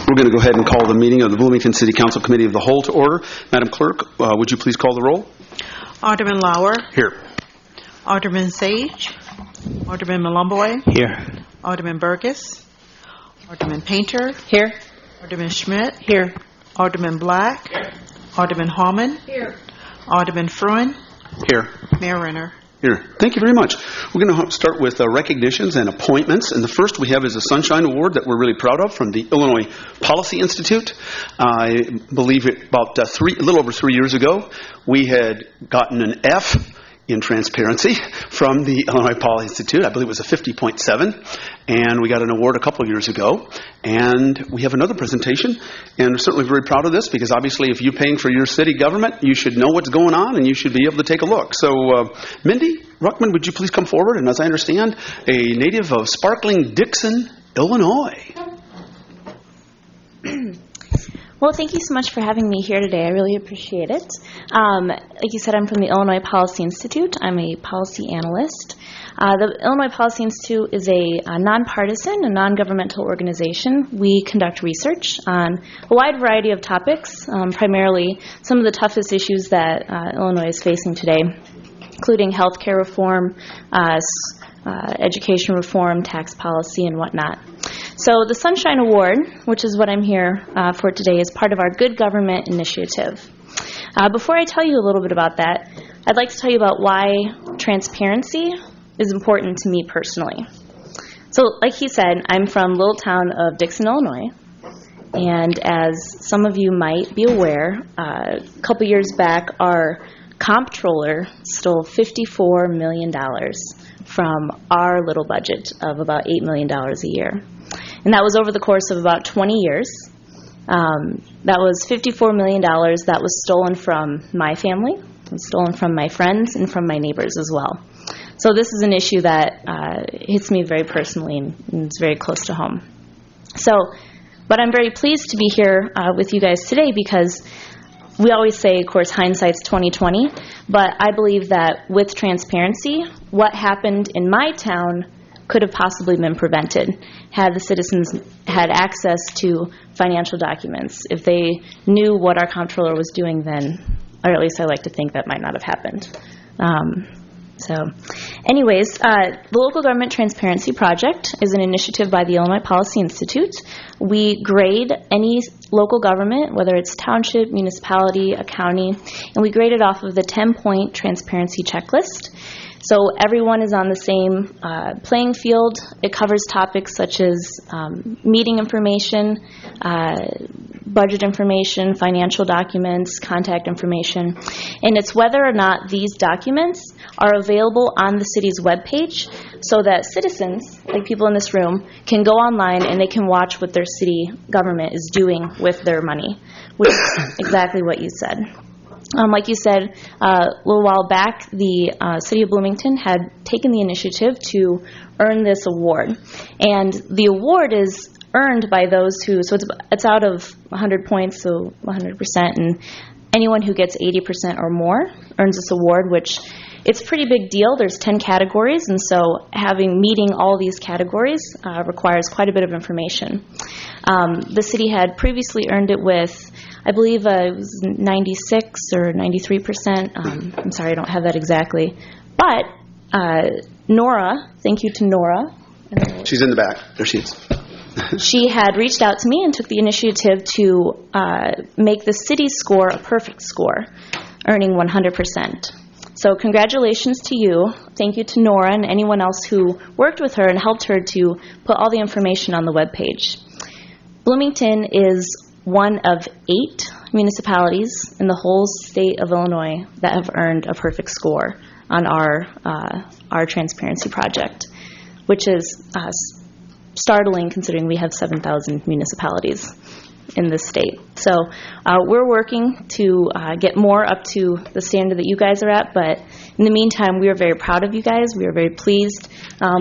We're going to go ahead and call the meeting of the Bloomington City Council Committee of the Whole to order. Madam Clerk, would you please call the roll? Alderman Lauer. Here. Alderman Sage. Alderman Malumboy. Here. Alderman Burgess. Alderman Painter. Here. Alderman Schmidt. Here. Alderman Black. Here. Alderman Hallman. Here. Alderman Fruin. Here. Mayor Renner. Here. Thank you very much. We're going to start with recognitions and appointments. And the first we have is a Sunshine Award that we're really proud of from the Illinois Policy Institute. I believe about a little over 3 years ago, we had gotten an F in transparency from the Illinois Policy Institute. I believe it was a 50.7. And we got an award a couple of years ago. And we have another presentation. And we're certainly very proud of this because obviously if you're paying for your city government, you should know what's going on and you should be able to take a look. So Mindy Ruckman, would you please come forward? And as I understand, a native of sparkling Dixon, Illinois. Well, thank you so much for having me here today. I really appreciate it. Like you said, I'm from the Illinois Policy Institute. I'm a policy analyst. The Illinois Policy Institute is a nonpartisan, a non-governmental organization. We conduct research on a wide variety of topics, primarily some of the toughest issues that Illinois is facing today, including health care reform, education reform, tax policy, and whatnot. So the Sunshine Award, which is what I'm here for today, is part of our Good Government Initiative. Before I tell you a little bit about that, I'd like to tell you about why transparency is important to me personally. So like he said, I'm from little town of Dixon, Illinois. And as some of you might be aware, a couple years back, our comptroller stole $54 million from our little budget of about $8 million a year. And that was over the course of about 20 years. That was $54 million that was stolen from my family, and stolen from my friends, and from my neighbors as well. So this is an issue that hits me very personally and it's very close to home. But I'm very pleased to be here with you guys today because we always say, of course, hindsight's 20/20, but I believe that with transparency, what happened in my town could have possibly been prevented had the citizens had access to financial documents. If they knew what our comptroller was doing then, or at least I like to think that might not have happened. The Local Government Transparency Project is an initiative by the Illinois Policy Institute. We grade any local government, whether it's township, municipality, a county, and we grade it off of the 10-point transparency checklist. So everyone is on the same playing field. It covers topics such as meeting information, budget information, financial documents, contact information. And it's whether or not these documents are available on the city's webpage so that citizens, like people in this room, can go online and they can watch what their city government is doing with their money, which is exactly what you said. Like you said, a little while back, the City of Bloomington had taken the initiative to earn this award. And the award is earned by those who, so it's out of 100 points, so 100%, and anyone who gets 80% or more earns this award, which it's a pretty big deal. There's 10 categories, and so meeting all these categories requires quite a bit of information. The city had previously earned it with, I believe it was 96 or 93%. I'm sorry, I don't have that exactly. But Nora, thank you to Nora. She's in the back. There she is. She had reached out to me and took the initiative to make the city's score a perfect score, earning 100%. So congratulations to you. Thank you to Nora and anyone else who worked with her and helped her to put all the information on the webpage. Bloomington is one of 8 municipalities in the whole state of Illinois that have earned a perfect score on our transparency project, which is startling considering we have 7,000 municipalities in this state. So we're working to get more up to the standard that you guys are at, but in the meantime, we are very proud of you guys. We are very pleased.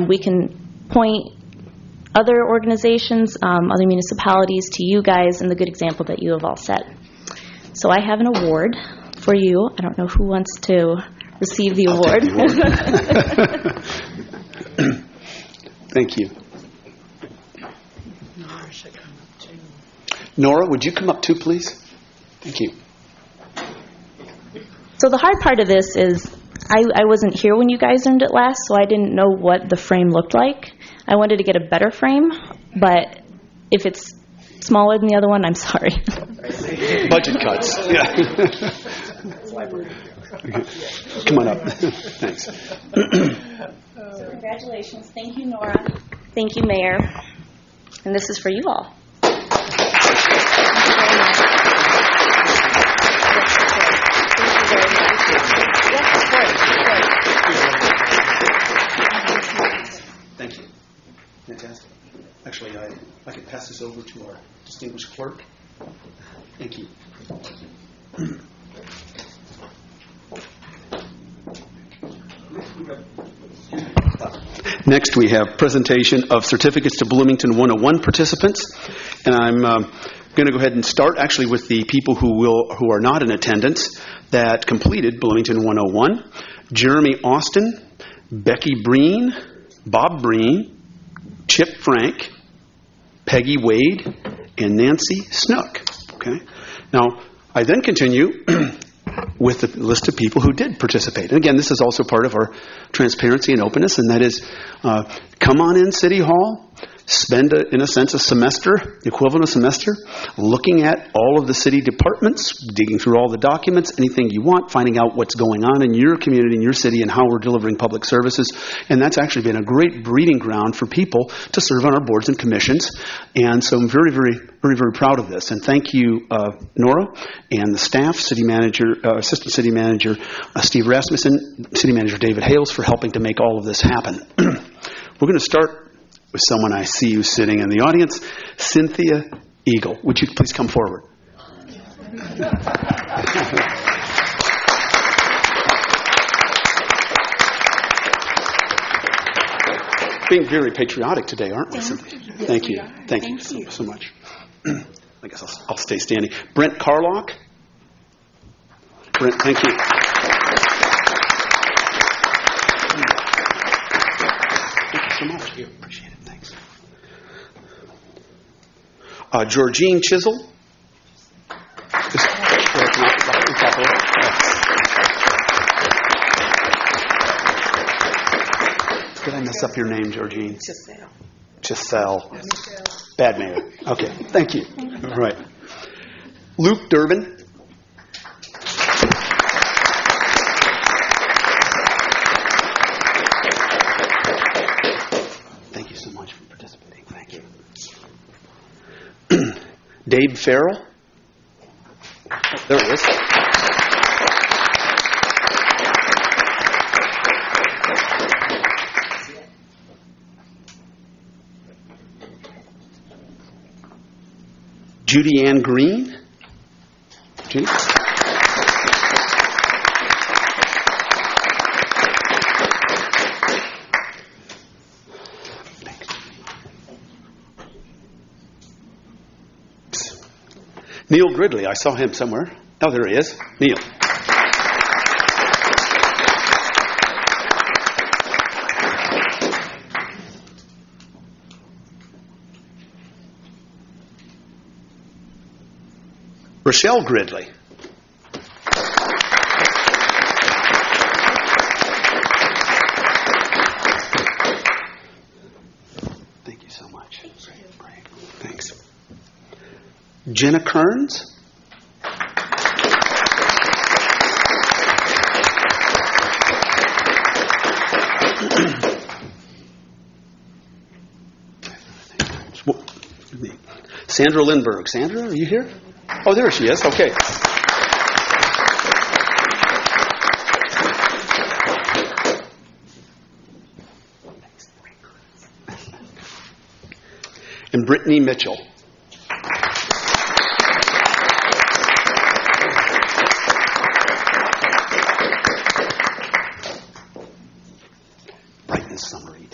We can point other organizations, other municipalities to you guys and the good example that you have all set. So I have an award for you. I don't know who wants to receive the award. Thank you. Nora, would you come up too, please? Thank you. So the hard part of this is I wasn't here when you guys earned it last, so I didn't know what the frame looked like. I wanted to get a better frame, but if it's smaller than the other one, I'm sorry. Budget cuts. Yeah. Come on up. Thanks. So congratulations. Thank you, Nora. Thank you, Mayor. And this is for you all. Thank you. Fantastic. Actually, I could pass this over to our distinguished clerk. Thank you. Next, we have presentation of certificates to Bloomington 101 participants, and I'm going to go ahead and start actually with the people who are not in attendance that completed Bloomington 101. Jeremy Austin, Becky Breen, Bob Breen, Chip Frank, Peggy Wade, and Nancy Snook. Okay. Now, I then continue with the list of people who did participate. And again, this is also part of our transparency and openness, and that is come on in City Hall, spend, in a sense, a semester, the equivalent of a semester, looking at all of the city departments, digging through all the documents, anything you want, finding out what's going on in your community, in your city, and how we're delivering public services. And that's actually been a great breeding ground for people to serve on our boards and commissions. And so I'm very, very, very, very proud of this. And thank you, Nora, and the staff, City Manager, Assistant City Manager Steve Rasmussen, City Manager David Hales, for helping to make all of this happen. We're going to start with someone I see you sitting in the audience, Cynthia Eagle. Would you please come forward? Being very patriotic today, aren't we, Cynthia? Thank you. Thank you so much. I guess I'll stay standing. Brent Carlock. Brent, thank you. Thank you so much. Appreciate it. Thanks. Georgine Chisel. Did I mess up your name, Georgine? Chisel. Bad name. Okay. Thank you. All right. Luke Durbin. Thank you so much for participating. Thank you. Dave Farrell. Oh, there he is. Judy Ann Green. Judy. Neil Gridley. I saw him somewhere. Oh, there he is. Neil. Rochelle Gridley. Thank you so much. Great. Thanks. Jenna Kearns. Sandra Lindbergh. Sandra, are you here? Oh, there she is. Okay. And Brittany Mitchell. Brightness summary.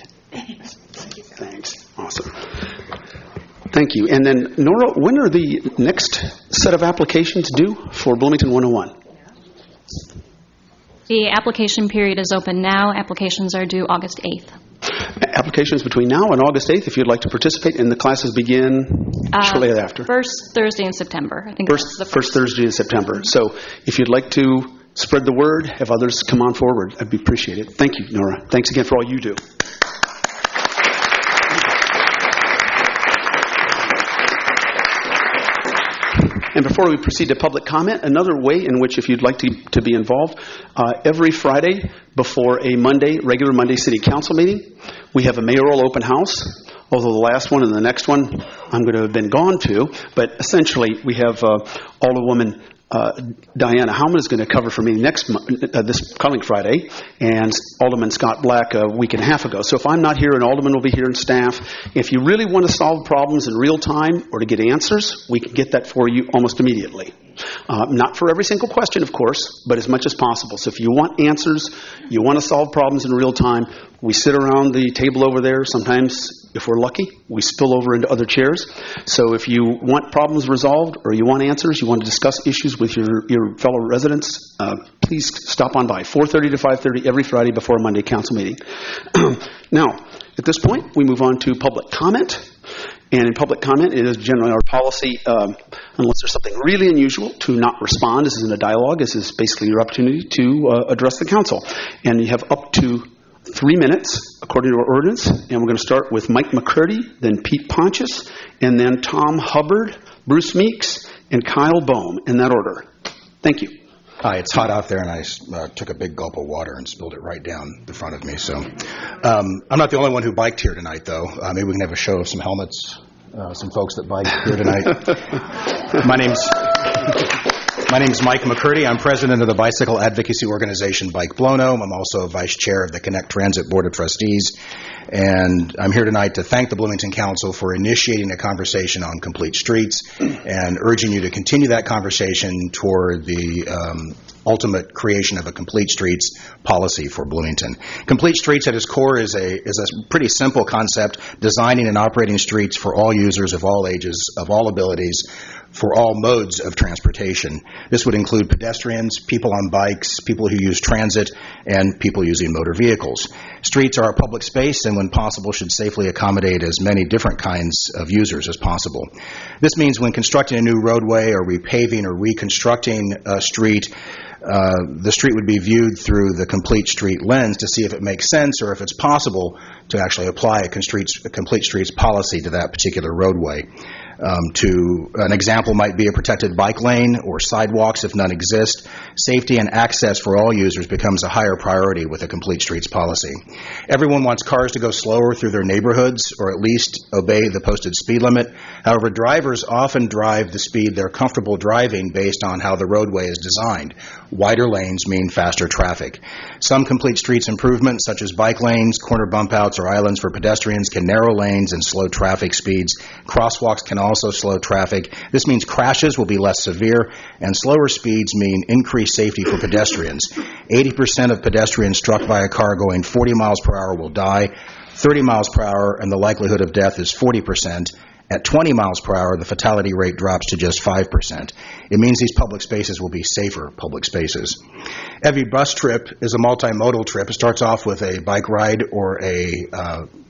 Thanks. Awesome. Thank you. And then, Nora, when are the next set of applications due for Bloomington 101? The application period is open now. Applications are due August 8th. Applications between now and August 8th, if you'd like to participate, and the classes begin shortly thereafter. First Thursday in September. I think that's the First Thursday in September. So if you'd like to spread the word, have others come on forward, I'd be appreciated. Thank you, Nora. Thanks again for all you do. And before we proceed to public comment, another way in which, if you'd like to be involved, every Friday before a regular Monday City Council meeting, we have a mayoral open house. Although the last one and the next one I'm going to have been gone to, but essentially we have Alderwoman Diana Howman is going to cover for me this coming Friday, and Alderman Scott Black a week and a half ago. So if I'm not here, an alderman will be here and staff. If you really want to solve problems in real time or to get answers, we can get that for you almost immediately. Not for every single question, of course, but as much as possible. So if you want answers, you want to solve problems in real time, we sit around the table over there. Sometimes, if we're lucky, we spill over into other chairs. So if you want problems resolved or you want answers, you want to discuss issues with your fellow residents, please stop on by 4:30 to 5:30 every Friday before a Monday council meeting. Now, at this point, we move on to public comment. And in public comment, it is generally our policy, unless there's something really unusual, to not respond. This isn't a dialogue. This is basically your opportunity to address the council. And you have up to 3 minutes, according to our ordinance. And we're going to start with Mike McCurdy, then Pete Pontius, and then Tom Hubbard, Bruce Meeks, and Kyle Bohm, in that order. Thank you. Hi, it's hot out there, and I took a big gulp of water and spilled it right down the front of me. So I'm not the only one who biked here tonight, though. Maybe we can have a show of some helmets, some folks that biked here tonight. My name's Mike McCurdy. I'm president of the bicycle advocacy organization Bike Blono. I'm also vice chair of the Connect Transit Board of Trustees. And I'm here tonight to thank the Bloomington Council for initiating a conversation on complete streets and urging you to continue that conversation toward the ultimate creation of a complete streets policy for Bloomington. Complete streets at its core is a pretty simple concept, designing and operating streets for all users of all ages, of all abilities, for all modes of transportation. This would include pedestrians, people on bikes, people who use transit, and people using motor vehicles. Streets are a public space and when possible should safely accommodate as many different kinds of users as possible. This means when constructing a new roadway or repaving or reconstructing a street, the street would be viewed through the complete street lens to see if it makes sense or if it's possible to actually apply a complete streets policy to that particular roadway. An example might be a protected bike lane or sidewalks if none exist. Safety and access for all users becomes a higher priority with a complete streets policy. Everyone wants cars to go slower through their neighborhoods or at least obey the posted speed limit. However, drivers often drive the speed they're comfortable driving based on how the roadway is designed. Wider lanes mean faster traffic. Some complete streets improvements, such as bike lanes, corner bump outs, or islands for pedestrians, can narrow lanes and slow traffic speeds. Crosswalks can also slow traffic. This means crashes will be less severe, and slower speeds mean increased safety for pedestrians. 80% of pedestrians struck by a car going 40 miles per hour will die. 30 miles per hour, and the likelihood of death is 40%. At 20 miles per hour, the fatality rate drops to just 5%. It means these public spaces will be safer public spaces. Every bus trip is a multimodal trip. It starts off with a bike ride or a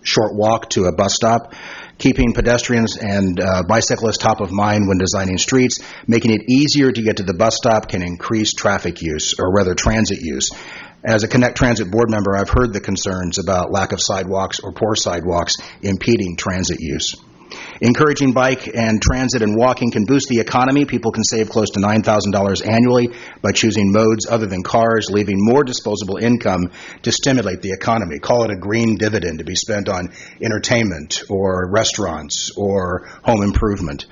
short walk to a bus stop. Keeping pedestrians and bicyclists top of mind when designing streets, making it easier to get to the bus stop can increase traffic use, or rather transit use. As a Connect Transit board member, I've heard the concerns about lack of sidewalks or poor sidewalks impeding transit use. Encouraging bike and transit and walking can boost the economy. People can save close to $9,000 annually by choosing modes other than cars, leaving more disposable income to stimulate the economy. Call it a green dividend to be spent on entertainment or restaurants or home improvement.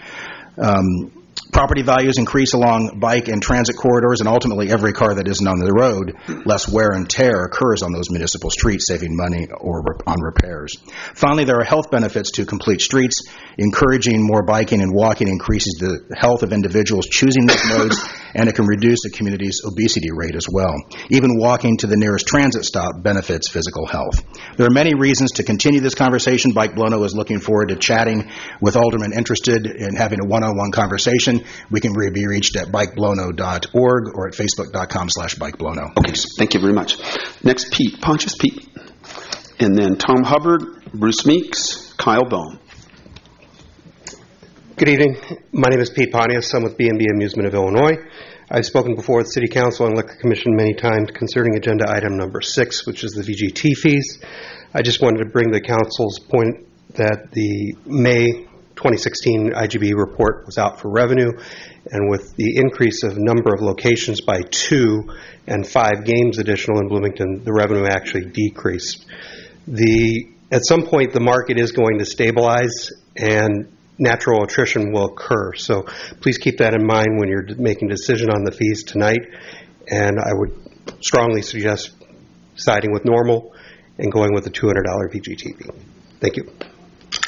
Property values increase along bike and transit corridors, and ultimately every car that isn't on the road, less wear and tear occurs on those municipal streets, saving money or on repairs. Finally, there are health benefits to complete streets. Encouraging more biking and walking increases the health of individuals choosing these modes, and it can reduce the community's obesity rate as well. Even walking to the nearest transit stop benefits physical health. There are many reasons to continue this conversation. Bike Blono is looking forward to chatting with aldermen interested in having a one-on-one conversation. We can be reached at bikeblono.org or at facebook.com/bikeblono. Okay, thank you very much. Next, Pete Pontius. Pete. and then Tom Hubbard, Bruce Meeks, Kyle Bohm. Good evening. My name is Pete Pontius. I'm with B&B Amusement of Illinois. I've spoken before the City Council and Liquor Commission many times concerning agenda item number 6, which is the VGT fees. I just wanted to bring the Council's point that the May 2016 IGB report was out for revenue, and with the increase of number of locations by 2 and 5 games additional in Bloomington, the revenue actually decreased. At some point, the market is going to stabilize, and natural attrition will occur. So please keep that in mind when you're making a decision on the fees tonight. And I would strongly suggest siding with normal and going with the $200 VGT fee. Thank you.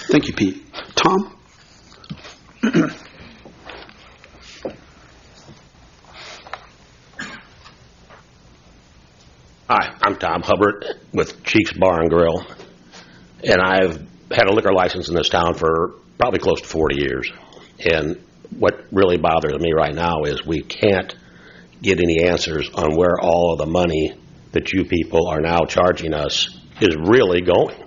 Thank you, Pete. Tom? Hi, I'm Tom Hubbard with Chiefs Bar and Grill, and I've had a liquor license in this town for probably close to 40 years. And what really bothers me right now is we can't get any answers on where all of the money that you people are now charging us is really going.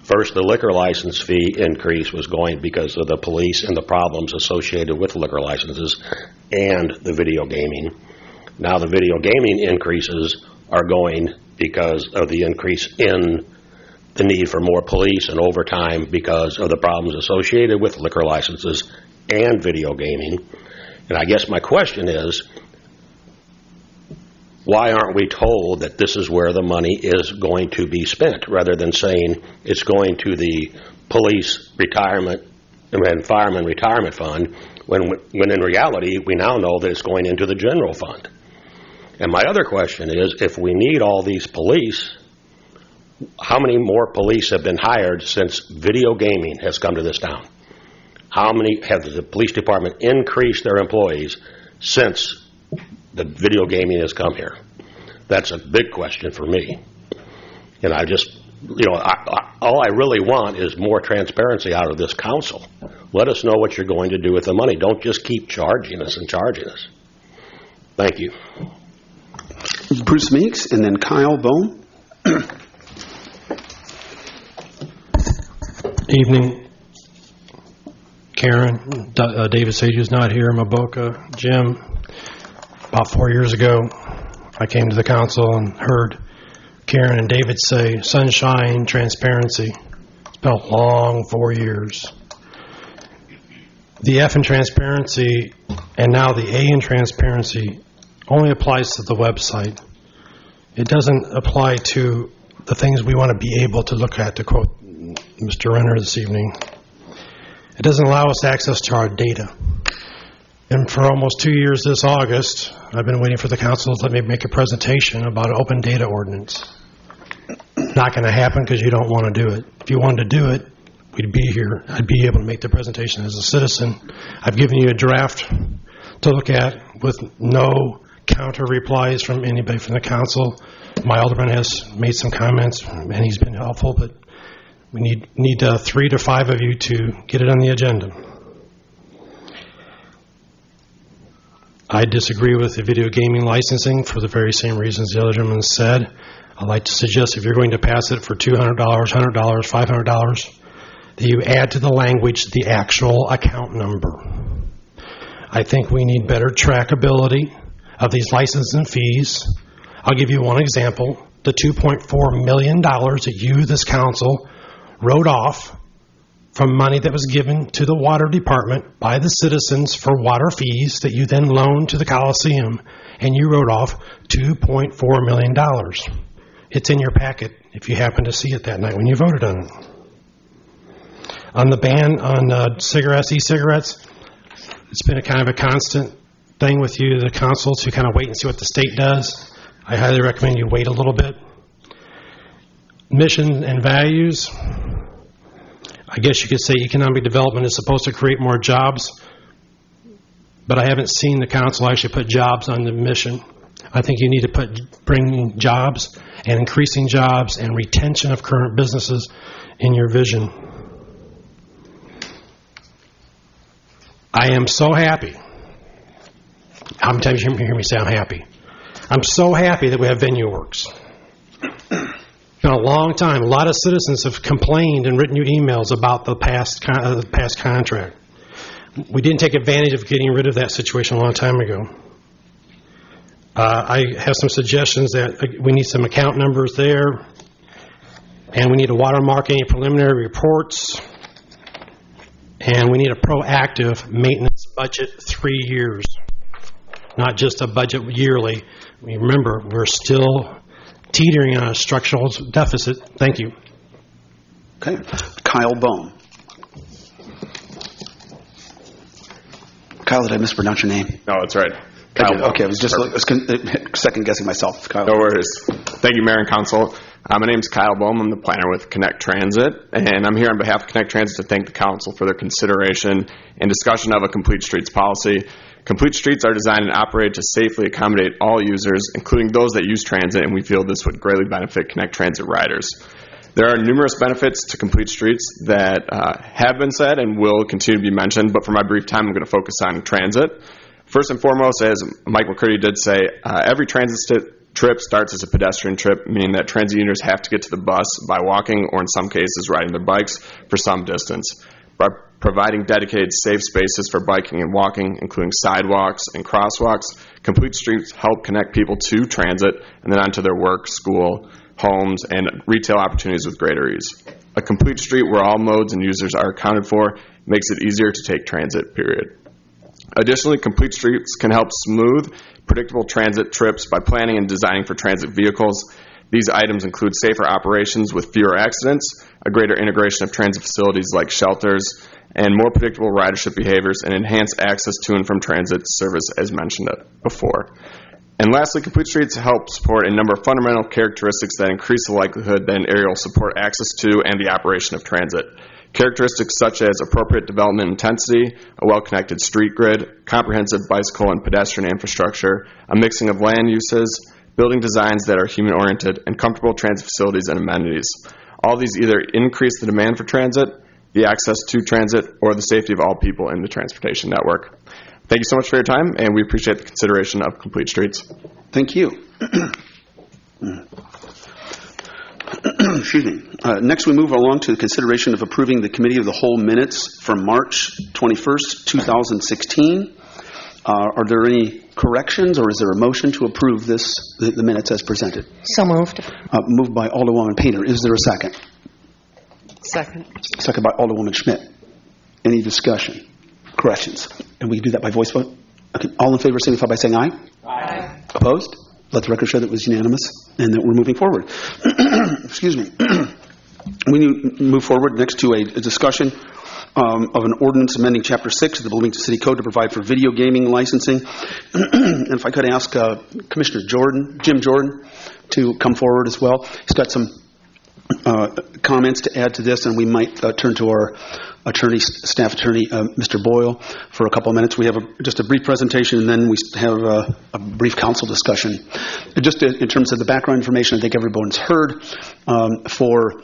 First, the liquor license fee increase was going because of the police and the problems associated with liquor licenses and the video gaming. Now the video gaming increases are going because of the increase in the need for more police and overtime because of the problems associated with liquor licenses and video gaming. And I guess my question is, why aren't we told that this is where the money is going to be spent, rather than saying it's going to the police retirement and fireman retirement fund, when in reality we now know that it's going into the general fund? And my other question is, if we need all these police, how many more police have been hired since video gaming has come to this town? How many have the police department increased their employees since the video gaming has come here? That's a big question for me. And I just, all I really want is more transparency out of this council. Let us know what you're going to do with the money. Don't just keep charging us and charging us. Thank you. Bruce Meeks, and then Kyle Bohm. Evening, Karen. David Sage is not here. Maboka, Jim. About 4 years ago, I came to the council and heard Karen and David say sunshine, transparency. It's been a long 4 years. The F in transparency and now the A in transparency only applies to the website. It doesn't apply to the things we want to be able to look at, to quote Mr. Renner this evening. It doesn't allow us access to our data. And for almost 2 years this August, I've been waiting for the council to let me make a presentation about an open data ordinance. Not going to happen because you don't want to do it. If you wanted to do it, we'd be here. I'd be able to make the presentation as a citizen. I've given you a draft to look at with no counter replies from anybody from the council. My alderman has made some comments, and he's been helpful, but we need 3 to 5 of you to get it on the agenda. I disagree with the video gaming licensing for the very same reasons the other gentleman said. I'd like to suggest if you're going to pass it for $200, $100, $500, that you add to the language the actual account number. I think we need better trackability of these licensing fees. I'll give you one example. The $2.4 million that you, this council, wrote off from money that was given to the water department by the citizens for water fees that you then loaned to the Coliseum, and you wrote off $2.4 million. It's in your packet if you happen to see it that night when you voted on it. On the ban on cigarettes, e-cigarettes, it's been a kind of a constant thing with you, the council, to kind of wait and see what the state does. I highly recommend you wait a little bit. Mission and values, I guess you could say economic development is supposed to create more jobs, but I haven't seen the council actually put jobs on the mission. I think you need to put bringing jobs and increasing jobs and retention of current businesses in your vision. I am so happy. How many times you hear me say I'm happy? I'm so happy that we have VenueWorks. It's been a a long time. A lot of citizens have complained and written you emails about the past contract. We didn't take advantage of getting rid of that situation a long time ago. I have some suggestions that we need some account numbers there, and we need to watermark any preliminary reports, and we need a proactive maintenance budget 3 years, not just a budget yearly. Remember, we're still teetering on a structural deficit. Thank you. Okay. Kyle Bohm. Kyle, did I mispronounce your name? No, that's right. Kyle. Okay, I was just second guessing myself. Kyle. No worries. Thank you, Mayor and Council. My name is Kyle Bohm. I'm the planner with Connect Transit, and I'm here on behalf of Connect Transit to thank the Council for their consideration and discussion of a Complete Streets policy. Complete Streets are designed and operated to safely accommodate all users, including those that use transit, and we feel this would greatly benefit Connect Transit riders. There are numerous benefits to Complete Streets that have been said and will continue to be mentioned, but for my brief time, I'm going to focus on transit. First and foremost, as Mike McCurdy did say, every transit trip starts as a pedestrian trip, meaning that transit users have to get to the bus by walking or in some cases riding their bikes for some distance. By providing dedicated safe spaces for biking and walking, including sidewalks and crosswalks, Complete Streets help connect people to transit and then onto their work, school, homes, and retail opportunities with greater ease. A complete street where all modes and users are accounted for makes it easier to take transit, period. Additionally, Complete Streets can help smooth predictable transit trips by planning and designing for transit vehicles. These items include safer operations with fewer accidents, a greater integration of transit facilities like shelters, and more predictable ridership behaviors and enhanced access to and from transit service as mentioned before. And lastly, Complete Streets help support a number of fundamental characteristics that increase the likelihood that an area will support access to and the operation of transit. Characteristics such as appropriate development intensity, a well-connected street grid, comprehensive bicycle and pedestrian infrastructure, a mixing of land uses, building designs that are human-oriented, and comfortable transit facilities and amenities. All these either increase the demand for transit, the access to transit, or the safety of all people in the transportation network. Thank you so much for your time, and we appreciate the consideration of Complete Streets. Thank you. Excuse me. Next, we move along to the consideration of approving the Committee of the Whole minutes from March 21st, 2016. Are there any corrections, or is there a motion to approve the minutes as presented? So moved. Moved by Alderwoman Painter. Is there a second? Second. Second by Alderwoman Schmidt. Any discussion? Corrections? And we do that by voice vote? Okay. All in favor signify by saying aye. Aye. Opposed? Let the record show that it was unanimous and that we're moving forward. Excuse me. We move forward next to a discussion of an ordinance amending Chapter 6 of the Bloomington City Code to provide for video gaming licensing. And if I could ask Commissioner Jim Jordan, to come forward as well. He's got some comments to add to this, and we might turn to our staff attorney, Mr. Boyle, for a couple of minutes. We have just a brief presentation, and then we have a brief council discussion. Just in terms of the background information, I think everyone's heard for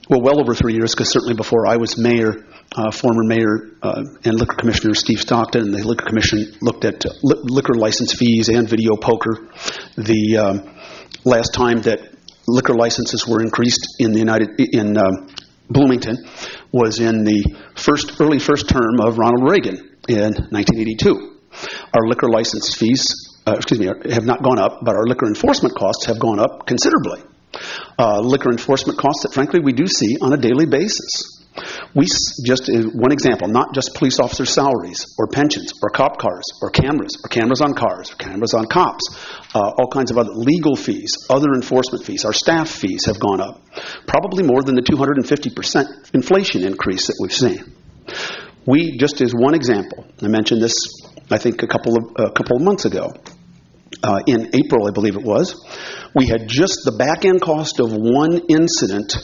well over 3 years, because certainly before I was mayor, former mayor and liquor commissioner Steve Stockton and the liquor commission looked at liquor license fees and video poker. The last time that liquor licenses were increased in Bloomington was in the early first term of Ronald Reagan in 1982. Our liquor license fees, have not gone up, but our liquor enforcement costs have gone up considerably. Liquor enforcement costs that, frankly, we do see on a daily basis. We just one example, not just police officer salaries or pensions or cop cars or cameras on cars or cameras on cops, all kinds of other legal fees, other enforcement fees. Our staff fees have gone up, probably more than the 250% inflation increase that we've seen. We, just as one example, I mentioned this, I think, a couple of months ago. In April, I believe it was, we had just the back-end cost of one incident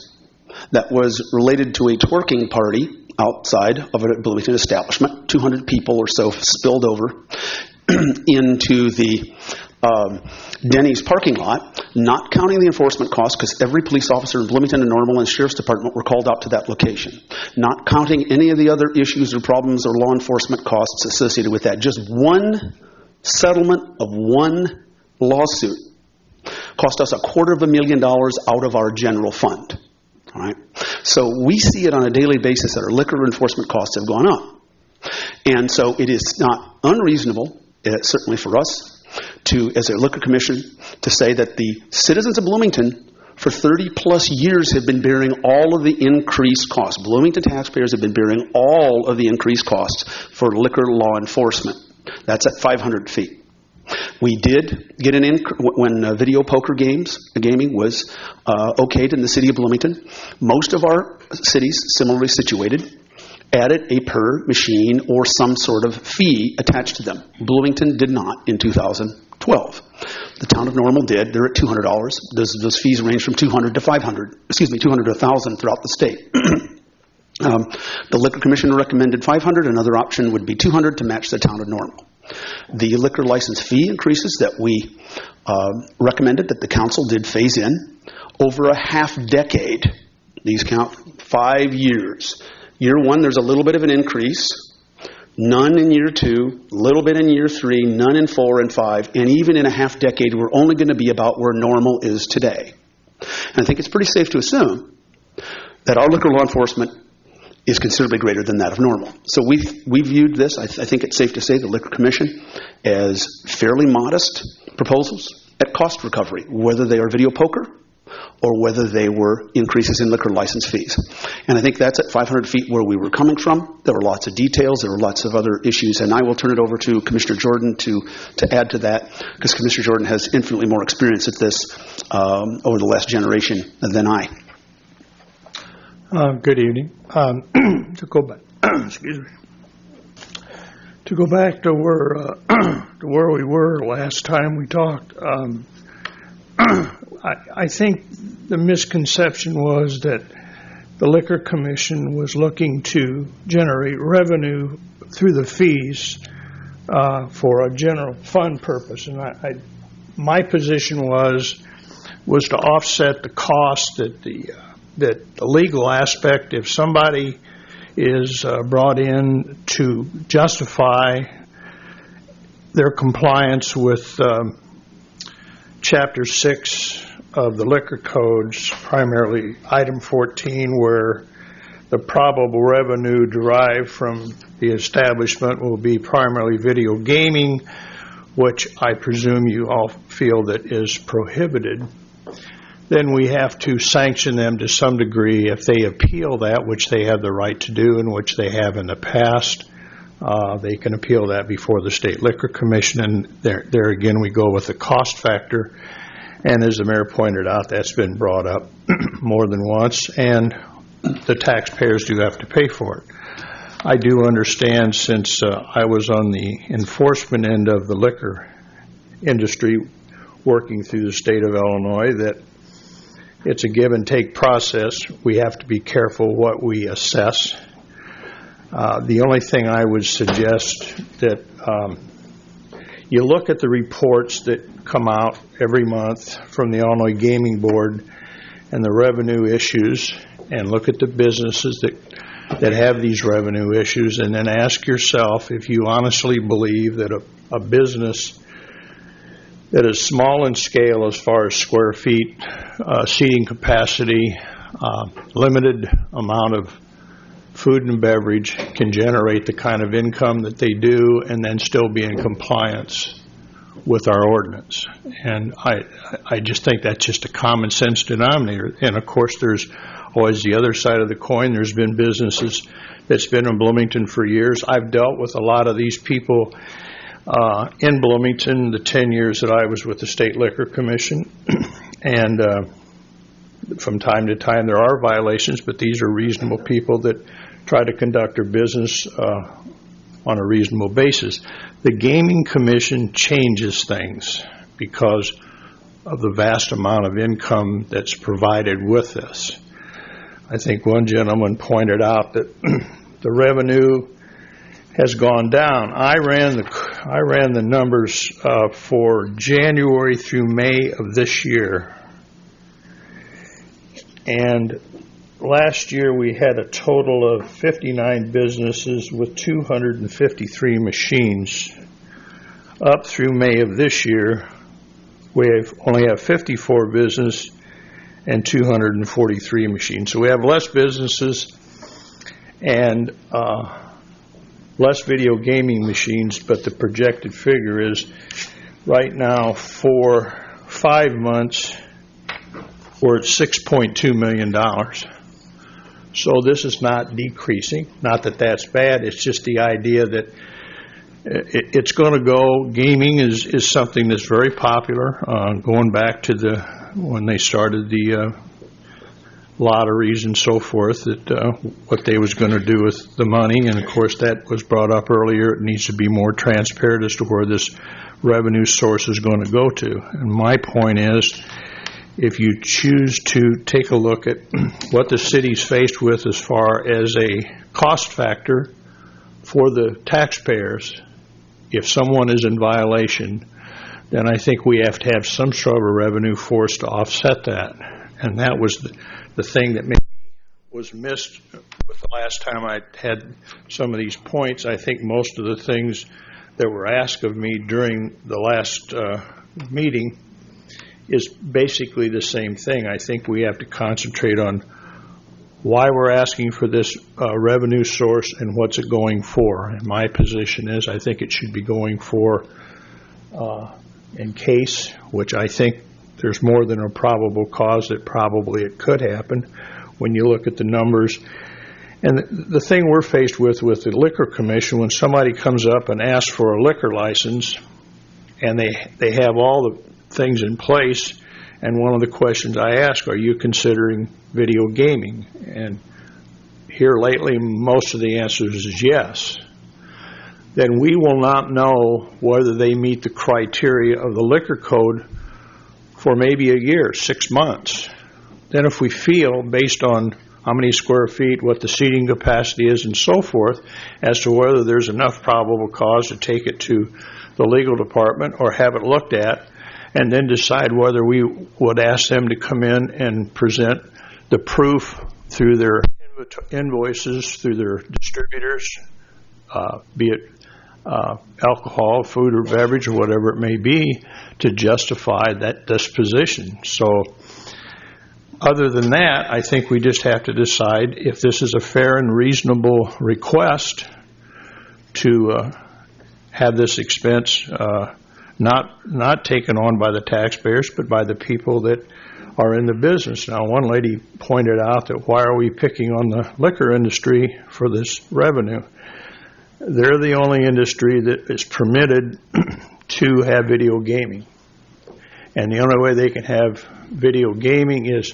that was related to a twerking party outside of a Bloomington establishment. 200 people or so spilled over into the Denny's parking lot, not counting the enforcement costs, because every police officer in Bloomington and Normal and Sheriff's Department were called out to that location. Not counting any of the other issues or problems or law enforcement costs associated with that. Just one settlement of one lawsuit Cost us $250,000 out of our general fund. All right? So we see it on a daily basis that our liquor enforcement costs have gone up. And so it is not unreasonable, certainly for us, as a liquor commission, to say that the citizens of Bloomington for 30-plus years have been bearing all of the increased costs. Bloomington taxpayers have been bearing all of the increased costs for liquor law enforcement. That's at 500 feet. We did get when video poker gaming was okayed in the city of Bloomington. Most of our cities, similarly situated, added a per machine or some sort of fee attached to them. Bloomington did not in 2012. The town of Normal did. They're at $200. Those fees range from $200 to $200 to $1,000 throughout the state. The Liquor Commission recommended $500. Another option would be $200 to match the town of Normal. The liquor license fee increases that we recommended that the council did phase in over a half decade. These count 5 years. Year 1, there's a little bit of an increase. None in year 2, a little bit in year 3, none in 4 and 5, and even in a half decade, we're only going to be about where Normal is today. And I think it's pretty safe to assume that our liquor law enforcement is considerably greater than that of Normal. So we viewed this, I think it's safe to say, the Liquor Commission, as fairly modest proposals at cost recovery, whether they are video poker or whether they were increases in liquor license fees. And I think that's at 500 feet where we were coming from. There were lots of details. There were lots of other issues. And I will turn it over to Commissioner Jordan to add to that, because Commissioner Jordan has infinitely more experience at this over the last generation than I. Good evening. To go back, excuse me. To go back to where we were last time we talked, I think the misconception was that the Liquor Commission was looking to generate revenue through the fees for a general fund purpose, and my position was to offset the cost that the legal aspect. If somebody is brought in to justify their compliance with Chapter 6 of the Liquor Codes, primarily Item 14, where the probable revenue derived from the establishment will be primarily video gaming, which I presume you all feel that is prohibited, then we have to sanction them to some degree. If they appeal that, which they have the right to do and which they have in the past, they can appeal that before the State Liquor Commission, and there again we go with the cost factor. And as the mayor pointed out, that's been brought up more than once, and the taxpayers do have to pay for it. I do understand, since I was on the enforcement end of the liquor industry working through the state of Illinois, that it's a give and take process. We have to be careful what we assess. The only thing I would suggest that you look at the reports that come out every month from the Illinois Gaming Board and the revenue issues, and look at the businesses that have these revenue issues, and then ask yourself if you honestly believe that a business that is small in scale as far as square feet, seating capacity, limited amount of food and beverage, can generate the kind of income that they do and then still be in compliance with our ordinance. And I just think that's just a common sense denominator. And of course there's always the other side of the coin. There's been businesses that's been in Bloomington for years. I've dealt with a lot of these people in Bloomington the 10 years that I was with the State Liquor Commission. And from time to time there are violations, but these are reasonable people that try to conduct their business on a reasonable basis. The Gaming Commission changes things because of the vast amount of income that's provided with this. I think one gentleman pointed out that the revenue has gone down. I ran the numbers for January through May of this year, and last year we had a total of 59 businesses with 253 machines. Up through May of this year, we only have 54 business and 243 machines. So we have less businesses and less video gaming machines, but the projected figure is right now for 5 months we're at $6.2 million. So this is not decreasing. Not that that's bad. It's just the idea that it's going to go. Gaming is something that's very popular. Going back to when they started the lotteries and so forth, that what they was going to do with the money, and of course that was brought up earlier. It needs to be more transparent as to where this revenue source is going to go to. And my point is, if you choose to take a look at what the city's faced with as far as a cost factor for the taxpayers, if someone is in violation, then I think we have to have some sort of a revenue force to offset that. And that was the thing that maybe was missed with the last time I had some of these points. I think most of the things that were asked of me during the last meeting is basically the same thing. I think we have to concentrate on why we're asking for this revenue source and what's it going for. And my position is I think it should be going for in case, which I think there's more than a probable cause that probably it could happen when you look at the numbers. And the thing we're faced with the Liquor Commission, when somebody comes up and asks for a liquor license and they have all the things in place, and one of the questions I ask, are you considering video gaming? And here lately most of the answers is yes. Then we will not know whether they meet the criteria of the liquor code for maybe a year, 6 months. Then if we feel, based on how many square feet, what the seating capacity is, and so forth, as to whether there's enough probable cause to take it to the legal department or have it looked at, and then decide whether we would ask them to come in and present the proof through their invoices, through their distributors, be it alcohol, food or beverage, or whatever it may be, to justify that disposition. So other than that, I think we just have to decide if this is a fair and reasonable request to have this expense not taken on by the taxpayers, but by the people that are in the business. Now, one lady pointed out that why are we picking on the liquor industry for this revenue? They're the only industry that is permitted to have video gaming. And the only way they can have video gaming is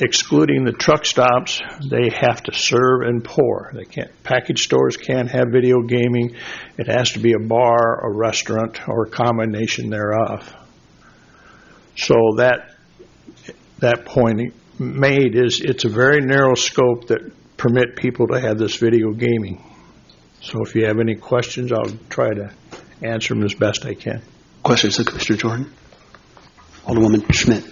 excluding the truck stops. They have to serve and pour. They can't. Package stores can't have video gaming. It has to be a bar, a restaurant, or a combination thereof. So that point made is it's a very narrow scope that permit people to have this video gaming. So if you have any questions, I'll try to answer them as best I can. Questions of Commissioner Jordan? Alderwoman Schmidt.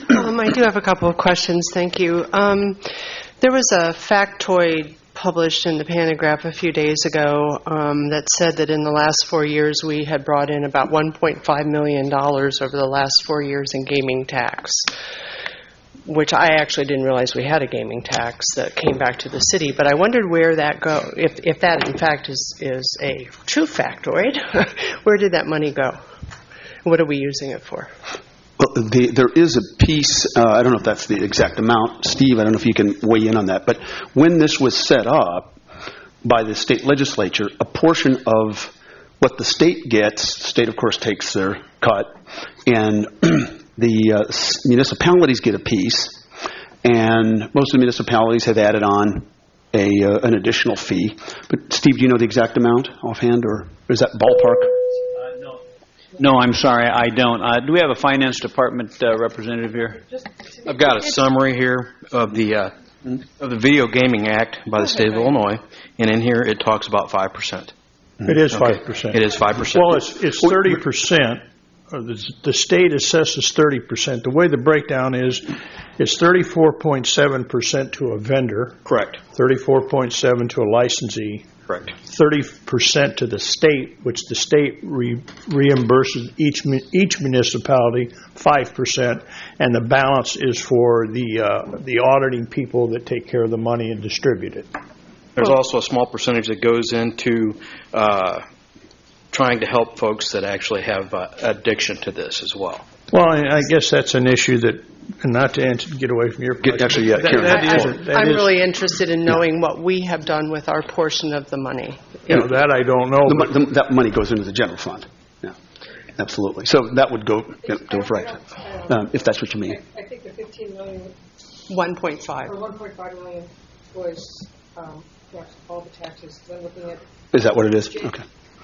I do have a couple of questions. Thank you. There was a factoid published in the Panagraph a few days ago that said that in the last 4 years we had brought in about $1.5 million over the last 4 years in gaming tax, which I actually didn't realize we had a gaming tax that came back to the city. But I wondered where that go. If that in fact is a true factoid, where did that money go? What are we using it for? Well, there is a piece, I don't know if that's the exact amount. Steve, I don't know if you can weigh in on that. But when this was set up by the state legislature, a portion of what the state gets, the state, of course, takes their cut, and the municipalities get a piece, and most of the municipalities have added on an additional fee. But, Steve, do you know the exact amount offhand, or is that ballpark? No, I'm sorry, I don't. Do we have a finance department representative here? I've got a summary here of the Video Gaming Act by the state of Illinois, and in here it talks about 5%. It is 5%. It is 5%. Well, it's 30%. The state assesses 30%. The way the breakdown is, it's 34.7% to a vendor. Correct. 34.7% to a licensee. Correct. 30% to the state, which the state reimburses each municipality 5%, and the balance is for the auditing people that take care of the money and distribute it. There's also a small percentage that goes into trying to help folks that actually have addiction to this as well. Well, I guess that's an issue that, and not to get away from your question. Actually, yeah, I'm really interested in knowing what we have done with our portion of the money. That I don't know. That money goes into the general fund. Yeah, absolutely. So that would go right, if that's what you mean. I think the $15 million, 1.5 or $1.5 million was all the taxes. I'm looking at. Is that what it is? Okay.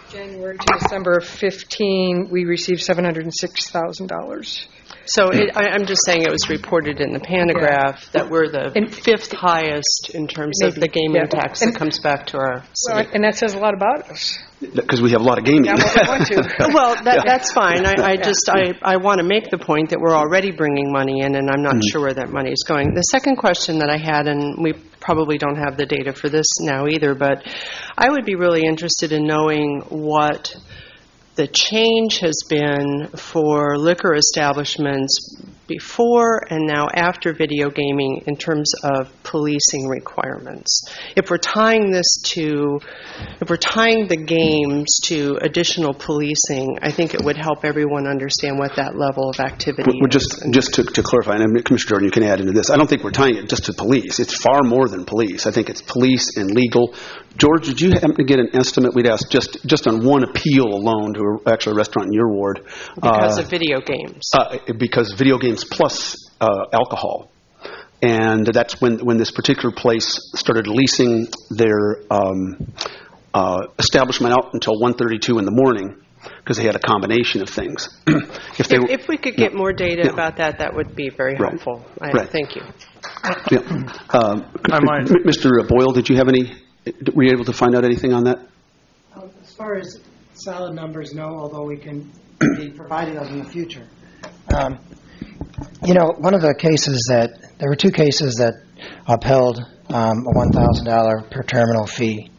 January to December of 15, we received $706,000. So I'm just saying it was reported in the pantograph that we're the fifth highest in terms of the gaming tax that comes back to our city. Well, and that says a lot about us. Because we have a lot of gaming. Yeah, well, we want to. Well, that's fine. I want to make the point that we're already bringing money in, and I'm not sure where that money is going. The second question that I had, and we probably don't have the data for this now either, but I would be really interested in knowing what the change has been for liquor establishments before and now after video gaming in terms of policing requirements. If we're tying the games to additional policing, I think it would help everyone understand what that level of activity is. Just to clarify, and Commissioner Jordan, you can add into this, I don't think we're tying it just to police. It's far more than police. I think it's police and legal. George, did you happen to get an estimate? We'd asked just on one appeal alone to actually a restaurant in your ward. Because of video games. Because video games plus alcohol. And that's when this particular place started leasing their establishment out until 1:32 in the morning because they had a combination of things. If we could get more data about that, that would be very helpful. Thank you. Mr. Boyle, did you have any? Were you able to find out anything on that? As far as solid numbers, no, although we can be providing those in the future. One of the cases there were two cases that upheld a $1,000 per terminal fee.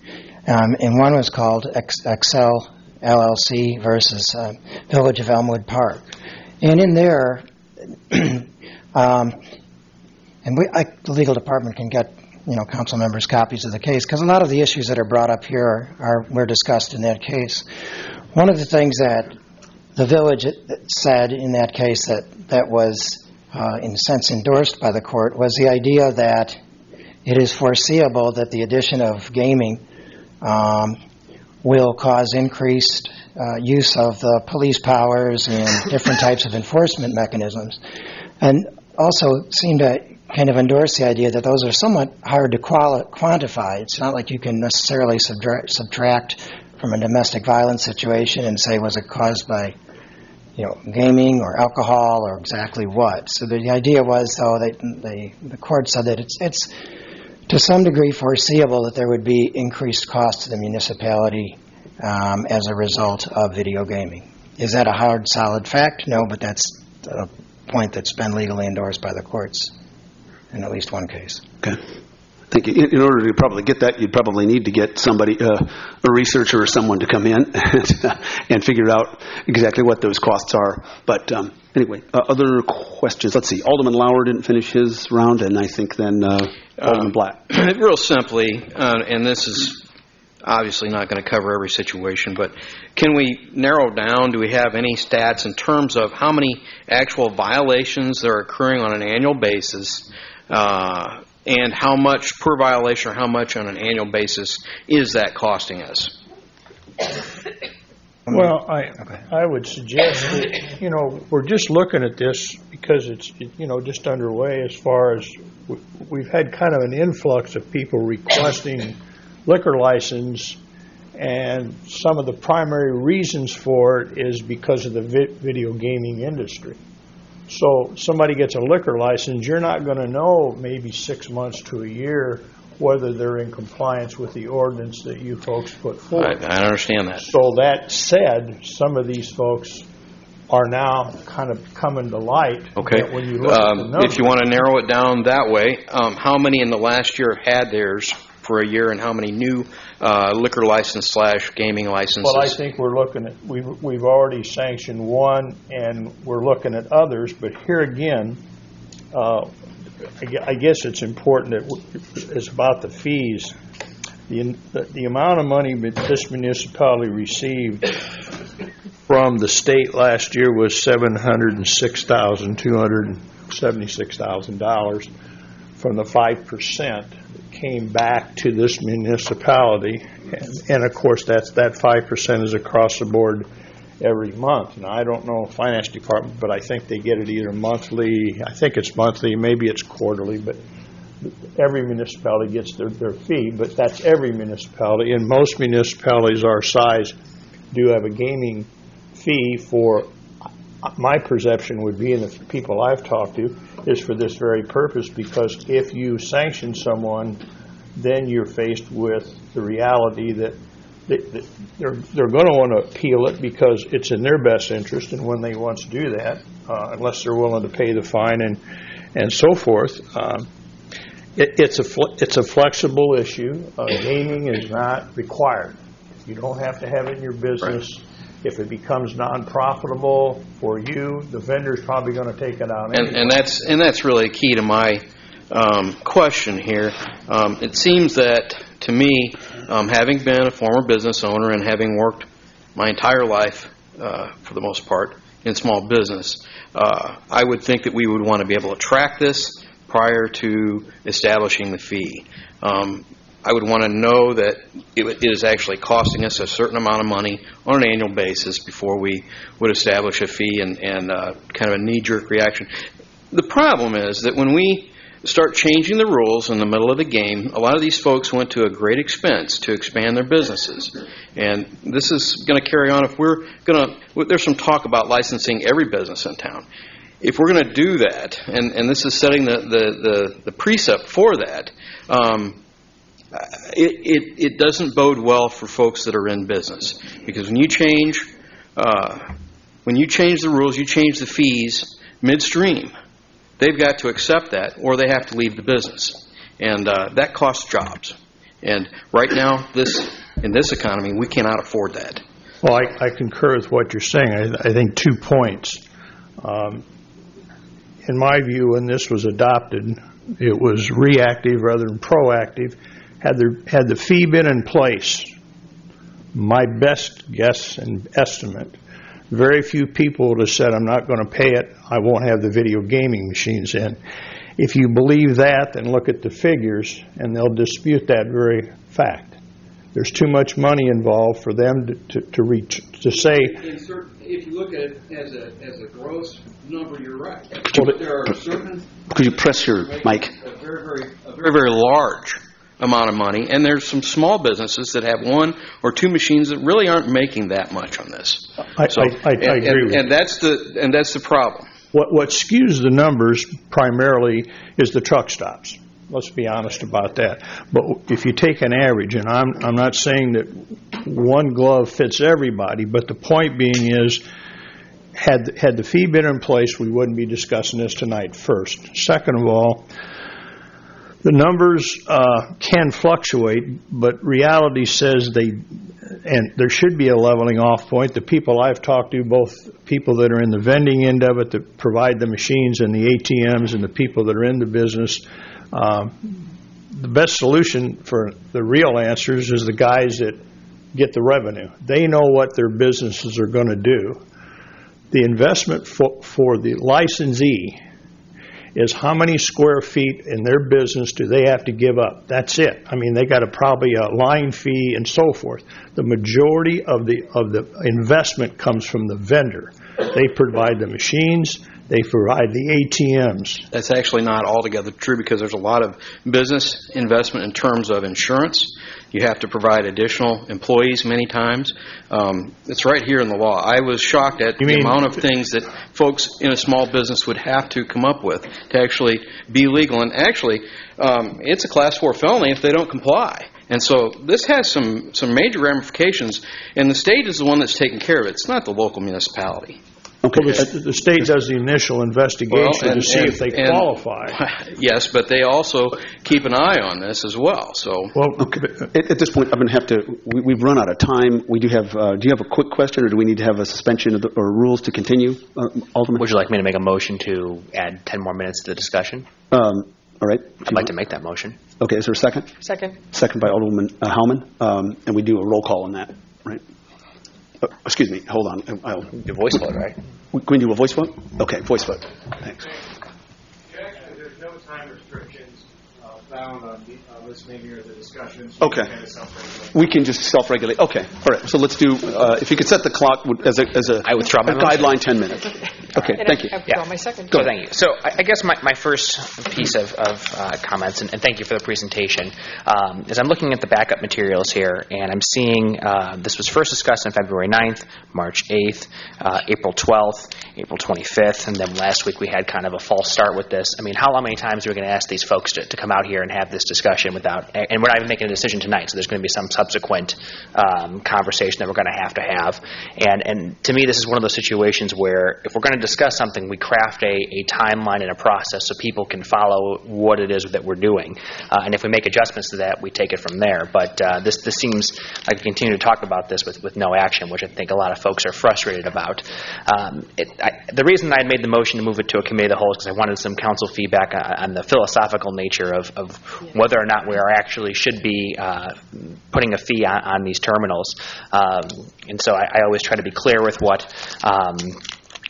And one was called Excel LLC versus Village of Elmwood Park. And in there, the legal department can get council members copies of the case, because a lot of the issues that are brought up here were discussed in that case. One of the things that the village said in that case that was, in a sense, endorsed by the court was the idea that it is foreseeable that the addition of gaming will cause increased use of the police powers and different types of enforcement mechanisms, and also seemed to kind of endorse the idea that those are somewhat hard to quantify. It's not like you can necessarily subtract from a domestic violence situation and say, was it caused by gaming or alcohol or exactly what. So the idea was, though, the court said that it's to some degree foreseeable that there would be increased costs to the municipality as a result of video gaming. Is that a hard, solid fact? No, but that's a point that's been legally endorsed by the courts in at least one case. Okay. I think in order to probably get that, you'd probably need to get somebody, a researcher or someone to come in and figure out exactly what those costs are. But anyway, other questions? Let's see. Alderman Lauer didn't finish his round, and I think then Alderman Black. Real simply, and this is obviously not going to cover every situation, but can we narrow down, do we have any stats in terms of how many actual violations that are occurring on an annual basis, and how much per violation or how much on an annual basis is that costing us? Well, I would suggest that, we're just looking at this because it's just underway as far as we've had kind of an influx of people requesting liquor license, and some of the primary reasons for it is because of the video gaming industry. So somebody gets a liquor license, you're not going to know maybe 6 months to a year whether they're in compliance with the ordinance that you folks put forward. I understand that. So that said, some of these folks are now kind of coming to light. Okay. When you look at the numbers. If you want to narrow it down that way, how many in the last year had theirs for a year, and how many new liquor license / gaming licenses? Well, I think we're looking at, we've already sanctioned one, and we're looking at others, but here again, I guess it's important that it's about the fees. The amount of money that this municipality received from the state last year was $706,276,000 from the 5% that came back to this municipality, and of course that 5% is across the board every month. Now, I don't know finance department, but I think they get it either monthly. I think it's monthly, maybe it's quarterly, but every municipality gets their fee, but that's every municipality, and most municipalities our size do have a gaming fee for, my perception would be, and the people I've talked to, is for this very purpose, because if you sanction someone, then you're faced with the reality that they're going to want to appeal it because it's in their best interest, and when they want to do that, unless they're willing to pay the fine and so forth, it's a flexible issue. Gaming is not required. You don't have to have it in your business. Right. If it becomes non-profitable for you, the vendor's probably going to take it out anyway. And that's really key to my question here. It seems that, to me, having been a former business owner and having worked my entire life, for the most part, in small business, I would think that we would want to be able to track this prior to establishing the fee. I would want to know that it is actually costing us a certain amount of money on an annual basis before we would establish a fee and kind of a knee-jerk reaction. The problem is that when we start changing the rules in the middle of the game, a lot of these folks went to a great expense to expand their businesses. And this is going to carry on if we're going to, there's some talk about licensing every business in town. If we're going to do that, and this is setting the precept for that, it doesn't bode well for folks that are in business, because when you change the rules, you change the fees midstream, they've got to accept that, or they have to leave the business, and that costs jobs. And right now, in this economy, we cannot afford that. Well, I concur with what you're saying. I think 2 points. In my view, when this was adopted, it was reactive rather than proactive. Had the fee been in place, my best guess and estimate, very few people would have said, I'm not going to pay it, I won't have the video gaming machines in. If you believe that, then look at the figures, and they'll dispute that very fact. There's too much money involved for them to say. If you look at it as a gross number, you're right. There are certain. Could you press your mic? A very large amount of money, and there's some small businesses that have 1 or 2 machines that really aren't making that much on this. I agree with you. And that's the problem. What skews the numbers primarily is the truck stops. Let's be honest about that. But if you take an average, and I'm not saying that one glove fits everybody, but the point being is, had the fee been in place, we wouldn't be discussing this tonight, first. Second of all, the numbers can fluctuate, but reality says and there should be a leveling off point. The people I've talked to, both people that are in the vending end of it that provide the machines and the ATMs, and the people that are in the business, the best solution for the real answers is the guys that get the revenue. They know what their businesses are going to do. The investment for the licensee is how many square feet in their business do they have to give up. That's it. I mean, they got probably a line fee and so forth. The majority of the investment comes from the vendor. They provide the machines. They provide the ATMs. That's actually not altogether true, because there's a lot of business investment in terms of insurance. You have to provide additional employees many times. It's right here in the law. I was shocked at the amount of things that folks in a small business would have to come up with to actually be legal. And actually, it's a Class 4 felony if they don't comply. And so this has some major ramifications, and the state is the one that's taking care of it. It's not the local municipality. Okay. Well, the state does the initial investigation to see if they qualify. Yes, but they also keep an eye on this as well. So, At this point, I'm going to have to. We've run out of time. We do have. Do you have a quick question, or do we need to have a suspension of or rules to continue? Alderman, would you like me to make a motion to add 10 more minutes to the discussion? All right. I'd like to make that motion. Okay. Is there a second? Second. Second by Alderwoman Howman, and we do a roll call on that, right? Excuse me. Hold on. Your voice vote, right? Can we do a voice vote? Okay, voice vote. Thanks. There's no time restrictions found on this meeting or the discussions. Okay. We can just self-regulate. Okay. All right. So let's do. If you could set the clock as a I withdraw my guideline, 10 minutes. Okay. Thank you. I withdraw my second. Go. Thank you. So I guess my first piece of comments, and thank you for the presentation, is I'm looking at the backup materials here, and I'm seeing this was first discussed on February 9th, March 8th, April 12th, April 25th, and then last week we had kind of a false start with this. I mean, how many times are we going to ask these folks to come out here and have this discussion without, and we're not even making a decision tonight, so there's going to be some subsequent conversation that we're going to have. And to me, this is one of those situations where if we're going to discuss something, we craft a timeline and a process so people can follow what it is that we're doing. And if we make adjustments to that, we take it from there. But this seems like we continue to talk about this with no action, which I think a lot of folks are frustrated about. The reason I made the motion to move it to a committee of the whole is because I wanted some council feedback on the philosophical nature of whether or not we are actually should be putting a fee on these terminals. And so I always try to be clear with what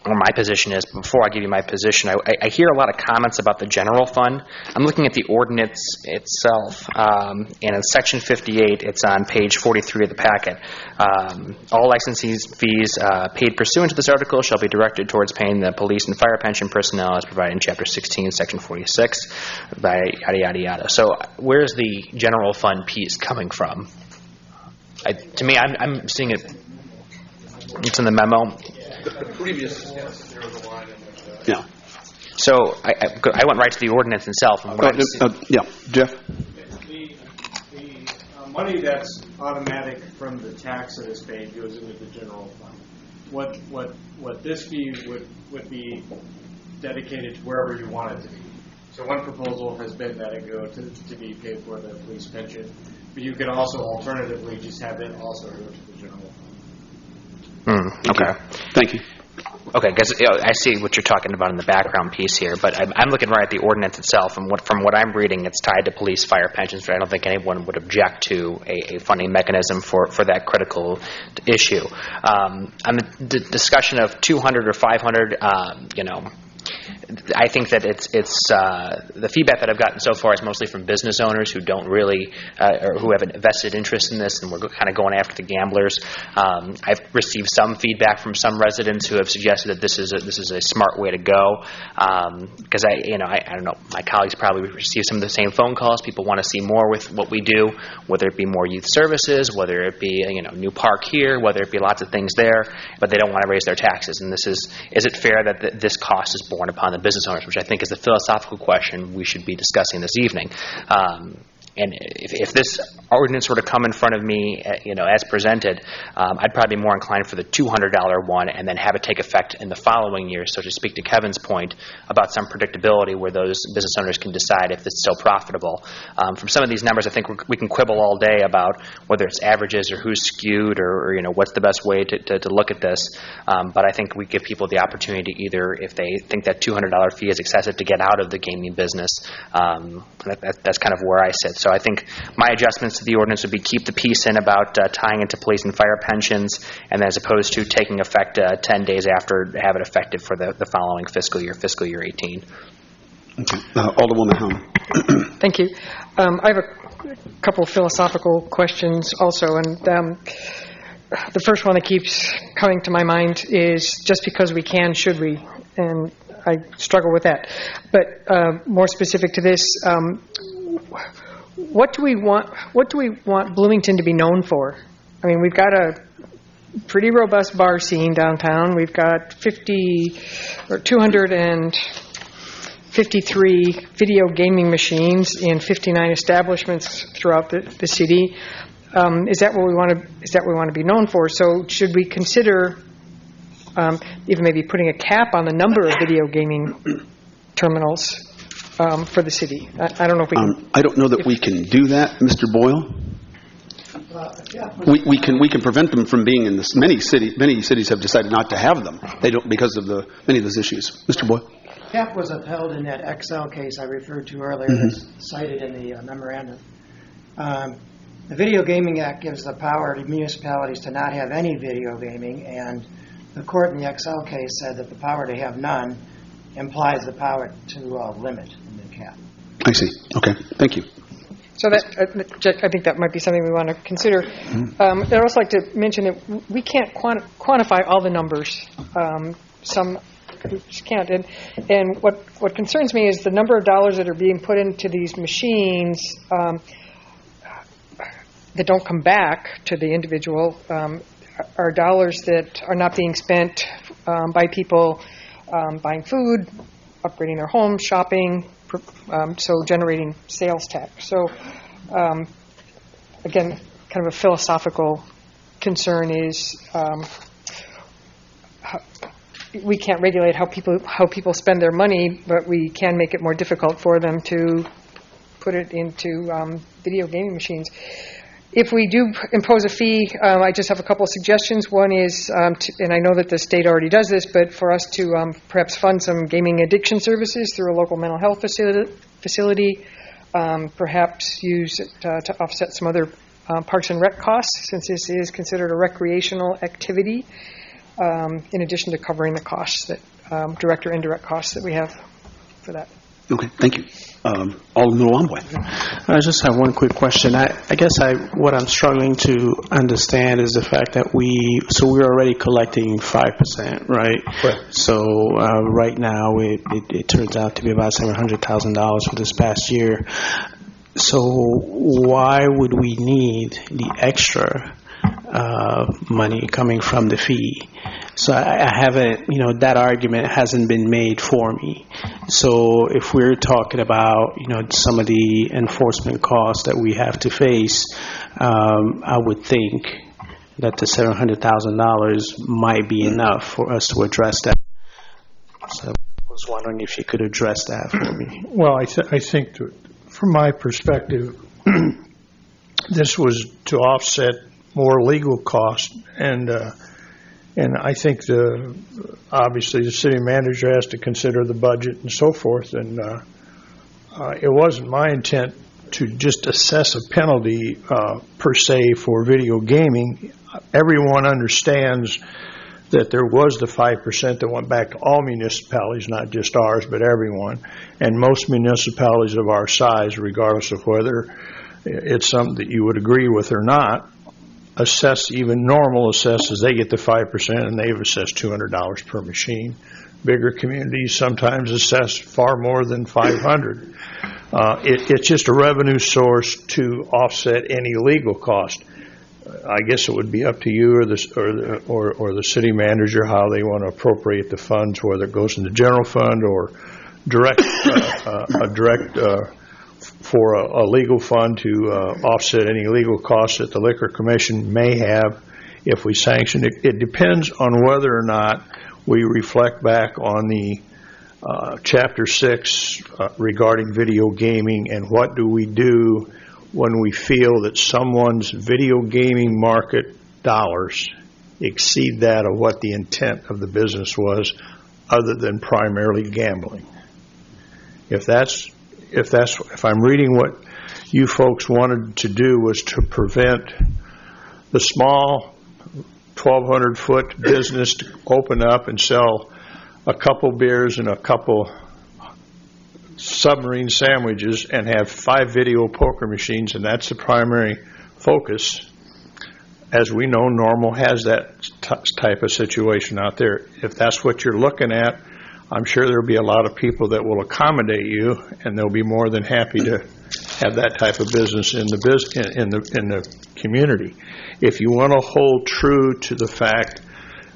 my position is. Before I give you my position, I hear a lot of comments about the general fund. I'm looking at the ordinance itself, and in Section 58, it's on page 43 of the packet. All licensee fees paid pursuant to this article shall be directed towards paying the police and fire pension personnel as provided in Chapter 16, Section 46, by yada, yada, yada. So where's the general fund piece coming from? To me, I'm seeing it. It's in the memo. The previous, yes, there was a line in there. Yeah. So I went right to the ordinance itself. And yeah, Jeff. The money that's automatic from the tax that is paid goes into the general fund. What this fee would be dedicated to wherever you want it to be. So one proposal has been that it go to be paid for the police pension, but you could also alternatively just have it also go to the general fund. Okay. Thank you. Okay, because I see what you're talking about in the background piece here, but I'm looking right at the ordinance itself, and from what I'm reading, it's tied to police, fire, pensions, but I don't think anyone would object to a funding mechanism for that critical issue. On the discussion of 200 or 500, I think that it's the feedback that I've gotten so far is mostly from business owners who don't really or who have a vested interest in this, and we're kind of going after the gamblers. I've received some feedback from some residents who have suggested that this is a smart way to go, because I don't know, my colleagues probably receive some of the same phone calls. People want to see more with what we do, whether it be more youth services, whether it be new park here, whether it be lots of things there, but they don't want to raise their taxes. And is it fair that this cost is borne upon the business owners, which I think is the philosophical question we should be discussing this evening. And if this ordinance were to come in front of me, as presented, I'd probably be more inclined for the $200 one and then have it take effect in the following year. So to speak to Kevin's point about some predictability where those business owners can decide if it's still profitable. From some of these numbers, I think we can quibble all day about whether it's averages or who's skewed or what's the best way to look at this. But I think we give people the opportunity to either, if they think that $200 fee is excessive, to get out of the gaming business. That's kind of where I sit. So I think my adjustments to the ordinance would be keep the piece in about tying into police and fire pensions, and as opposed to taking effect 10 days after, have it effective for the following fiscal year 18. Okay. Alderwoman Howman. Thank you. I have a couple of philosophical questions also, and the first one that keeps coming to my mind is just because we can, should we? And I struggle with that. But more specific to this, what do we want Bloomington to be known for? I mean, we've got a pretty robust bar scene downtown. We've got 253 video gaming machines in 59 establishments throughout the city. Is that what we want to be known for? So should we consider even maybe putting a cap on the number of video gaming terminals for the city. I don't know if we can. I don't know that we can do that, Mr. Boyle. We can prevent them from being in this. Many cities have decided not to have them. They don't because of many of those issues. Mr. Boyle. Cap was upheld in that Excel case I referred to earlier, that's cited in the memorandum. The Video Gaming Act gives the power to municipalities to not have any video gaming, and the court in the Excel case said that the power to have none implies the power to limit in the cap. I see. Okay. Thank you. So that I think that might be something we want to consider. I'd also like to mention that we can't quantify all the numbers. Some we just can't. And what concerns me is the number of dollars that are being put into these machines that don't come back to the individual are dollars that are not being spent by people buying food, upgrading their homes, shopping, so generating sales tax. So again, kind of a philosophical concern is we can't regulate how people spend their money, but we can make it more difficult for them to put it into video gaming machines. If we do impose a fee, I just have a couple of suggestions. One is, and I know that the state already does this, but for us to perhaps fund some gaming addiction services through a local mental health facility, perhaps use it to offset some other parks and rec costs, since this is considered a recreational activity, in addition to covering the costs, that direct or indirect costs that we have for that. Okay, thank you. Alderman Wambui. I just have one quick question. I guess what I'm struggling to understand is the fact that we're already collecting 5%, right? Right. So right now it turns out to be about $700,000 for this past year. So why would we need the extra money coming from the fee? So I haven't, that argument hasn't been made for me. So if we're talking about, some of the enforcement costs that we have to face, I would think that the $700,000 might be enough for us to address that. So I was wondering if you could address that for me. Well, I think from my perspective, this was to offset more legal costs, and I think obviously the city manager has to consider the budget and so forth, and it wasn't my intent to just assess a penalty per se for video gaming. Everyone understands that there was the 5% that went back to all municipalities, not just ours, but everyone, and most municipalities of our size, regardless of whether it's something that you would agree with or not, even normal assesses, they get the 5%, and they've assessed $200 per machine. Bigger communities sometimes assess far more than $500. It's just a revenue source to offset any legal cost. I guess it would be up to you or the city manager how they want to appropriate the funds, whether it goes in the general fund or direct for a legal fund to offset any legal costs that the Liquor Commission may have if we sanction it. It depends on whether or not we reflect back on the Chapter 6 regarding video gaming, and what do we do when we feel that someone's video gaming market dollars exceed that of what the intent of the business was, other than primarily gambling. If I'm reading what you folks wanted to do was to prevent the small 1,200-foot business to open up and sell a couple beers and a couple submarine sandwiches and have 5 video poker machines, and that's the primary focus. As we know, Normal has that type of situation out there. If that's what you're looking at, I'm sure there'll be a lot of people that will accommodate you, and they'll be more than happy to have that type of business in the community. If you want to hold true to the fact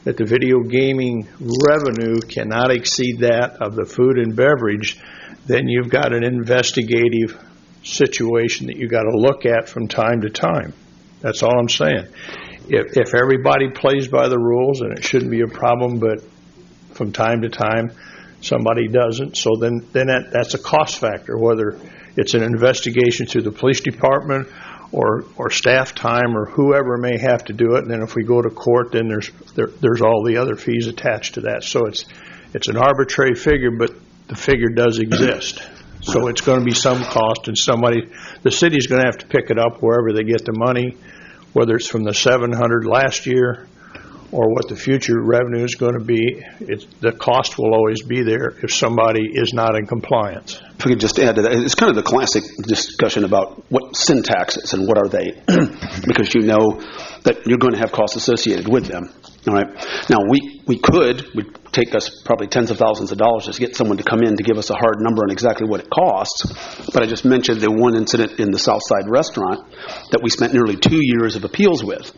that the video gaming revenue cannot exceed that of the food and beverage, then you've got an investigative situation that you've got to look at from time to time. That's all I'm saying. if everybody plays by the rules, then it shouldn't be a problem, but from time to time, somebody doesn't. So then that's a cost factor, whether it's an investigation through the police department or staff time or whoever may have to do it. And then if we go to court, then there's all the other fees attached to that. So it's an arbitrary figure, but the figure does exist. So it's going to be some cost, and the city's going to have to pick it up wherever they get the money, whether it's from the $700 last year or what the future revenue is going to be. The cost will always be there if somebody is not in compliance. If we could just add to that, it's kind of the classic discussion about what sin taxes and what are they, because you know that you're going to have costs associated with them. All right. Now, we'd take us probably tens of thousands of dollars just to get someone to come in to give us a hard number on exactly what it costs. But I just mentioned the one incident in the Southside restaurant that we spent nearly 2 years of appeals with.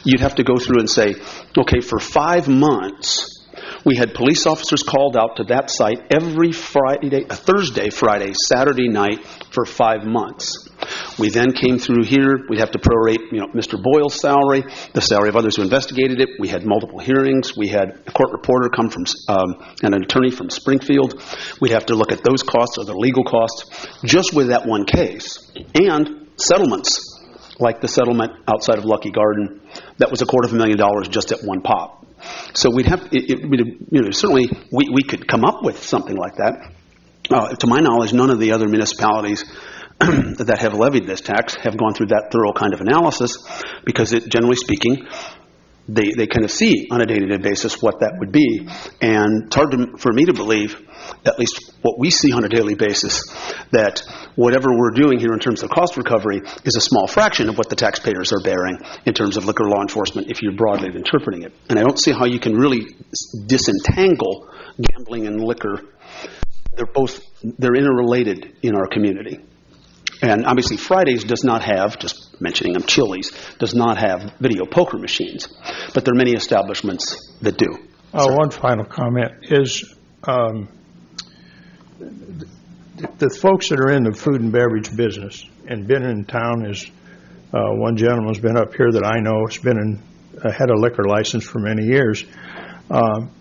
You'd have to go through and say, okay, for 5 months, we had police officers called out to that site every Thursday, Friday, Saturday night for 5 months. We then came through here. We'd have to prorate, Mr. Boyle's salary, the salary of others who investigated it. We had multiple hearings. We had a court reporter come from, and an attorney from Springfield. We'd have to look at those costs or the legal costs just with that one case. And settlements, like the settlement outside of Lucky Garden, that was $250,000 just at one pop. So we'd have, certainly we could come up with something like that. To my knowledge, none of the other municipalities that have levied this tax have gone through that thorough kind of analysis, because generally speaking, they kind of see on a day-to-day basis what that would be. And it's hard for me to believe, at least what we see on a daily basis, that whatever we're doing here in terms of cost recovery is a small fraction of what the taxpayers are bearing in terms of liquor law enforcement if you're broadly interpreting it. And I don't see how you can really disentangle gambling and liquor. They're interrelated in our community. And obviously Fridays does not have, just mentioning them, Chili's, does not have video poker machines. But there are many establishments that do. One final comment is the folks that are in the food and beverage business and been in town, is one gentleman's been up here that I know has been had a liquor license for many years.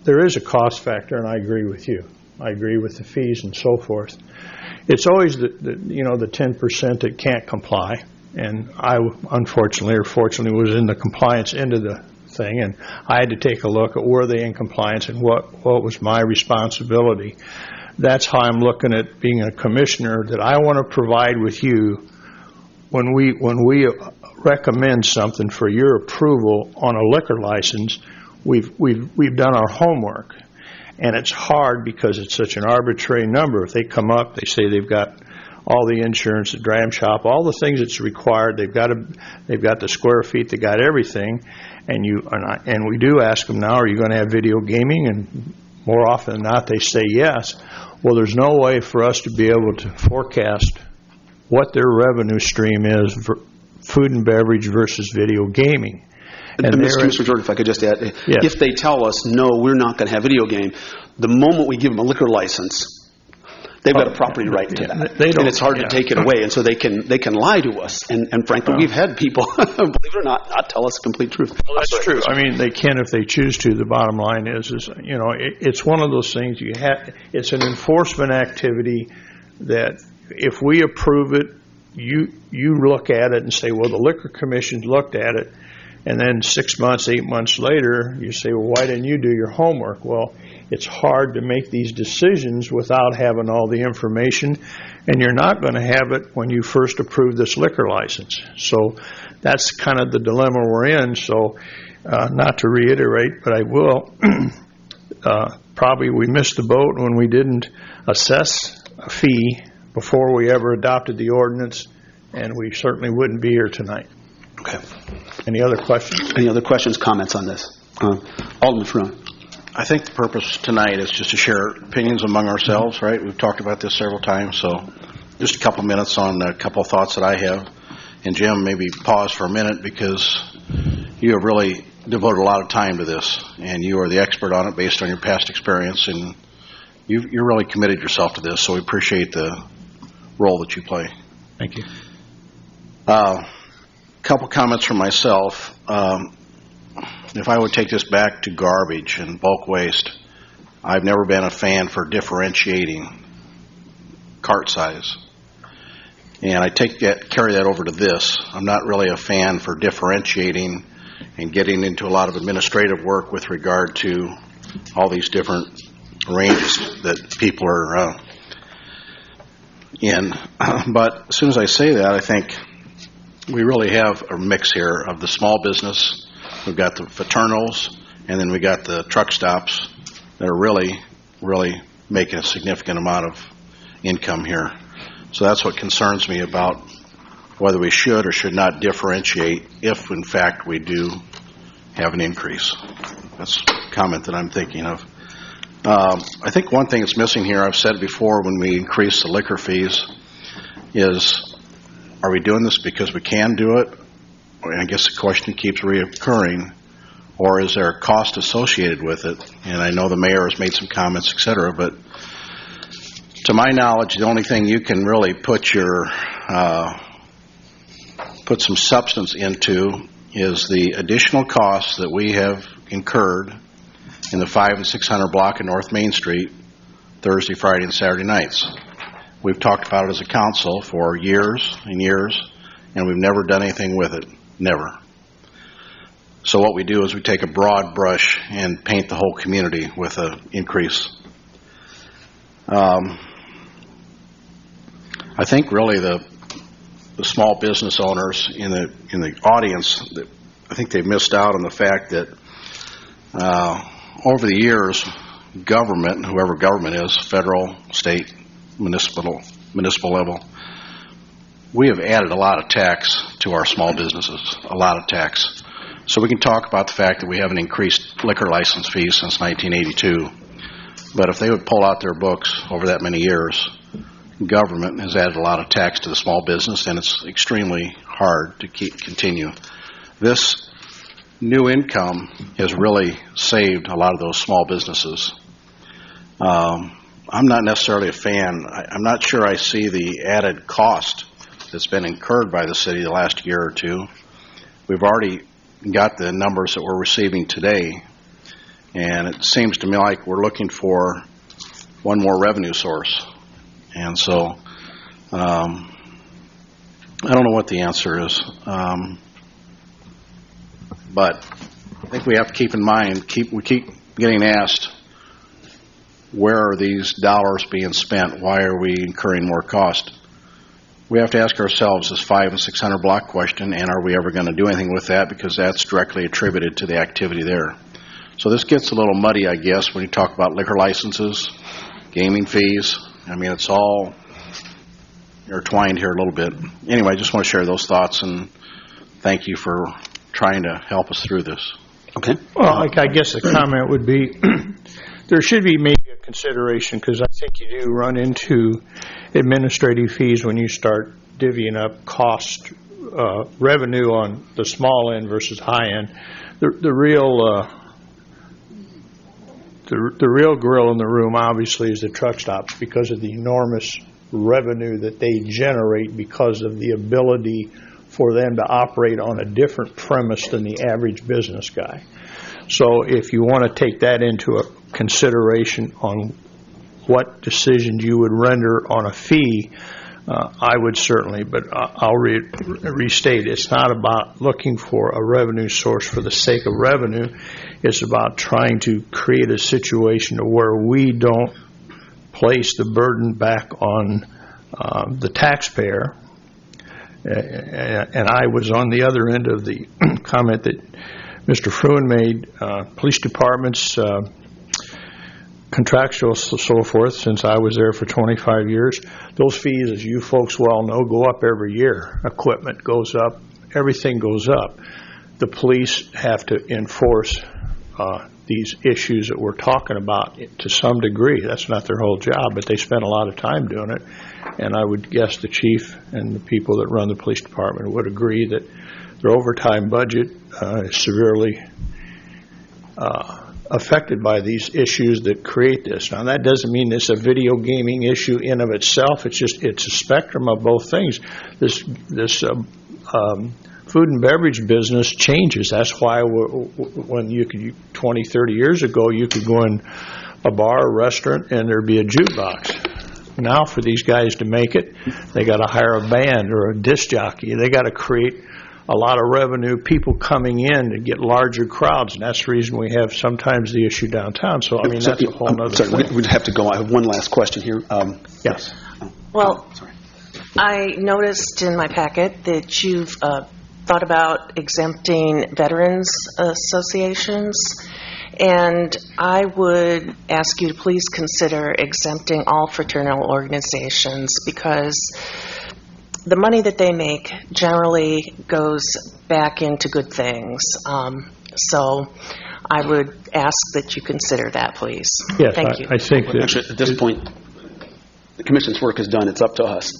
There is a cost factor, and I agree with you. I agree with the fees and so forth. It's always the 10% that can't comply, and I unfortunately or fortunately was in the compliance end of the thing, and I had to take a look at were they in compliance and what was my responsibility. That's how I'm looking at being a commissioner, that I want to provide with you when we recommend something for your approval on a liquor license. We've done our homework. And it's hard because it's such an arbitrary number. If they come up, they say they've got all the insurance, the dram shop, all the things that's required. They've got the square feet. They got everything. And we do ask them now, are you going to have video gaming? And more often than not, they say yes. Well, there's no way for us to be able to forecast what their revenue stream is for food and beverage versus video gaming. And Mr. Jordan, if I could just add, if they tell us, no, we're not going to have video game, the moment we give them a liquor license, they've got a property right to that. And it's hard to take it away. And so they can lie to us. And frankly, we've had people, believe it or not tell us the complete truth. Well, that's true. I mean, they can if they choose to. The bottom line is it's one of those things it's an enforcement activity that if we approve it, you look at it and say, well, the Liquor Commission looked at it. And then 6 months, 8 months later, you say, well, why didn't you do your homework? Well, it's hard to make these decisions without having all the information, and you're not going to have it when you first approve this liquor license. So that's kind of the dilemma we're in. So not to reiterate, but I will, probably we missed the boat when we didn't assess a fee before we ever adopted the ordinance, and we certainly wouldn't be here tonight. Okay. Any other questions? Any other questions, comments on this? Alderman Fruin. I think the purpose tonight is just to share opinions among ourselves, right? We've talked about this several times, so just a couple minutes on a couple of thoughts that I have. And Jim, maybe pause for a minute, because you have really devoted a lot of time to this, and you are the expert on it based on your past experience, and you're really committed yourself to this, so we appreciate the role that you play. Thank you. Couple comments from myself. if I would take this back to garbage and bulk waste, I've never been a fan for differentiating cart size. And I carry that over to this. I'm not really a fan for differentiating and getting into a lot of administrative work with regard to all these different ranges that people are in. But as soon as I say that, I think we really have a mix here of the small business. We've got the fraternals, and then we got the truck stops that are really, really making a significant amount of income here. So that's what concerns me about whether we should or should not differentiate if, in fact, we do have an increase. That's a comment that I'm thinking of. I think one thing that's missing here, I've said before when we increase the liquor fees, is are we doing this because we can do it? I guess the question keeps reoccurring. Or is there a cost associated with it? And I know the mayor has made some comments, et cetera, but to my knowledge, the only thing you can really put some substance into is the additional costs that we have incurred in the 500 and 600 block of North Main Street Thursday, Friday, and Saturday nights. We've talked about it as a council for years and years, and we've never done anything with it. Never. So what we do is we take a broad brush and paint the whole community with an increase. I think really the small business owners in the audience, I think they've missed out on the fact that over the years, government, whoever government is, federal, state, municipal level, we have added a lot of tax to our small businesses, a lot of tax. So we can talk about the fact that we haven't increased liquor license fees since 1982. But if they would pull out their books over that many years, government has added a lot of tax to the small business, and it's extremely hard to continue. This new income has really saved a lot of those small businesses. I'm not necessarily a fan. I'm not sure I see the added cost that's been incurred by the city the last year or two. We've already got the numbers that we're receiving today, and it seems to me like we're looking for one more revenue source. And so I don't know what the answer is, but I think we have to keep in mind, we keep getting asked, where are these dollars being spent? Why are we incurring more cost? We have to ask ourselves this 500 and 600 block question, and are we ever going to do anything with that, because that's directly attributed to the activity there. So this gets a little muddy, I guess, when you talk about liquor licenses, gaming fees. I mean, it's all intertwined here a little bit. Anyway, I just want to share those thoughts, and thank you for trying to help us through this. Okay. Well, I guess the comment would be there should be maybe a consideration, because I think you do run into administrative fees when you start divvying up cost revenue on the small end versus high end. The real grill in the room, obviously, is the truck stops, because of the enormous revenue that they generate because of the ability for them to operate on a different premise than the average business guy. So if you want to take that into a consideration on what decisions you would render on a fee, I would certainly, but I'll restate, it's not about looking for a revenue source for the sake of revenue. It's about trying to create a situation where we don't place the burden back on the taxpayer. And I was on the other end of the comment that Mr. Fruin made. Police departments, contractual, so forth, since I was there for 25 years, those fees, as you folks well know, go up every year. Equipment goes up, everything goes up. The police have to enforce these issues that we're talking about to some degree. That's not their whole job, but they spend a lot of time doing it. And I would guess the chief and the people that run the police department would agree that their overtime budget is severely affected by these issues that create this. Now, that doesn't mean it's a video gaming issue in of itself. It's a spectrum of both things. This food food and beverage business changes. That's why when 20, 30 years ago, you could go in a bar or restaurant and there'd be a jukebox. Now for these guys to make it, they got to hire a band or a disc jockey. They got to create a lot of revenue, people coming in to get larger crowds, and that's the reason we have sometimes the issue downtown. So, I mean, that's a whole other thing. We'd have to go. I have one last question here. Yes. Well, I noticed in my packet that you've thought about exempting veterans associations, and I would ask you to please consider exempting all fraternal organizations, because the money that they make generally goes back into good things. So I would ask that you consider that, please. Yes, thank you. I think that actually, at this point, the Commission's work is done. It's up to us.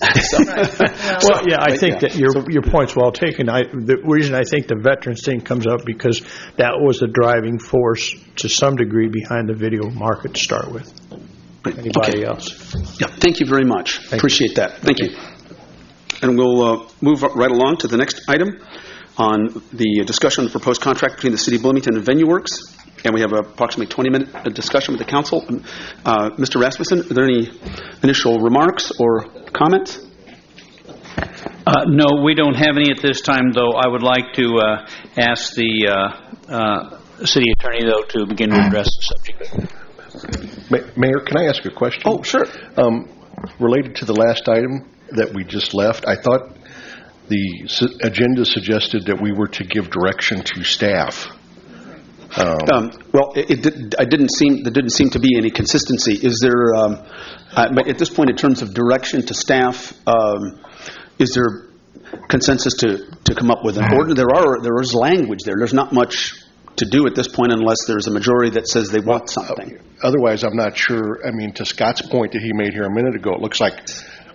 Well, yeah, I think that your point's well taken. The reason I think the veterans thing comes up because that was the driving force to some degree behind the video market to start with. Anybody else? Yeah, thank you very much. Appreciate that. Thank you. And we'll move right along to the next item on the discussion of the proposed contract between the City of Bloomington and VenueWorks. And we have approximately 20-minute discussion with the council. Mr. Rasmussen, are there any initial remarks or comments? No, we don't have any at this time, though. I would like to ask the city attorney, though, to begin to address the subject. Mayor, can I ask a question? Oh, sure. Related to the last item that we just left, I thought the agenda suggested that we were to give direction to staff. Well, there didn't seem to be any consistency. Is there, at this point, in terms of direction to staff, is there consensus to come up with an order? There is language there. There's not much to do at this point unless there's a majority that says they want something. Otherwise, I'm not sure. I mean, to Scott's point that he made here a minute ago, it looks like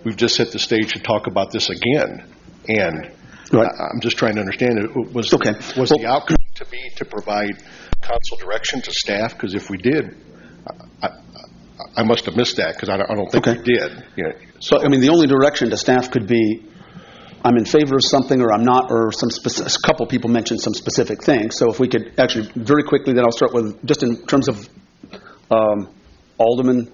we've just set the stage to talk about this again. And right. I'm just trying to understand, was the outcome to be to provide council direction to staff? Because if we did, I must have missed that because I don't think we did. Yeah. So, I mean, the only direction to staff could be I'm in favor of something or I'm not, or a couple people mentioned some specific things. So if we could actually very quickly, then I'll start with just in terms of Alderman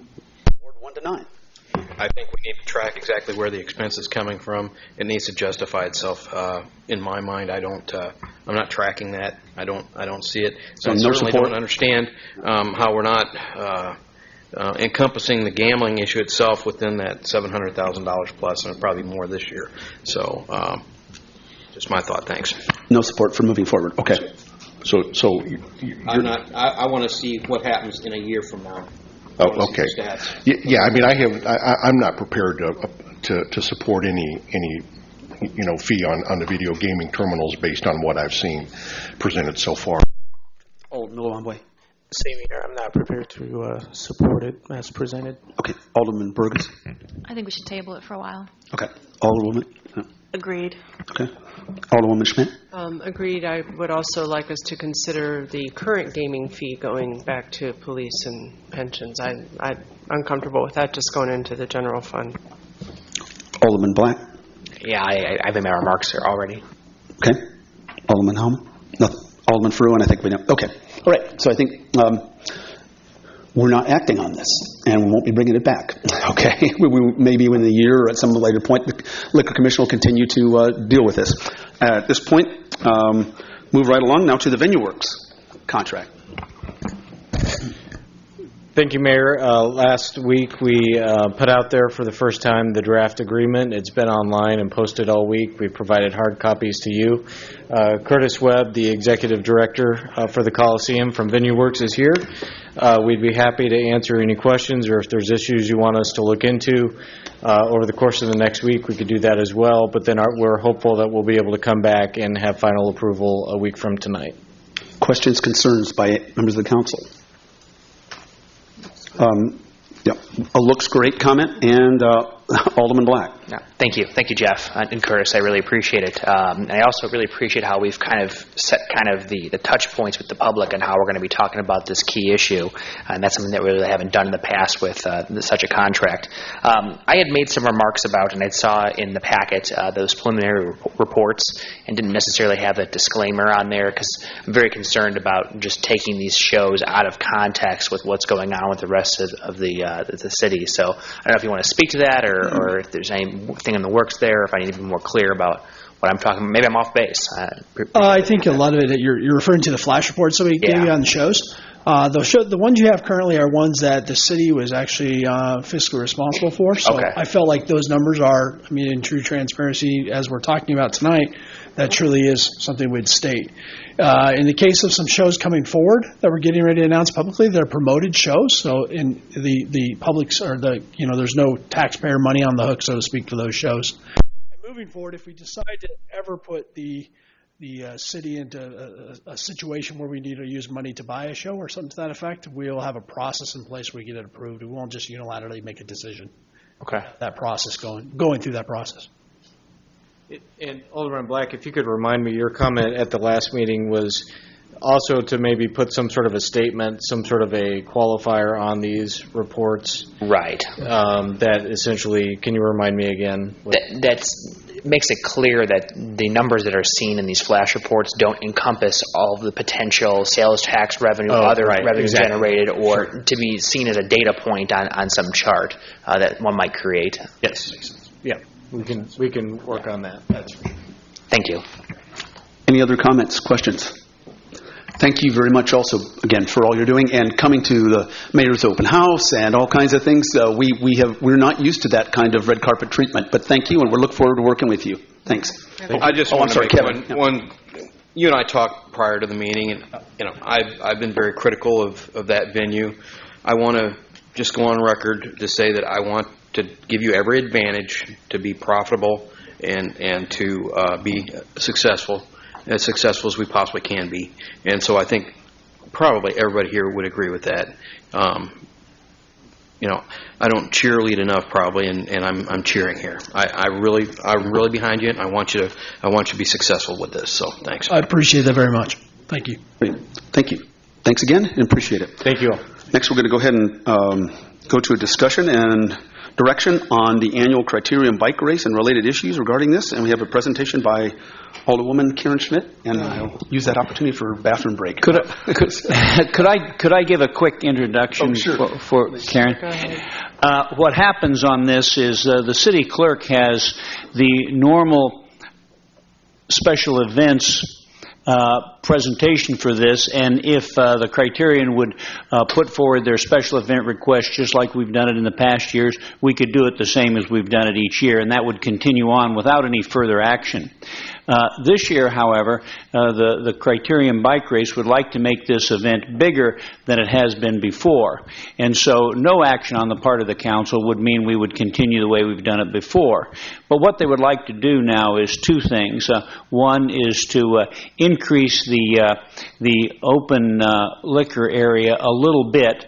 Ward 1 to 9. I think we need to track exactly where the expense is coming from. It needs to justify itself. In my mind, I'm not tracking that. I don't see it. So I no certainly support? don't understand how we're not encompassing the gambling issue itself within that $700,000 plus, and probably more this year. So, just my thought. Thanks. No support for moving forward. Okay. So I'm not. I want to see what happens in a year from now. Oh, okay. Yeah, I mean, I'm not prepared to support any fee on the video gaming terminals based on what I've seen presented so far. Same here. I'm not prepared to support it as presented. Okay. Alderman Burgess. I think we should table it for a while. Okay. Alderwoman. Agreed. Okay. Alderwoman Schmidt. Agreed. I would also like us to consider the current gaming fee going back to police and pensions. I'm uncomfortable with that just going into the general fund. Alderman Black. Yeah, I have my remarks here already. Okay. Alderman Hellman. Nothing. Alderman Fruin, I think we know. Okay. All right. So I think we're not acting on this, and we won't be bringing it back. Okay. We maybe in a year or at some later point, the Liquor Commission will continue to deal with this. At this point, move right along now to the VenueWorks contract. Thank you, Mayor. Last week we put out there for the first time the draft agreement. It's been online and posted all week. We provided hard copies to you. Curtis Webb, the Executive Director for the Coliseum from VenueWorks, is here. We'd be happy to answer any questions, or if there's issues you want us to look into over the course of the next week, we could do that as well. But then we're hopeful that we'll be able to come back and have final approval a week from tonight. Questions, concerns by members of the council? Yeah, a looks great comment, and Alderman Black. No, thank you, Jeff and Curtis. I really appreciate it. And I also really appreciate how we've kind of set the touch points with the public and how we're going to be talking about this key issue. And that's something that we really haven't done in the past with such a contract. I had made some remarks about, and I saw in the packet, those preliminary reports, and didn't necessarily have a disclaimer on there because I'm very concerned about just taking these shows out of context with what's going on with the rest of the city. So I don't know if you want to speak to that or if there's anything in the works there, if I need to be more clear about what I'm talking about. Maybe I'm off base. I think a lot of it, you're referring to the flash reports that we gave you on the shows. The ones you have currently are ones that the city was actually fiscally responsible for. So I felt like those numbers are, in true transparency, as we're talking about tonight, that truly is something we'd state. In the case of some shows coming forward that we're getting ready to announce publicly, they're promoted shows. So in the public's or there's no taxpayer money on the hook, so to speak, for those shows. And moving forward, if we decide to ever put the city into a situation where we need to use money to buy a show or something to that effect, we'll have a process in place where we get it approved. We won't just unilaterally make a decision. Okay. That process going through that process. And Alderman Black, if you could remind me, your comment at the last meeting was also to maybe put some sort of a statement, some sort of a qualifier on these reports. Right. That essentially, can you remind me again? That makes it clear that the numbers that are seen in these flash reports don't encompass all of the potential sales tax revenue, revenue generated, or to be seen as a data point on some chart that one might create. Yes. Yeah. We can work on that. Thank you. Any other comments, questions? Thank you very much also, again, for all you're doing and coming to the Mayor's Open House and all kinds of things. We're not used to that kind of red carpet treatment, but thank you, and we look forward to working with you. Thanks. I just want to make one. You and I talked prior to the meeting, and I've been very critical of that venue. I want to just go on record to say that I want to give you every advantage to be profitable and to be successful, as successful as we possibly can be. And so I think probably everybody here would agree with that. I don't cheerlead enough probably, and I'm cheering here. I'm really behind you, and I want you to be successful with this. So thanks. I appreciate that very much. Thank you. Great. Thank you. Thanks again, and appreciate it. Thank you all. Next, we're going to go ahead and go to a discussion and direction on the annual Criterion bike race and related issues regarding this. And we have a presentation by Alderwoman Karen Schmidt, and I'll use that opportunity for a bathroom break. Could I give a quick introduction for Karen? Go ahead. What happens on this is the city clerk has the normal special events presentation for this, and if the Criterion would put forward their special event request just like we've done it in the past years, we could do it the same as we've done it each year, and that would continue on without any further action. This year, however, the Criterion bike race would like to make this event bigger than it has been before. And so no action on the part of the council would mean we would continue the way we've done it before. But what they would like to do now is two things. One is to increase the open liquor area a little bit,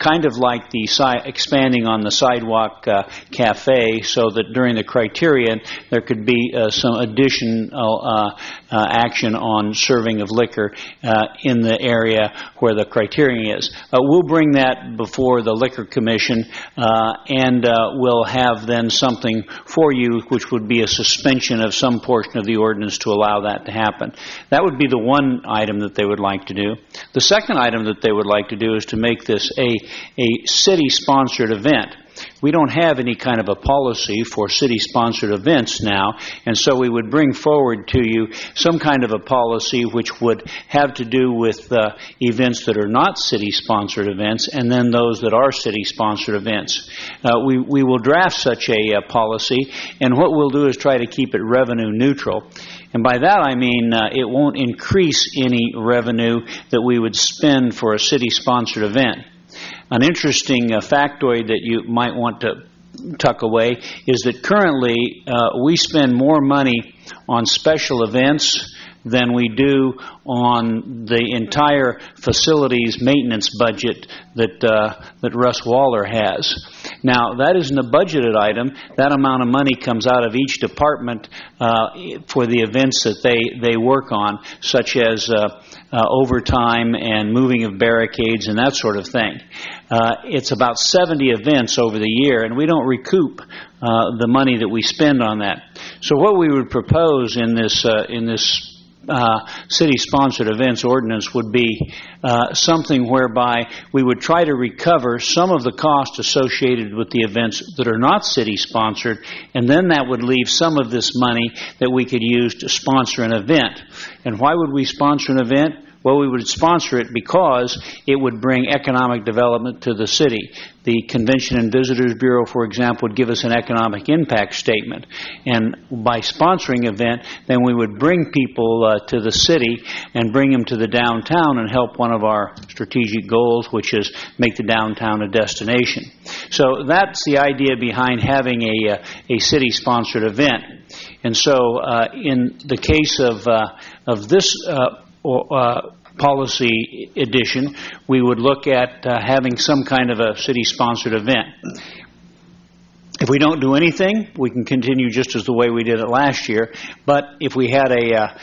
kind of like the expanding on the sidewalk cafe, so that during the Criterion there could be some additional action on serving of liquor in the area where the Criterion is. We'll bring that before the Liquor Commission, and we'll have then something for you, which would be a suspension of some portion of the ordinance to allow that to happen. That would be the one item that they would like to do. The second item that they would like to do is to make this a city-sponsored event. We don't have any kind of a policy for city-sponsored events now, and so we would bring forward to you some kind of a policy which would have to do with events that are not city-sponsored events, and then those that are city-sponsored events. We will draft such a policy, and what we'll do is try to keep it revenue neutral. And by that I mean it won't increase any revenue that we would spend for a city-sponsored event. An interesting factoid that you might want to tuck away is that currently we spend more money on special events than we do on the entire facilities maintenance budget that Russ Waller has. Now, that isn't a budgeted item. That amount of money comes out of each department for the events that they work on, such as overtime and moving of barricades and that sort of thing. It's about 70 events over the year, and we don't recoup the money that we spend on that. So what we would propose in this city-sponsored events ordinance would be something whereby we would try to recover some of the cost associated with the events that are not city-sponsored, and then that would leave some of this money that we could use to sponsor an event. And why would we sponsor an event? Well, we would sponsor it because it would bring economic development to the city. The Convention and Visitors Bureau, for example, would give us an economic impact statement. And by sponsoring an event, then we would bring people to the city and bring them to the downtown and help one of our strategic goals, which is make the downtown a destination. So that's the idea behind having a city-sponsored event. And so in the case of this policy edition, we would look at having some kind of a city-sponsored event. If we don't do anything, we can continue just as the way we did it last year. But if we had a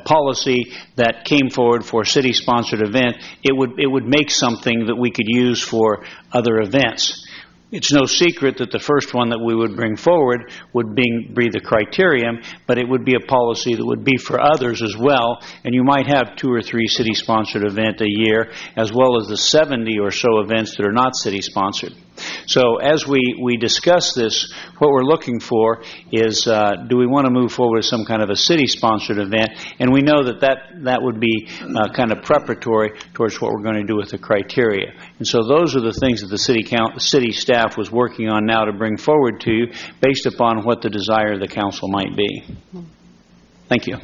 policy that came forward for a city-sponsored event, it would make something that we could use for other events. It's no secret that the first one that we would bring forward would be the criterion, but it would be a policy that would be for others as well, and you might have 2 or 3 city-sponsored events a year, as well as the 70 or so events that are not city-sponsored. So as we discuss this, what we're looking for is, do we want to move forward with some kind of a city-sponsored event? And we know that would be kind of preparatory towards what we're going to do with the criteria. And so those are the things that the city staff was working on now to bring forward to you based upon what the desire of the council might be. Thank you.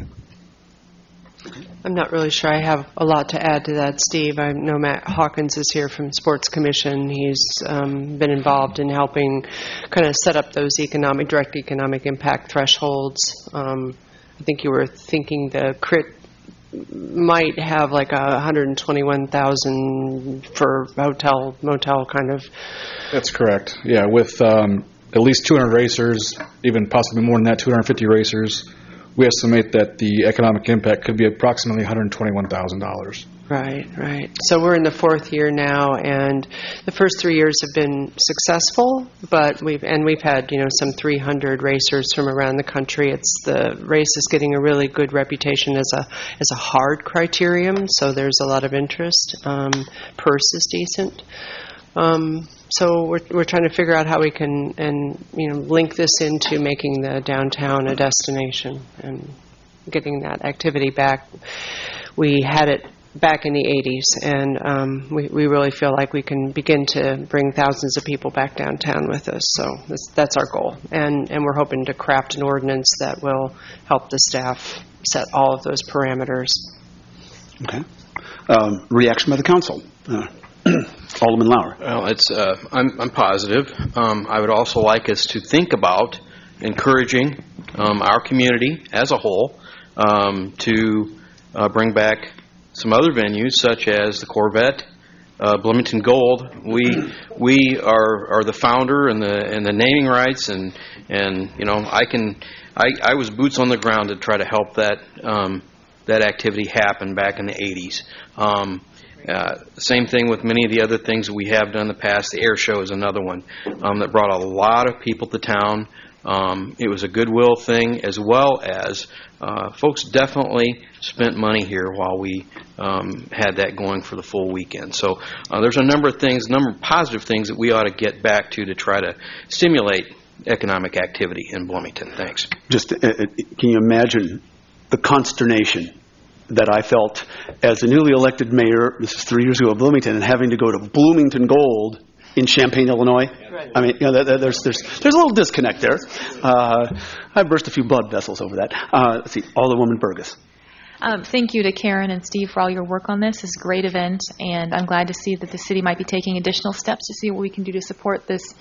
I'm not really sure I have a lot to add to that, Steve. I know Matt Hawkins is here from Sports Commission. He's been involved in helping kind of set up those direct economic impact thresholds. I think you were thinking the CRIT might have like $121,000 for motel kind of. That's correct. Yeah, with at least 200 racers, even possibly more than that, 250 racers. We estimate that the economic impact could be approximately $121,000. Right. So we're in the 4th year now, and the first 3 years have been successful, but we've had some 300 racers from around the country. The race is getting a really good reputation as a hard criterium, so there's a lot of interest. Purse is decent. So we're trying to figure out how we can link this into making the downtown a destination and getting that activity back. We had it back in the 80s, and we really feel like we can begin to bring thousands of people back downtown with us. So that's our goal, and we're hoping to craft an ordinance that will help the staff set all of those parameters. Okay. Reaction by the council. Alderman Lauer. Well, I'm positive. I would also like us to think about encouraging our community as a whole to bring back some other venues, such as the Corvette, Bloomington Gold. We are the founder and the naming rights, and I was boots on the ground to try to help that activity happen back in the 80s. Same thing with many of the other things that we have done in the past. The air show is another one that brought a lot of people to town. It was a goodwill thing, as well as folks definitely spent money here while we had that going for the full weekend. So there's a number of positive things that we ought to get back to try to stimulate economic activity in Bloomington. Thanks. Just can you imagine the consternation that I felt as a newly elected mayor, this is 3 years ago, of Bloomington, and having to go to Bloomington Gold in Champaign, Illinois? Right. I mean, there's a little disconnect there. I burst a few blood vessels over that. Let's see, Alderwoman Burgess. Thank you to Karen and Steve for all your work on this. It's a great event, and I'm glad to see that the city might be taking additional steps to see what we can do to support this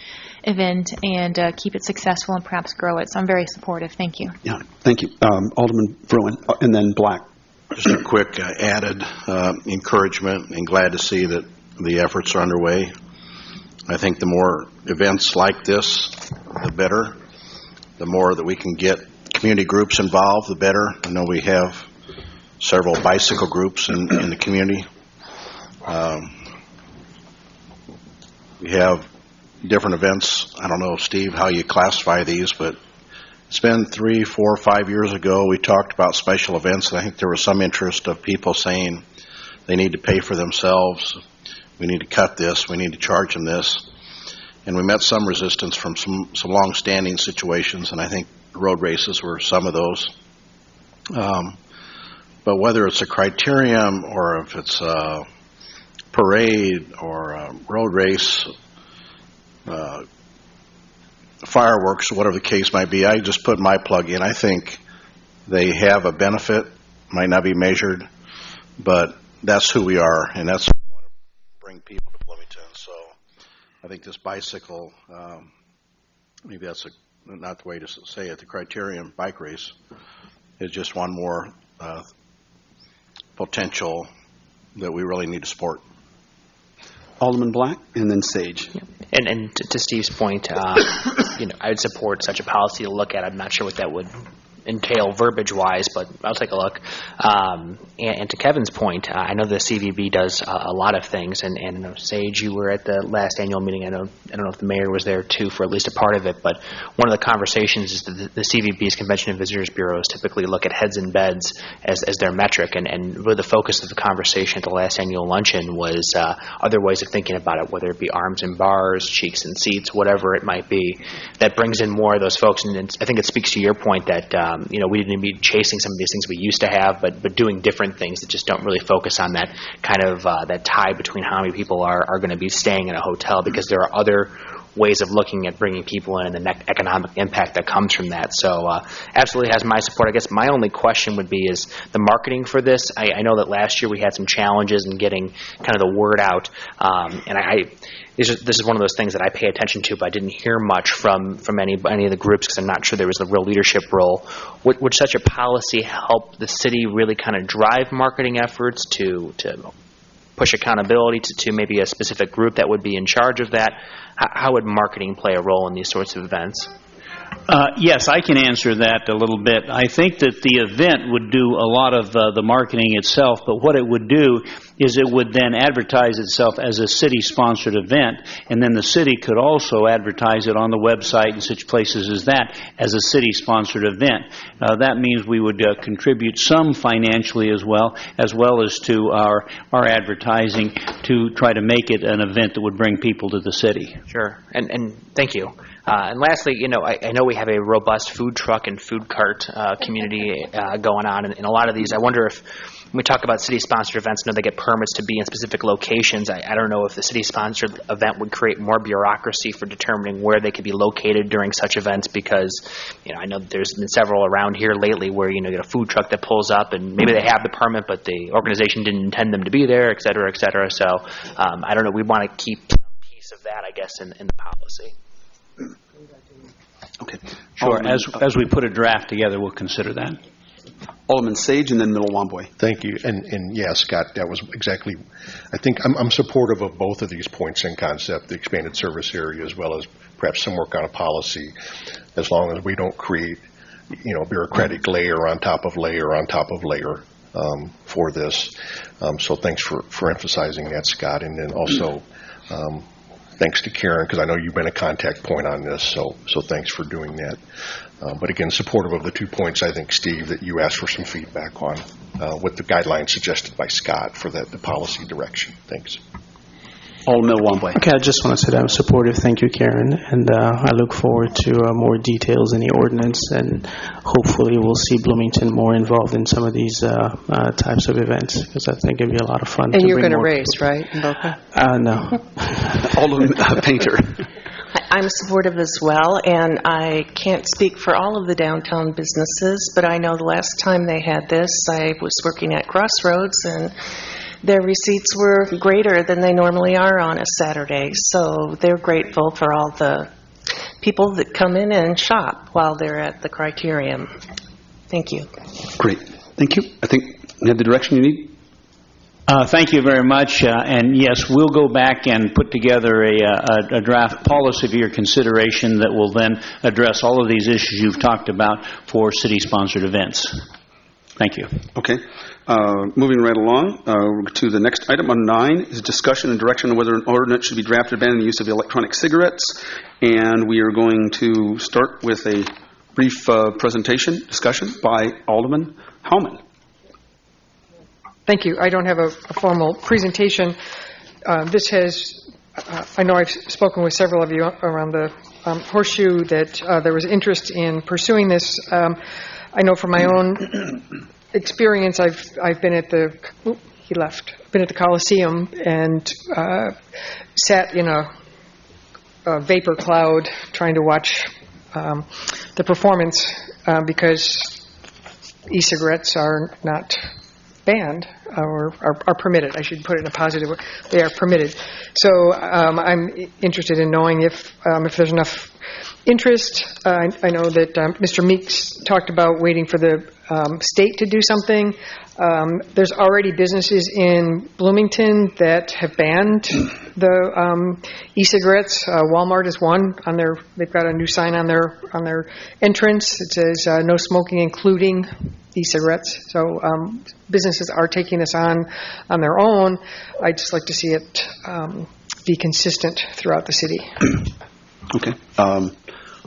event and keep it successful and perhaps grow it. So I'm very supportive. Thank you. Yeah, thank you. Alderman Fruin, and then Black. Just a quick added encouragement, and glad to see that the efforts are underway. I think the more events like this, the better. The more that we can get community groups involved, the better. I know we have several bicycle groups in the community. We have different events. I don't know, Steve, how you classify these, but it's been 3, 4, 5 years ago we talked about special events, and I think there was some interest of people saying they need to pay for themselves. We need to cut this. We need to charge them this. And we met some resistance from some long-standing situations, and I think road races were some of those. But whether it's a criterium or if it's a parade or a road race, fireworks, whatever the case might be, I just put my plug in. I think they have a benefit, might not be measured, but that's who we are, and that's what we want to bring people to Bloomington. So I think this bicycle, maybe that's not the way to say it, the criterium bike race is just one more potential that we really need to support. Alderman Black, and then Sage. Yeah. And to Steve's point, I would support such a policy to look at. I'm not sure what that would entail verbiage-wise, but I'll take a look. And to Kevin's point, I know the CVB does a lot of things, and Sage, you were at the last annual meeting. I don't know if the mayor was there too for at least a part of it, but one of the conversations is that the CVB's Convention and Visitors Bureaus typically look at heads and beds as their metric, and really the focus of the conversation at the last annual luncheon was other ways of thinking about it, whether it be arms and bars, cheeks and seats, whatever it might be, that brings in more of those folks. And I think it speaks to your point that we didn't be chasing some of these things we used to have, but doing different things that just don't really focus on that kind of that tie between how many people are going to be staying in a hotel, because there are other ways of looking at bringing people in and the economic impact that comes from that. So absolutely has my support. I guess my only question would be is the marketing for this. I know that last year we had some challenges in getting kind of the word out, and this is one of those things that I pay attention to, but I didn't hear much from any of the groups because I'm not sure there was a real leadership role. Would such a policy help the city really kind of drive marketing efforts to push accountability to maybe a specific group that would be in charge of that? How would marketing play a role in these sorts of events? Yes, I can answer that a little bit. I think that the event would do a lot of the marketing itself, but what it would do is it would then advertise itself as a city-sponsored event, and then the city could also advertise it on the website and such places as that as a city-sponsored event. That means we would contribute some financially as well as to our advertising to try to make it an event that would bring people to the city. Sure, and thank you. And lastly, I know we have a robust food truck and food cart community going on, and in a lot of these, I wonder if when we talk about city-sponsored events, I know they get permits to be in specific locations. I don't know if the city-sponsored event would create more bureaucracy for determining where they could be located during such events, because I know there's been several around here lately where you get a food truck that pulls up and maybe they have the permit, but the organization didn't intend them to be there, et cetera, et cetera. So I don't know. We want to keep some piece of that, I guess, in the policy. Okay. Sure. As we put a draft together, we'll consider that. Alderman Sage and then Middle Wamboy. Thank you. And yeah, Scott, that was exactly, I think I'm supportive of both of these points in concept, the expanded service area as well as perhaps some work on a policy, as long as we don't create, bureaucratic layer on top of layer on top of layer for this. So thanks for emphasizing that, Scott. And then also, thanks to Karen, because I know you've been a contact point on this, so thanks for doing that. But again, supportive of the 2 points, I think, Steve, that you asked for some feedback on with the guidelines suggested by Scott for the policy direction. Thanks. Alderman Wamboy. Okay, I just want to say that I'm supportive. Thank you, Karen. And I look forward to more details in the ordinance, and hopefully we'll see Bloomington more involved in some of these types of events, because I think it'd be a lot of fun. And you're going to race, right, in Boca? No. Alderman Painter. I'm supportive as well, and I can't speak for all of the downtown businesses, but I know the last time they had this, I was working at Crossroads, and their receipts were greater than they normally are on a Saturday. So they're grateful for all the people that come in and shop while they're at the Criterium. Thank you. Great. Thank you. I think you have the direction you need. Thank you very much. And yes, we'll go back and put together a draft policy for your consideration that will then address all of these issues you've talked about for city-sponsored events. Thank you. Okay. Moving right along to the next item on 9 is discussion and direction on whether an ordinance should be drafted banning the use of electronic cigarettes. And we are going to start with a brief discussion by Alderman Howman. Thank you. I don't have a formal presentation. This has, I know I've spoken with several of you around the horseshoe that there was interest in pursuing this. I know from my own experience, I've been at the, been at the Coliseum and sat in a vapor cloud trying to watch the performance because e-cigarettes are not banned or are permitted. I should put it in a positive way. They are permitted. So I'm interested in knowing if there's enough interest. I know that Mr. Meeks talked about waiting for the state to do something. There's already businesses in Bloomington that have banned the e-cigarettes. Walmart is one. They've got a new sign on their entrance. It says no smoking, including e-cigarettes. So businesses are taking this on their own. I'd just like to see it be consistent throughout the city. Okay.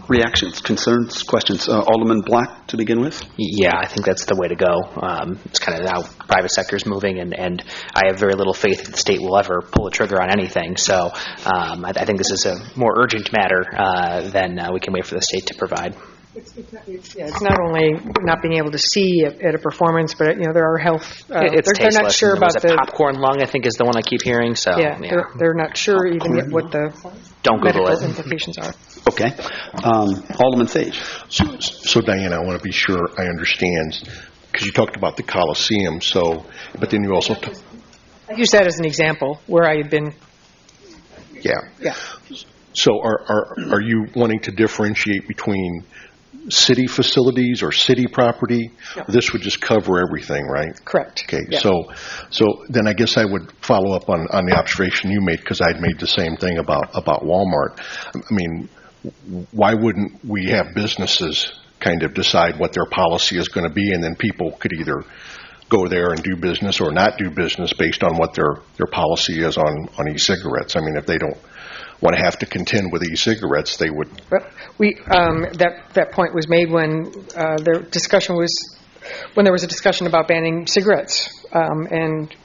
Reactions, concerns, questions. Alderman Black to begin with? Yeah, I think that's the way to go. It's kind of how private sector is moving, and I have very little faith that the state will ever pull the trigger on anything. So I think this is a more urgent matter than we can wait for the state to provide. It's not only not being able to see at a performance, but there are health. It's they're not sure about the popcorn lung. I think is the one I keep hearing. So they're not sure even yet what the medical implications are. Okay, Alderman Sage. So Diana, I want to be sure I understand because you talked about the Coliseum. But then you also I use that as an example where I had been. Yeah. So are you wanting to differentiate between city facilities or city property? No. This would just cover everything, right? Correct. Okay. Yeah. So then I guess I would follow up on the observation you made because I'd made the same thing about Walmart. I mean, why wouldn't we have businesses kind of decide what their policy is going to be, and then people could either go there and do business or not do business based on what their policy is on e-cigarettes? I mean, if they don't want to have to contend with e-cigarettes, they would. Well, that point was made when there was a discussion about banning cigarettes, and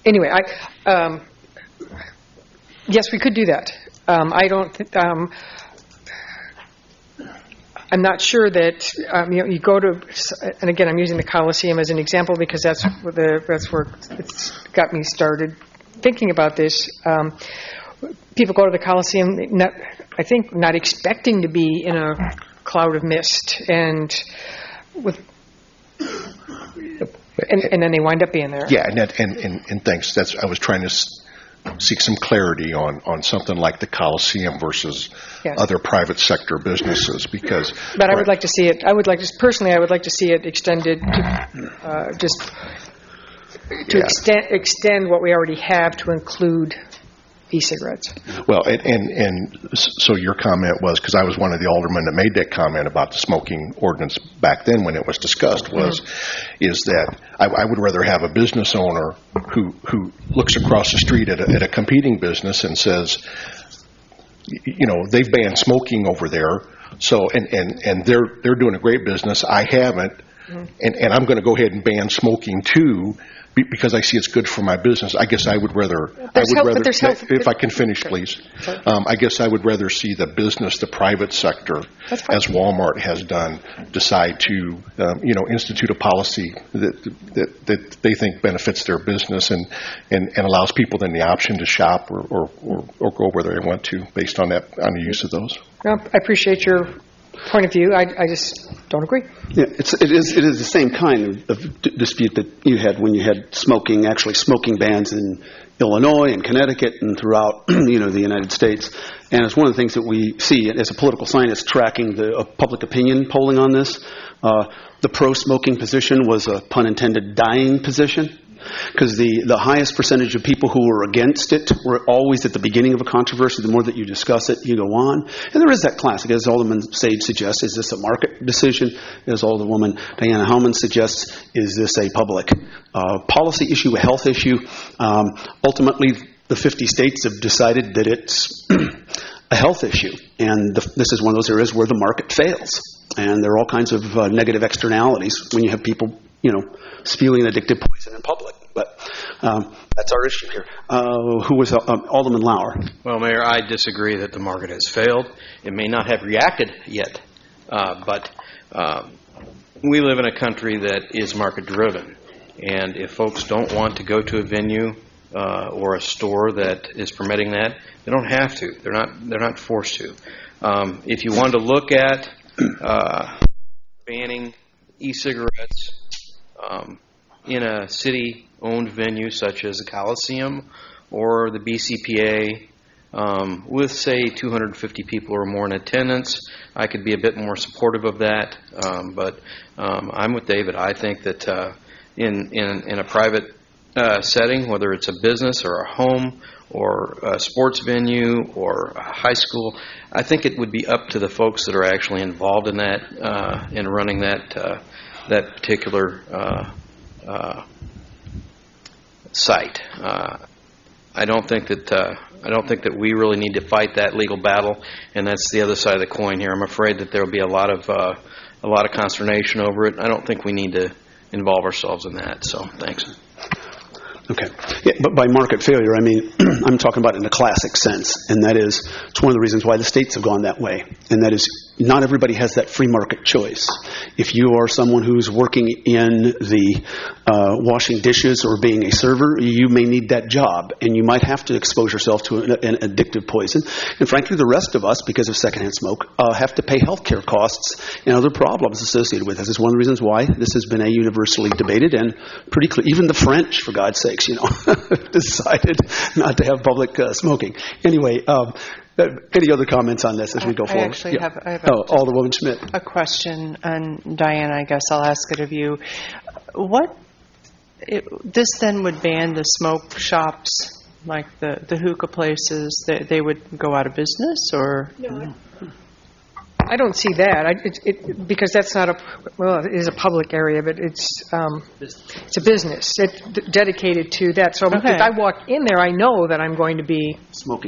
anyway, yes, we could do that. I don't. I'm not sure that you go to, and again, I'm using the Coliseum as an example because that's where it's got me started thinking about this. People go to the Coliseum, I think, not expecting to be in a cloud of mist, and then they wind up being there. Yeah, and thanks. I was trying to seek some clarity on something like the Coliseum versus other private sector businesses because. But I would like to see it. I would like to see it extended to extend what we already have to include e-cigarettes. Well, and so your comment was, because I was one of the aldermen that made that comment about the smoking ordinance back then when it was discussed, is that I would rather have a business owner who looks across the street at a competing business and says, they've banned smoking over there, so and they're doing a great business. I haven't. and I'm going to go ahead and ban smoking too, because I see it's good for my business. I guess I would rather, if I can finish, please. I guess I would rather see the business, the private sector, as Walmart has done, decide to, institute a policy that they think benefits their business and allows people then the option to shop or go where they want to based on the use of those. Well, I appreciate your point of view. I just don't agree. Yeah, it is the same kind of dispute that you had when you had smoking bans in Illinois and Connecticut and throughout the United States. And it's one of the things that we see as a political scientist tracking the public opinion polling on this. The pro-smoking position was a pun intended dying position, because the highest percentage of people who were against it were always at the beginning of a controversy. The more that you discuss it, you go on. And there is that classic, as Alderman Sage suggests, is this a market decision? As Alderwoman Diana Hellman suggests, is this a public policy issue, a health issue? Ultimately, the 50 states have decided that it's a health issue. And this is one of those areas where the market fails. And there are all kinds of negative externalities when you have people spewing addictive poison in public. But that's our issue here. Who was Alderman Lauer? Well, Mayor, I disagree that the market has failed. It may not have reacted yet, but we live in a country that is market-driven. And if folks don't want to go to a venue or a store that is permitting that, they don't have to. They're not forced to. If you wanted to look at banning e-cigarettes in a city-owned venue such as the Coliseum or the BCPA, with, say, 250 people or more in attendance, I could be a bit more supportive of that. But I'm with David. I think that in a private setting, whether it's a business or a home or a sports venue or a high school, I think it would be up to the folks that are actually involved in that, in running that particular site. I don't think that we really need to fight that legal battle, and that's the other side of the coin here. I'm afraid that there will be a lot of consternation over it. I don't think we need to involve ourselves in that. So, thanks. Okay. Yeah, but by market failure, I mean, I'm talking about in a classic sense, and that is, it's one of the reasons why the states have gone that way, and that is not everybody has that free market choice. If you are someone who's working in the washing dishes or being a server, you may need that job, and you might have to expose yourself to an addictive poison. And frankly, the rest of us, because of secondhand smoke, have to pay health care costs and other problems associated with this. It's one of the reasons why this has been a universally debated and pretty clear. Even the French, for God's sakes, decided not to have public smoking. Anyway, any other comments on this as we go forward? I actually have Alderwoman Schmidt. A question, and Diana, I guess I'll ask it of you. This then would ban the smoke shops, like the hookah places, they would go out of business, or? No. I don't see that. Because that's not it is a public area, but it's a business. It's dedicated to that. So if I walk in there, I know that I'm going to be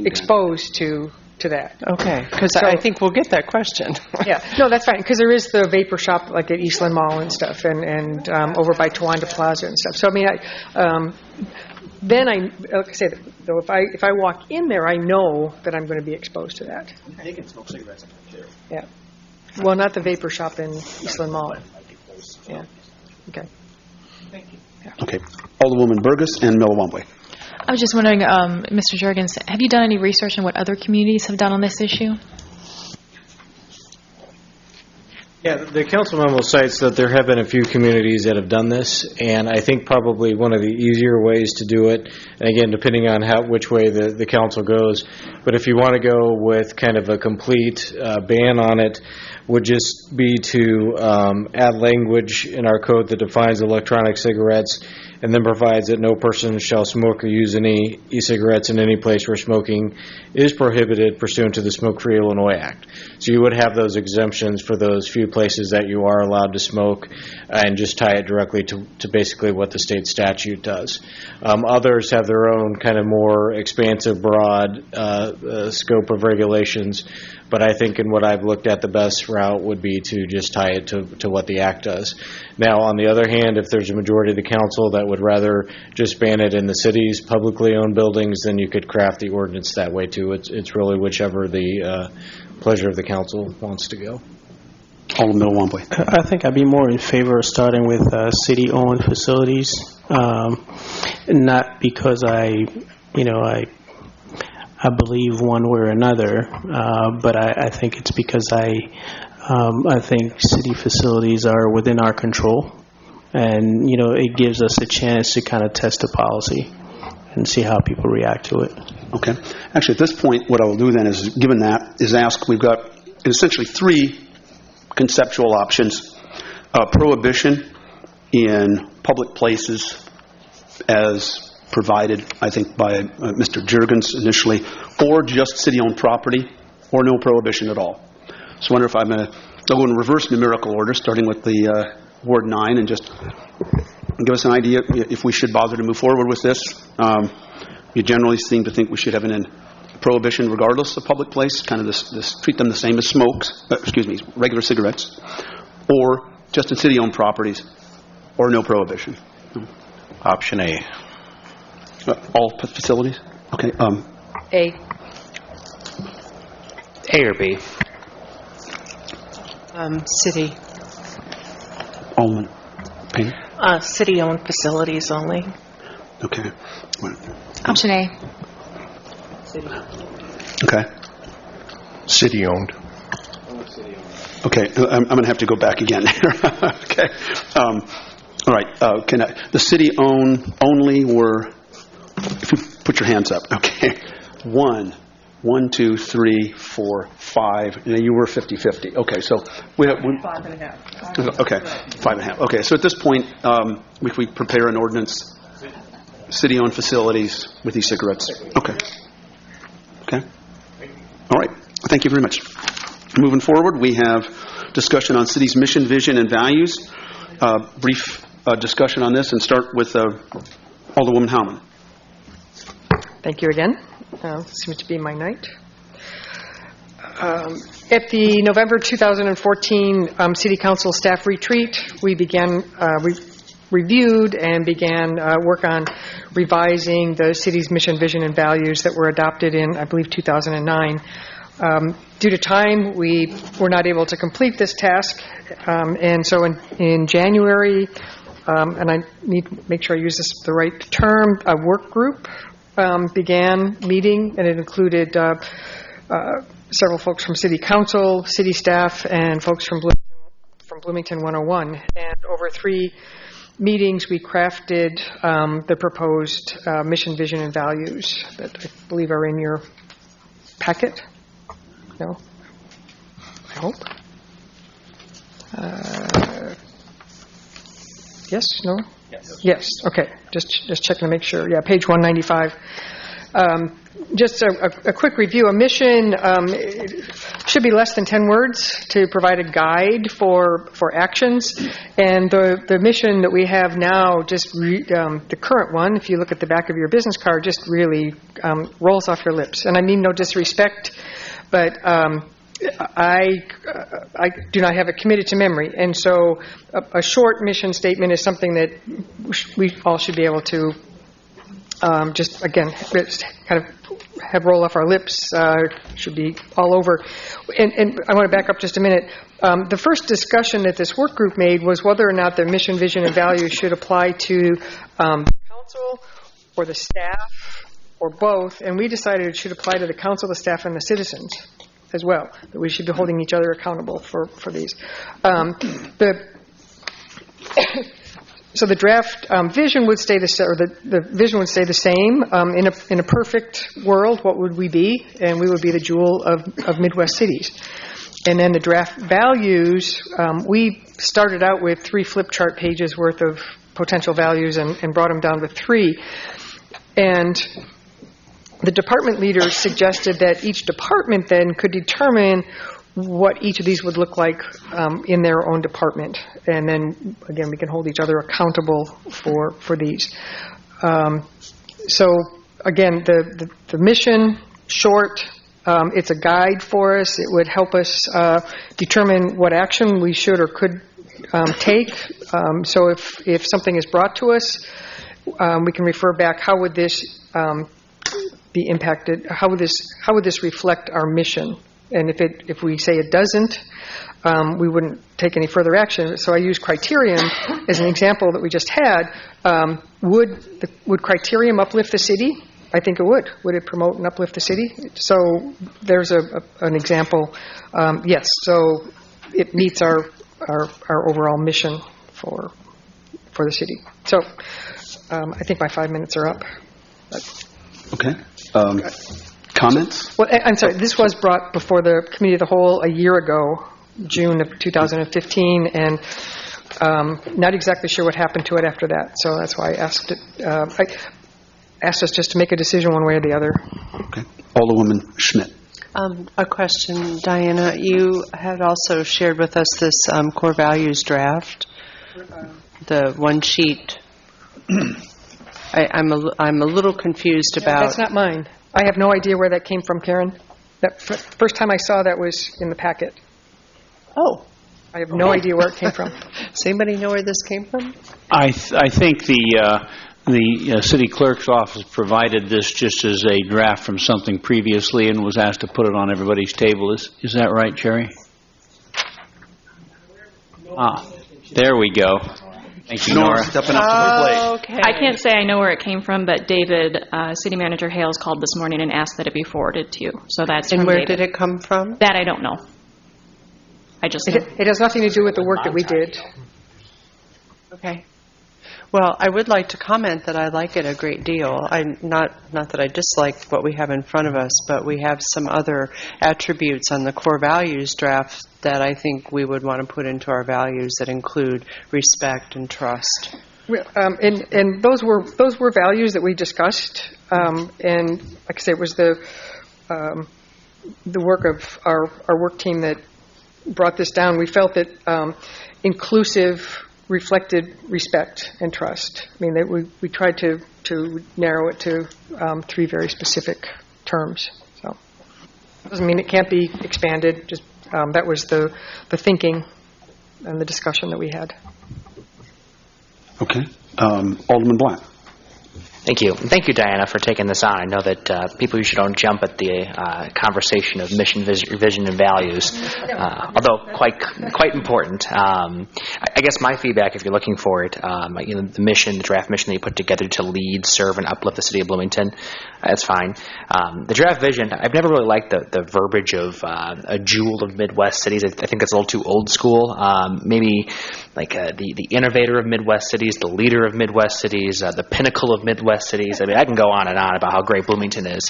exposed to that. Okay, because I think we'll get that question. Yeah, no, that's fine, because there is the vapor shop like at Eastland Mall and stuff, and over by Towanda Plaza and stuff. So I mean, like I said, though, if I walk in there, I know that I'm going to be exposed to that. They can smoke cigarettes too. Yeah. Well, not the vapor shop in Eastland Mall. Yeah. Okay. Thank you. Yeah. Okay. Alderwoman Burgess and Millawambwe. I was just wondering, Mr. Juergens, have you done any research on what other communities have done on this issue? Yeah, the council memo cites that there have been a few communities that have done this, and I think probably one of the easier ways to do it, and again, depending on which way the council goes, but if you want to go with kind of a complete ban on it, would just be to add language in our code that defines electronic cigarettes and then provides that no person shall smoke or use any e-cigarettes in any place where smoking is prohibited pursuant to the Smoke-Free Illinois Act. So you would have those exemptions for those few places that you are allowed to smoke and just tie it directly to basically what the state statute does. Others have their own kind of more expansive, broad scope of regulations, But I think in what I've looked at, the best route would be to just tie it to what the Act does. Now, on the other hand, if there's a majority of the council that would rather just ban it in the city's publicly owned buildings, then you could craft the ordinance that way too. It's really whichever the pleasure of the council wants to go. Alderman Wambui. I think I'd be more in favor of starting with city-owned facilities, not because I believe one way or another, but I think it's because I think city facilities are within our control, and it gives us a chance to kind of test the policy and see how people react to it. Okay. Actually, at this point, what I will do then is, given that, is ask. We've got essentially three conceptual options: prohibition in public places, as provided, I think, by Mr. Juergens initially, or just city-owned property, or no prohibition at all. So I wonder if I'll go in reverse numerical order, starting with the Ward 9, and just give us an idea if we should bother to move forward with this. You generally seem to think we should have an prohibition regardless of public place, kind of this treat them the same as regular cigarettes, or just in city-owned properties, or no prohibition. Option A. All facilities? Okay. A. A or B? City. Alderman Payne? City-owned facilities only. Okay. Option A. Okay. City-owned. Okay. I'm going to have to go back again. Okay. All right. The city-owned only were, if you put your hands up, okay. 1, 2, 3, 4, 5. And you were 50-50. Okay. So we have 5.5. Okay. 5.5. Okay. So at this point, if we prepare an ordinance, city-owned facilities with e-cigarettes. Okay. Okay. All right. Thank you very much. Moving forward, we have discussion on city's mission, vision, and values. Brief discussion on this, and start with Alderwoman Howman. Thank you again. Seems to be my night. At the November 2014 City Council staff retreat, we reviewed and began work on revising the city's mission, vision, and values that were adopted in, I believe, 2009. Due to time, we were not able to complete this task, and so in January, and I need to make sure I use the right term, a work group began meeting, and it included several folks from City Council, city staff, and folks from Bloomington 101. And over 3 meetings, we crafted the proposed mission, vision, and values that I believe are in your packet. No? I hope. Yes? No? Yes. Okay. Just checking to make sure. Yeah, page 195. Just a quick review. A mission should be less than 10 words to provide a guide for actions. And the mission that we have now, the current one, if you look at the back of your business card, just really rolls off your lips. And I mean no disrespect, but I do not have it committed to memory. And so a short mission statement is something that we all should be able to just, again, kind of have roll off our lips, should be all over. And I want to back up just a minute. The first discussion that this work group made was whether or not the mission, vision, and values should apply to the council or the staff or both. And we decided it should apply to the council, the staff, and the citizens as well, that we should be holding each other accountable for these. So the draft vision would stay the vision would stay the same. In a perfect world, what would we be? And we would be the jewel of Midwest cities. And then the draft values, we started out with 3 flip chart pages worth of potential values and brought them down to 3. And the department leaders suggested that each department then could determine what each of these would look like in their own department. And then, again, we can hold each other accountable for these. So, again, the mission, short, It's a guide for us. It would help us determine what action we should or could take. So if something is brought to us, we can refer back. How would this be impacted? How would this reflect our mission? And if we say it doesn't, we wouldn't take any further action. So I use Criterium as an example that we just had. Would Criterium uplift the city? I think it would. Would it promote and uplift the city? So there's an example. Yes. So it meets our overall mission for the city. So I think my 5 minutes are up. Okay. Comments? Well, I'm sorry. This was brought before the Committee of the Whole a year ago, June of 2015, and not exactly sure what happened to it after that. So that's why I asked it. I asked us just to make a decision one way or the other. Okay. Alderwoman Schmidt. A question, Diana. You had also shared with us this core values draft, the one sheet. I'm a little confused about. That's not mine. I have no idea where that came from, Karen. That first time I saw that was in the packet. Oh. I have no idea where it came from. Does anybody know where this came from? I think the city clerk's office provided this just as a draft from something previously and was asked to put it on everybody's table. Is that right, Jerry? There we go. Thank you, Nora. Stepping up to the plate. Okay. I can't say I know where it came from, but David, City Manager Hales, called this morning and asked that it be forwarded to you. So that's and from where David. did it come from? That I don't know. I just it has nothing to do with the work that we did. Okay. Well, I would like to comment that I like it a great deal. Not that I dislike what we have in front of us, but we have some other attributes on the core values draft that I think we would want to put into our values that include respect and trust. And those were values that we discussed. And like I say, it was the work of our work team that brought this down. We felt that inclusive reflected respect and trust. I mean, we tried to narrow it to 3 very specific terms. So doesn't mean it can't be expanded. Just that was the thinking and the discussion that we had. Okay. Alderman Black. Thank you. Thank you, Diana, for taking this on. I know that people usually don't jump at the conversation of mission, vision, and values, although quite important. I guess my feedback, if you're looking for it, the mission, the draft mission that you put together to lead, serve, and uplift the city of Bloomington, that's fine. The draft vision, I've never really liked the verbiage of a jewel of Midwest cities. I think that's a little too old school. Maybe like the innovator of Midwest cities, the leader of Midwest cities, the pinnacle of Midwest cities. I mean, I can go on and on about how great Bloomington is.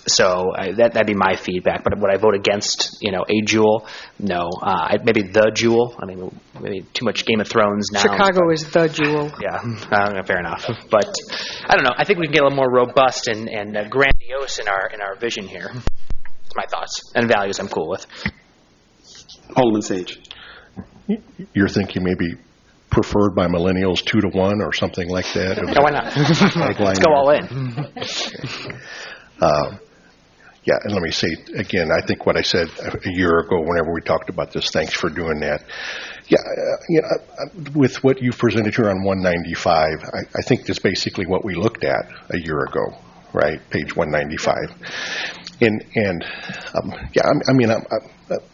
So that'd be my feedback. But would I vote against, a jewel? No. Maybe the jewel. I mean, maybe too much Game of Thrones now. Chicago is the jewel. Yeah, fair enough. But I don't know. I think we can get a little more robust and grandiose in our vision here. That's my thoughts and values. I'm cool with. Alderman Sage. You're thinking maybe preferred by millennials 2-to-1 or something like that? No, why not? Let's go all in. Yeah, and let me say again, I think what I said a year ago whenever we talked about this, thanks for doing that. Yeah, with what you presented here on 195, I think that's basically what we looked at a year ago, right? Page 195.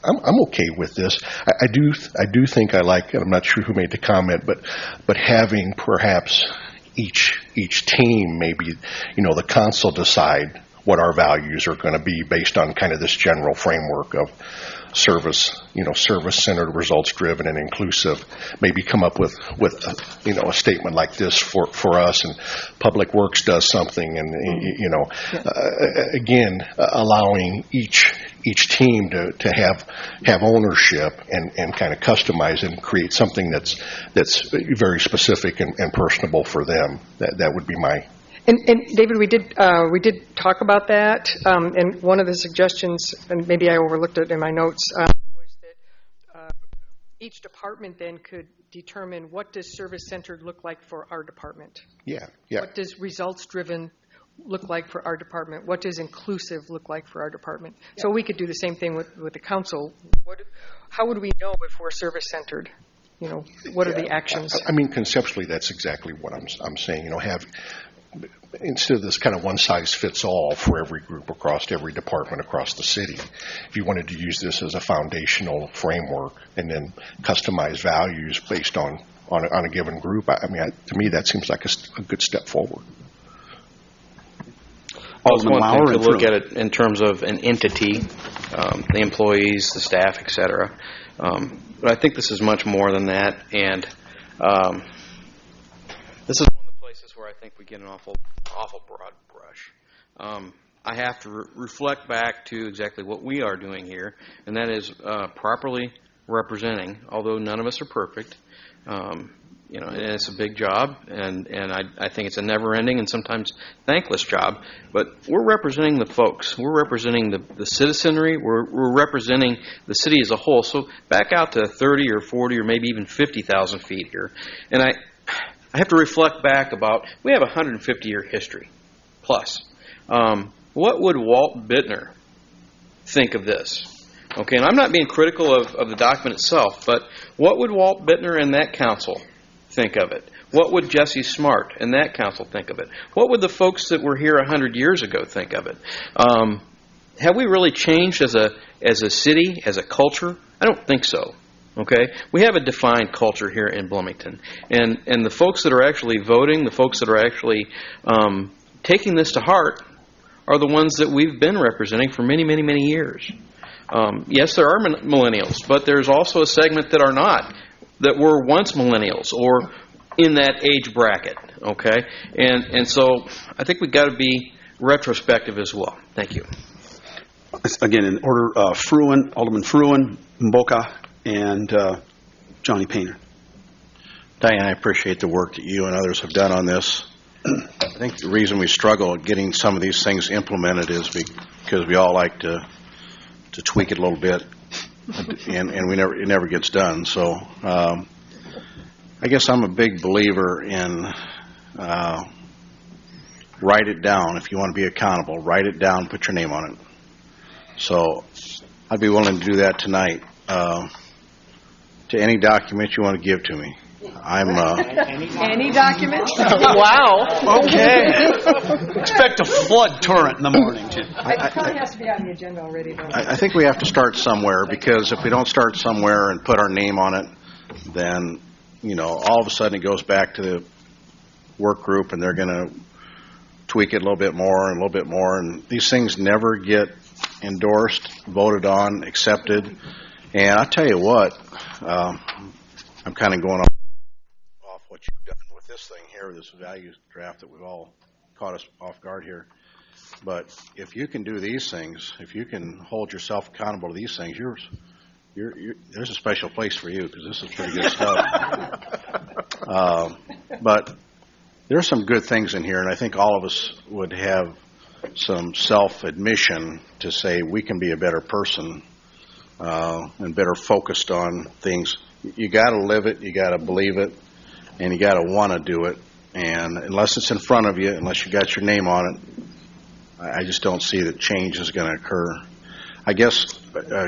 I'm okay with this. I do think I like it. I'm not sure who made the comment, but having perhaps each team, maybe the council decide what our values are going to be based on kind of this general framework of service centered, results driven, and inclusive. Maybe come up with a statement like this for us, and Public Works does something, and again allowing each team to have ownership and kind of customize and create something that's very specific and personable for them. That would be my. And David, we did talk about that, and one of the suggestions, and maybe I overlooked it in my notes, was that each department then could determine what does service-centered look like for our department. Yeah. What does results-driven look like for our department? What does inclusive look like for our department? So we could do the same thing with the council. How would we know if we're service-centered? What are the actions? I mean, conceptually, that's exactly what I'm saying. Have instead of this kind of one-size-fits-all for every group across every department across the city, if you wanted to use this as a foundational framework and then customize values based on a given group, to me that seems like a good step forward. Well, it's one thing to look at it in terms of an entity, the employees, the staff, et cetera. But I think this is much more than that, and this is one of the places where I think we get an awful broad brush. I have to reflect back to exactly what we are doing here, and that is properly representing, although none of us are perfect. And it's a big job, and I think it's a never-ending and sometimes thankless job. But we're representing the folks. We're representing the citizenry. We're representing the city as a whole. So back out to 30 or 40 or maybe even 50,000 feet here. And I have to reflect back about, we have a 150-year history plus. What would Walt Bittner think of this? Okay, and I'm not being critical of the document itself, but what would Walt Bittner and that council think of it? What would Jesse Smart and that council think of it? What would the folks that were here 100 years ago think of it? Have we really changed as a city, as a culture? I don't think so. Okay, we have a defined culture here in Bloomington, and the folks that are actually voting, the folks that are actually taking this to heart, are the ones that we've been representing for many, many, many years. Yes, there are millennials, but there's also a segment that are not, that were once millennials or in that age bracket, okay? And so I think we've got to be retrospective as well. Thank you. Again, in order, Alderman Fruin, Mboka, and Johnny Painter. Diane, I appreciate the work that you and others have done on this. I think the reason we struggle at getting some of these things implemented is because we all like to tweak it a little bit, and it never gets done. So I guess I'm a big believer in write it down. If you want to be accountable, write it down, put your name on it. So I'd be willing to do that tonight to any document you want to give to me. Any document? Wow. Okay. Expect a flood torrent in the morning, Jim. It probably has to be on the agenda already, though. I think we have to start somewhere, because if we don't start somewhere and put our name on it, then, all of a sudden it goes back to the work group and they're going to tweak it a little bit more and a little bit more. And these things never get endorsed, voted on, accepted. And I tell you what, I'm kind of going off what you've done with this thing here, this values draft that we've all caught us off guard here. But if you can do these things, if you can hold yourself accountable to these things, there's a special place for you, because this is pretty good stuff. But there's some good things in here, and I think all of us would have some self-admission to say we can be a better person and better focused on things. You got to live it, you got to believe it, and you got to want to do it. And unless it's in front of you, unless you got your name on it, I just don't see that change is going to occur. I guess,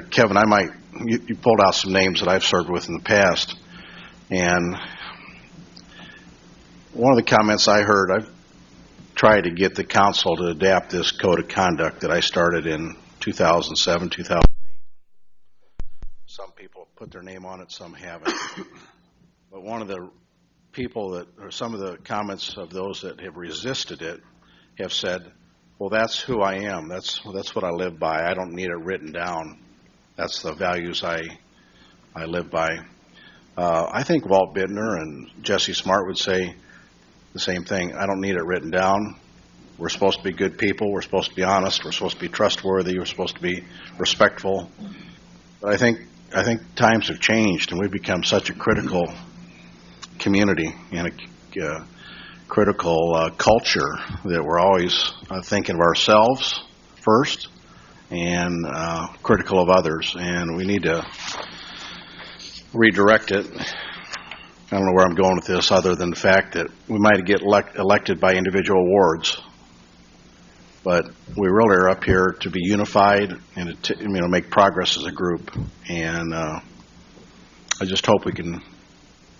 Kevin, you pulled out some names that I've served with in the past, and one of the comments I heard, I've tried to get the council to adapt this code of conduct that I started in 2007, 2008. Some people put their name on it, some haven't. But one of the people or some of the comments of those that have resisted it have said, well, that's who I am. That's what I live by. I don't need it written down. That's the values I live by. I think Walt Bittner and Jesse Smart would say the same thing. I don't need it written down. We're supposed to be good people. We're supposed to be honest. We're supposed to be trustworthy. We're supposed to be respectful. But I think times have changed, and we've become such a critical community and a critical culture that we're always thinking of ourselves first and critical of others, and we need to redirect it. I don't know where I'm going with this, other than the fact that we might get elected by individual wards, but we really are up here to be unified and to make progress as a group. And I just hope we can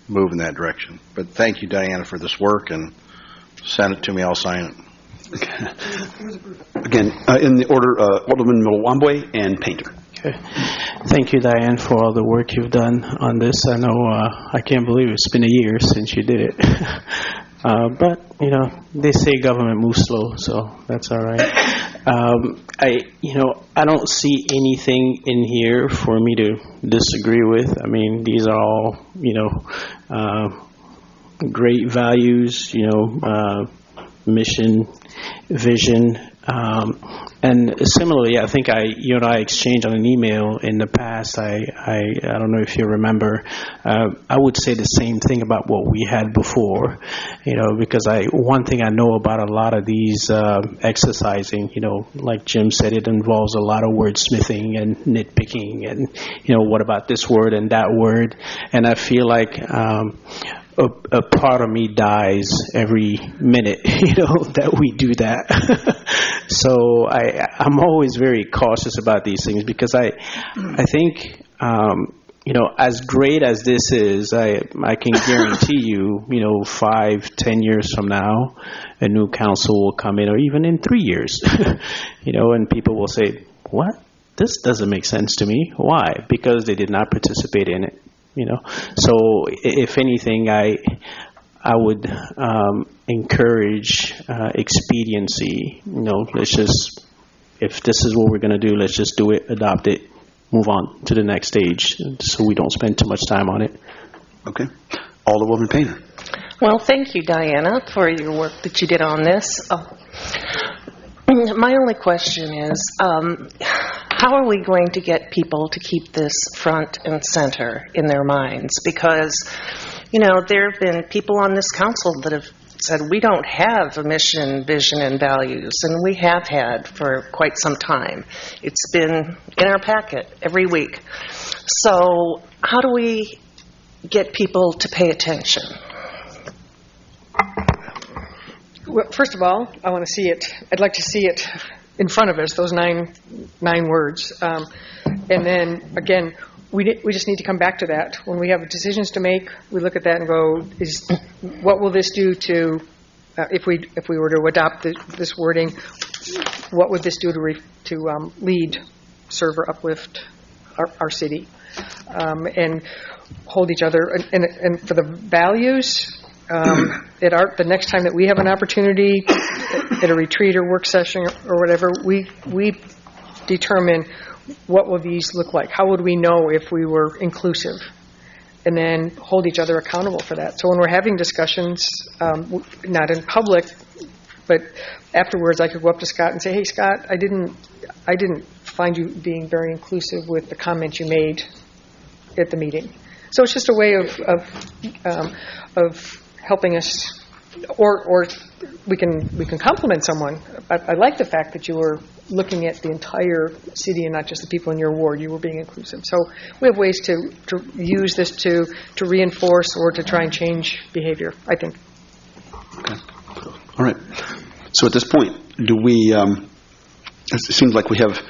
move in that direction. But thank you, Diana, for this work, and send it to me. I'll sign it. Again, in the order, Alderman Milwambwe and Painter. Okay. Thank you, Diane, for all the work you've done on this. I know I can't believe it's been a year since you did it. But, they say government moves slow, so that's all right. I don't see anything in here for me to disagree with. I mean, these are all, great values, mission, vision, and similarly, I think you and I exchanged on an email in the past. I don't know if you remember. I would say the same thing about what we had before, because one thing I know about a lot of these exercising, like Jim said, it involves a lot of wordsmithing and nitpicking, and what about this word and that word, and I feel like a part of me dies every minute, that we do that. So I'm always very cautious about these things, because I think, as great as this is, I can guarantee you, 5-10 years from now, a new council will come in, or even in 3 years, and people will say, what? This doesn't make sense to me. Why? Because they did not participate in it. So if anything, I would encourage expediency. Let's just, if this is what we're going to do, let's just do it, adopt it, move on to the next stage, so we don't spend too much time on it. Okay. Alderwoman Painter. Well, thank you, Diana, for your work that you did on this. My only question is, how are we going to get people to keep this front and center in their minds? Because, there have been people on this council that have said we don't have a mission, vision, and values, and we have had for quite some time. It's been in our packet every week. So how do we get people to pay attention? Well, first of all, I want to see it. I'd like to see it in front of us, those nine words. And then, again, we just need to come back to that. When we have decisions to make, we look at that and go, what will this do to, if we were to adopt this wording, what would this do to lead, serve, or uplift our city? And hold each other. And for the values, the next time that we have an opportunity at a retreat or work session or whatever, we determine what will these look like. How would we know if we were inclusive? And then hold each other accountable for that. So when we're having discussions, not in public, but afterwards, I could go up to Scott and say, "Hey, Scott, I didn't find you being very inclusive with the comments you made at the meeting." So it's just a way of helping us, or we can compliment someone. I like the fact that you were looking at the entire city and not just the people in your ward. You were being inclusive. So we have ways to use this to reinforce or to try and change behavior, I think. Okay. All right. So at this point, do we? It seems like we have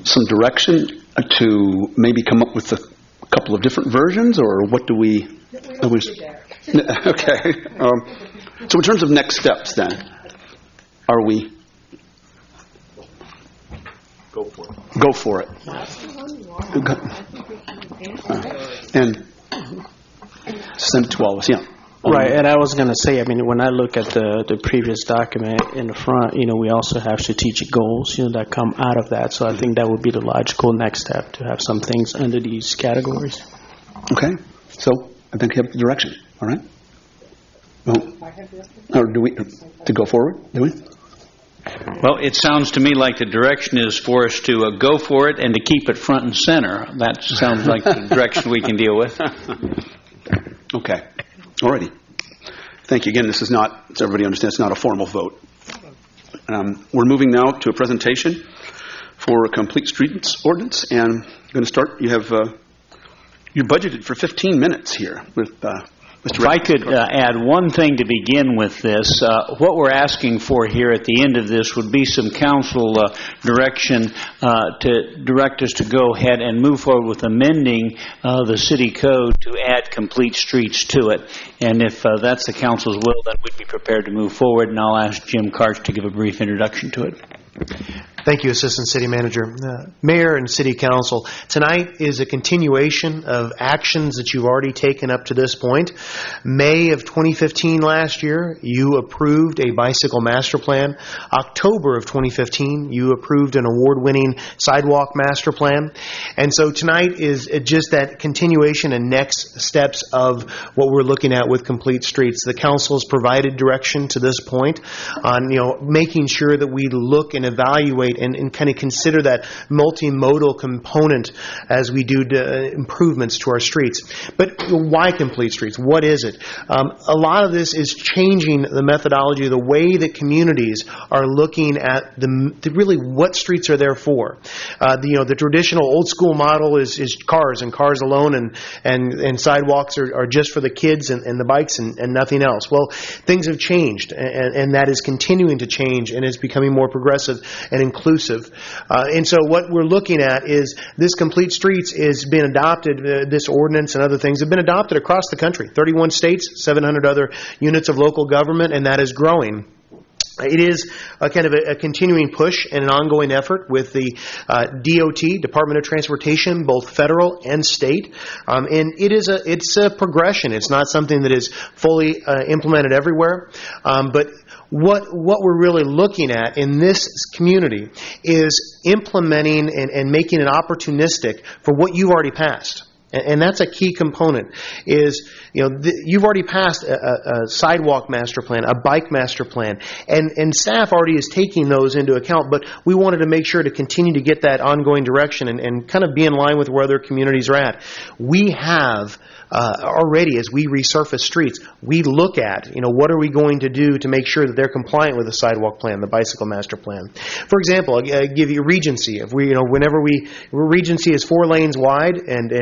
some direction to maybe come up with a couple of different versions, or what do we? Okay. So in terms of next steps, then, are we? Go for it. Go for it. And send it to all of us. Yeah. Right, and I was going to say, when I look at the previous document in the front, we also have strategic goals, that come out of that. So I think that would be the logical next step, to have some things under these categories. Okay. So I think we have the direction. All right. Well, or do we to go forward? Do we? Well, it sounds to me like the direction is for us to go for it and to keep it front and center. That sounds like the direction we can deal with. Okay. Alrighty. Thank you. Again, this is not, so everybody understands, it's not a formal vote. We're moving now to a presentation for a complete streets ordinance, and I'm going to start. You have you're budgeted for 15 minutes here with If I could add one thing to begin with this, what we're asking for here at the end of this would be some council direction to direct us to go ahead and move forward with amending the city code to add complete streets to it. And if that's the council's will, then we'd be prepared to move forward, and I'll ask Jim Karch to give a brief introduction to it. Thank you, Assistant City Manager. Mayor and City Council, tonight is a continuation of actions that you've already taken up to this point. May of 2015 last year, you approved a bicycle master plan. October of 2015, you approved an award-winning sidewalk master plan. And so tonight is just that continuation and next steps of what we're looking at with Complete Streets. The council has provided direction to this point on making sure that we look and evaluate and kind of consider that multimodal component as we do improvements to our streets. But why Complete Streets? What is it? A lot of this is changing the methodology, the way that communities are looking at really what streets are there for. The traditional old school model is cars and cars alone, and sidewalks are just for the kids and the bikes and nothing else. Well, things have changed, and that is continuing to change, and is becoming more progressive and inclusive. And so what we're looking at is this Complete Streets is being adopted, this ordinance and other things have been adopted across the country, 31 states, 700 other units of local government, and that is growing. It is a kind of a continuing push and an ongoing effort with the DOT, Department of Transportation, both federal and state. And it's a progression. It's not something that is fully implemented everywhere. But what we're really looking at in this community is implementing and making it opportunistic for what you've already passed. And that's a key component is, you've already passed a sidewalk master plan, a bike master plan, and staff already is taking those into account, but we wanted to make sure to continue to get that ongoing direction and kind of be in line with where other communities are at. We have already, as we resurface streets, we look at, what are we going to do to make sure that they're compliant with the sidewalk plan, the bicycle master plan. For example, I'll give you Regency. If Regency is 4 lanes wide, and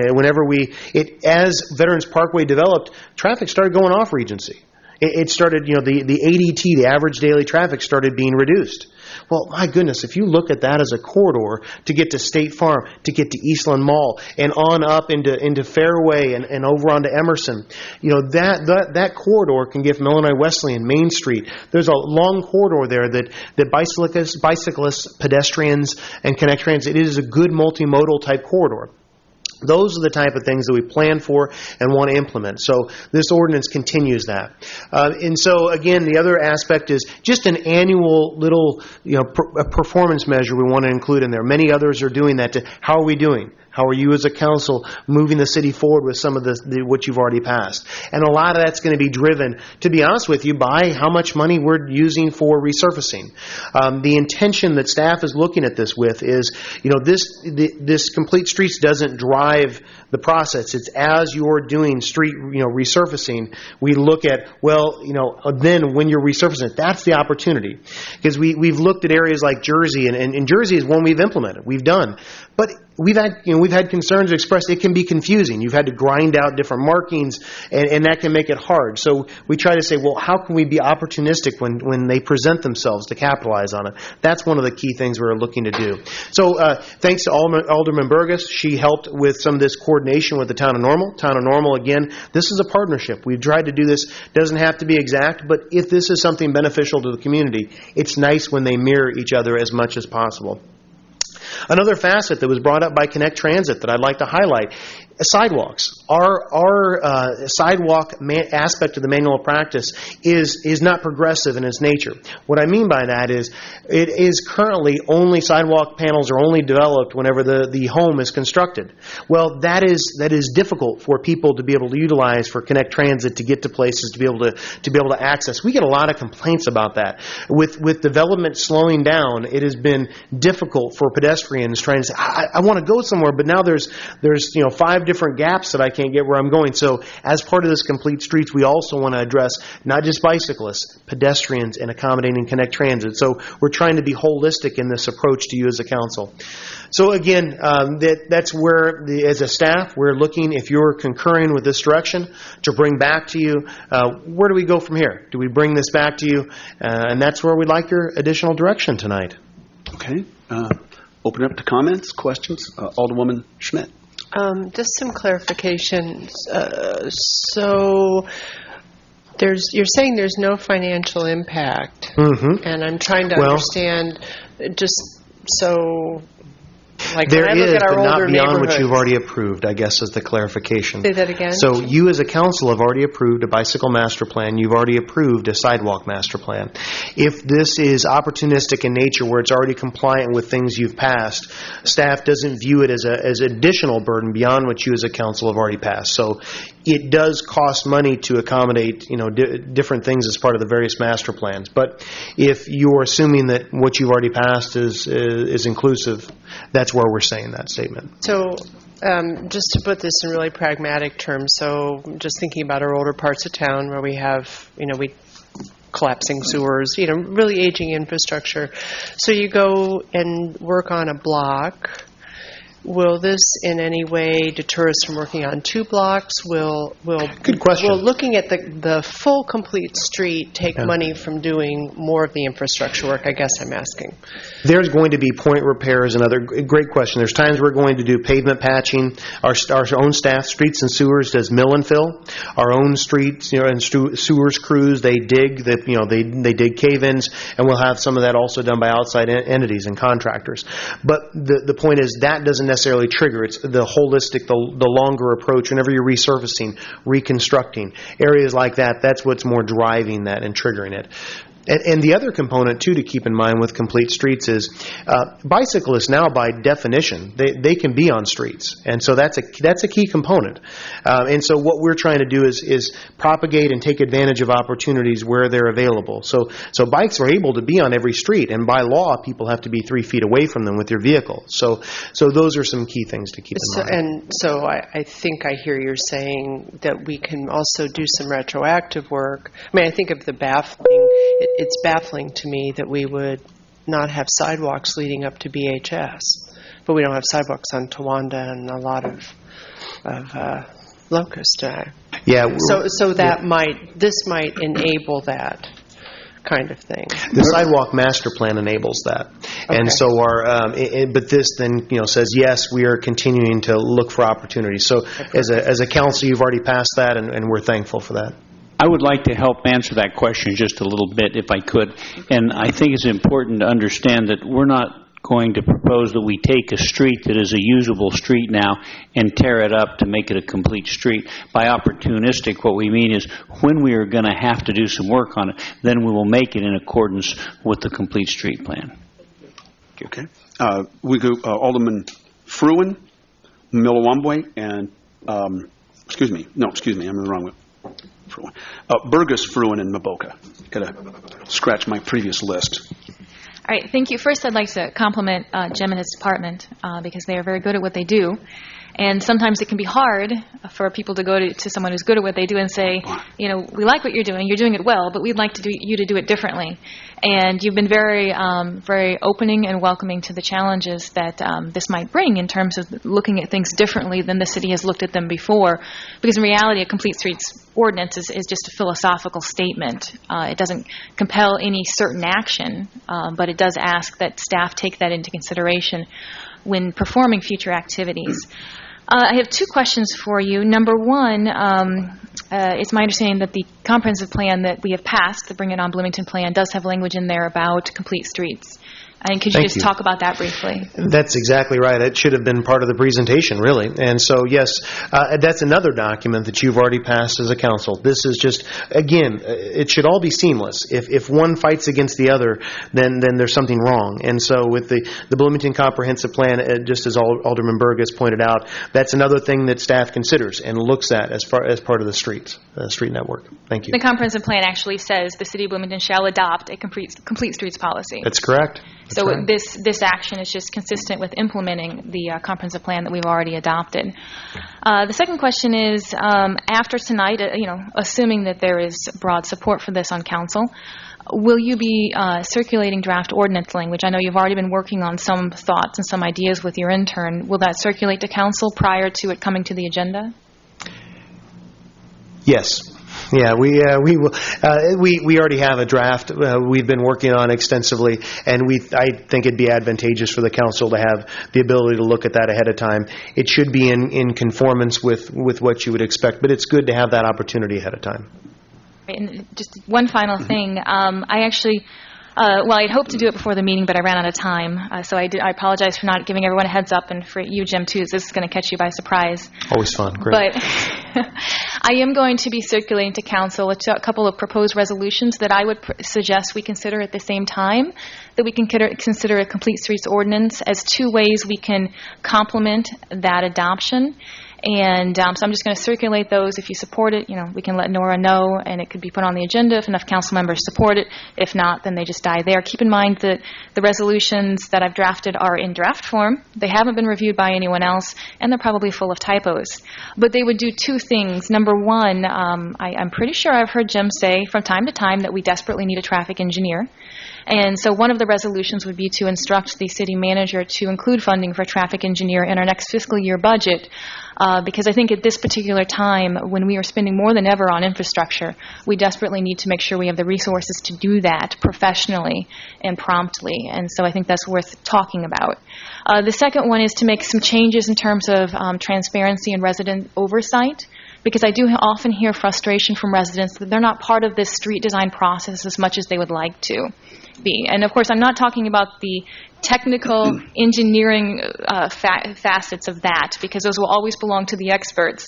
as Veterans Parkway developed, traffic started going off Regency. It started, the ADT, the average daily traffic, started being reduced. Well, my goodness, if you look at that as a corridor to get to State Farm, to get to Eastland Mall, and on up into Fairway and over onto Emerson, that corridor can get from Illinois Wesleyan, Main Street. There's a long corridor there that bicyclists, pedestrians, and Connect Transit, it is a good multimodal type corridor. Those are the type of things that we plan for and want to implement. So this ordinance continues that. And so, again, the other aspect is just an annual little performance measure we want to include in there. Many others are doing that. How are we doing? How are you as a council moving the city forward with some of what you've already passed? And a lot of that's going to be driven, to be honest with you, by how much money we're using for resurfacing. The intention that staff is looking at this with is, this Complete Streets doesn't drive the process. It's as you're doing street, resurfacing, we look at, then when you're resurfacing, that's the opportunity. Because we've looked at areas like Jersey, and Jersey is one we've implemented, we've done. But we've had concerns expressed. It can be confusing. You've had to grind out different markings, and that can make it hard. So we try to say, well, how can we be opportunistic when they present themselves to capitalize on it? That's one of the key things we're looking to do. So thanks to Alderman Burgess. She helped with some of this coordination with the Town of Normal. Town of Normal, again, this is a partnership. We've tried to do this. Doesn't have to be exact, but if this is something beneficial to the community, it's nice when they mirror each other as much as possible. Another facet that was brought up by Connect Transit that I'd like to highlight, sidewalks. Our sidewalk aspect of the manual of practice is not progressive in its nature. What I mean by that is it is currently only sidewalk panels are only developed whenever the home is constructed. Well, that is difficult for people to be able to utilize for Connect Transit to get to places to be able to access. We get a lot of complaints about that. With development slowing down, it has been difficult for pedestrians trying to say, I want to go somewhere, but now there's 5 different gaps that I can't get where I'm going. So as part of this Complete Streets, we also want to address not just bicyclists, pedestrians, and accommodating Connect Transit. So we're trying to be holistic in this approach to you as a council. So again, that's where, as a staff, we're looking, if you're concurring with this direction, to bring back to you, where do we go from here? Do we bring this back to you? And that's where we'd like your additional direction tonight. Okay. Open it up to comments, questions. Alderwoman Schmidt. Just some clarifications. So you're saying there's no financial impact, and I'm trying to understand just so. Like there when I look is, at our but not older beyond what neighborhoods. you've already approved, I guess, is the clarification. Say that again? So you as a council have already approved a bicycle master plan. You've already approved a sidewalk master plan. If this is opportunistic in nature where it's already compliant with things you've passed, staff doesn't view it as additional burden beyond what you as a council have already passed. So it does cost money to accommodate, different things as part of the various master plans. But if you're assuming that what you've already passed is inclusive, that's where we're saying that statement. So just to put this in really pragmatic terms, so just thinking about our older parts of town where we have, collapsing sewers, really aging infrastructure. So you go and work on a block. Will this in any way deter us from working on 2 blocks? Good question. Will looking at the full complete street take money from doing more of the infrastructure work? I guess I'm asking. There's going to be point repairs. Another great question. There's times we're going to do pavement patching. Our own staff, Streets and Sewers, does mill and fill. Our own streets, and sewers crews, they dig. They dig cave-ins, and we'll have some of that also done by outside entities and contractors. But the point is that doesn't necessarily trigger. It's the holistic, the longer approach. Whenever you're resurfacing, reconstructing areas like that, that's what's more driving that and triggering it. And the other component, too, to keep in mind with Complete Streets is bicyclists now, by definition, they can be on streets. And so that's a key component. And so what we're trying to do is propagate and take advantage of opportunities where they're available. So bikes are able to be on every street, and by law, people have to be 3 feet away from them with their vehicle. So those are some key things to keep in mind. And so I think I hear you're saying that we can also do some retroactive work. I mean, I think of the baffling. It's baffling to me that we would not have sidewalks leading up to BHS, but we don't have sidewalks on Towanda and a lot of Locust. Yeah. So this might enable that kind of thing. The sidewalk master plan enables that. Okay. And so but this then says yes, we are continuing to look for opportunities. So as a council, you've already passed that, and we're thankful for that. I would like to help answer that question just a little bit, if I could. And I think it's important to understand that we're not going to propose that we take a street that is a usable street now and tear it up to make it a complete street. By opportunistic, what we mean is when we are going to have to do some work on it, then we will make it in accordance with the complete street plan. Okay. We go Alderman Fruin, Milawambwe, and excuse me, I'm in the wrong one. Burgess, Fruin, and Maboka. Got to scratch my previous list. All right, thank you. First, I'd like to compliment Jim and his department because they are very good at what they do. And sometimes it can be hard for people to go to someone who's good at what they do and say, we like what you're doing it well, but we'd like you to do it differently. And you've been very, very opening and welcoming to the challenges that this might bring in terms of looking at things differently than the city has looked at them before. Because in reality, a complete streets ordinance is just a philosophical statement. It doesn't compel any certain action, but it does ask that staff take that into consideration when performing future activities. I have 2 questions for you. Number one, it's my understanding that the comprehensive plan that we have passed, the Bring It On Bloomington plan, does have language in there about complete streets. And could you just talk about that briefly? That's exactly right. It should have been part of the presentation, really. And so, yes, that's another document that you've already passed as a council. This is just, again, it should all be seamless. If one fights against the other, then there's something wrong. And so with the Bloomington Comprehensive Plan, just as Alderman Burgess pointed out, that's another thing that staff considers and looks at as part of the street network. Thank you. The comprehensive plan actually says the city of Bloomington shall adopt a complete streets policy. That's correct. So this action is just consistent with implementing the comprehensive plan that we've already adopted. The second question is, after tonight, assuming that there is broad support for this on council, will you be circulating draft ordinance language? I know you've already been working on some thoughts and some ideas with your intern. Will that circulate to council prior to it coming to the agenda? Yes. Yeah, we already have a draft we've been working on extensively, and I think it'd be advantageous for the council to have the ability to look at that ahead of time. It should be in conformance with what you would expect, but it's good to have that opportunity ahead of time. And just one final thing. I actually, I'd hoped to do it before the meeting, but I ran out of time. So I apologize for not giving everyone a heads up, and for you, Jim, too. This is going to catch you by surprise. Always fun. Great. But I am going to be circulating to council a couple of proposed resolutions that I would suggest we consider at the same time, that we can consider a complete streets ordinance as two ways we can complement that adoption. And so I'm just going to circulate those. If you support it, we can let Nora know, and it could be put on the agenda if enough council members support it. If not, then they just die there. Keep in mind that the resolutions that I've drafted are in draft form. They haven't been reviewed by anyone else, and they're probably full of typos. But they would do two things. Number one, I'm pretty sure I've heard Jim say from time to time that we desperately need a traffic engineer. And so one of the resolutions would be to instruct the city manager to include funding for a traffic engineer in our next fiscal year budget, because I think at this particular time, when we are spending more than ever on infrastructure, we desperately need to make sure we have the resources to do that professionally and promptly. And so I think that's worth talking about. The second one is to make some changes in terms of transparency and resident oversight, because I do often hear frustration from residents that they're not part of this street design process as much as they would like to be. And of course, I'm not talking about the technical engineering facets of that, because those will always belong to the experts.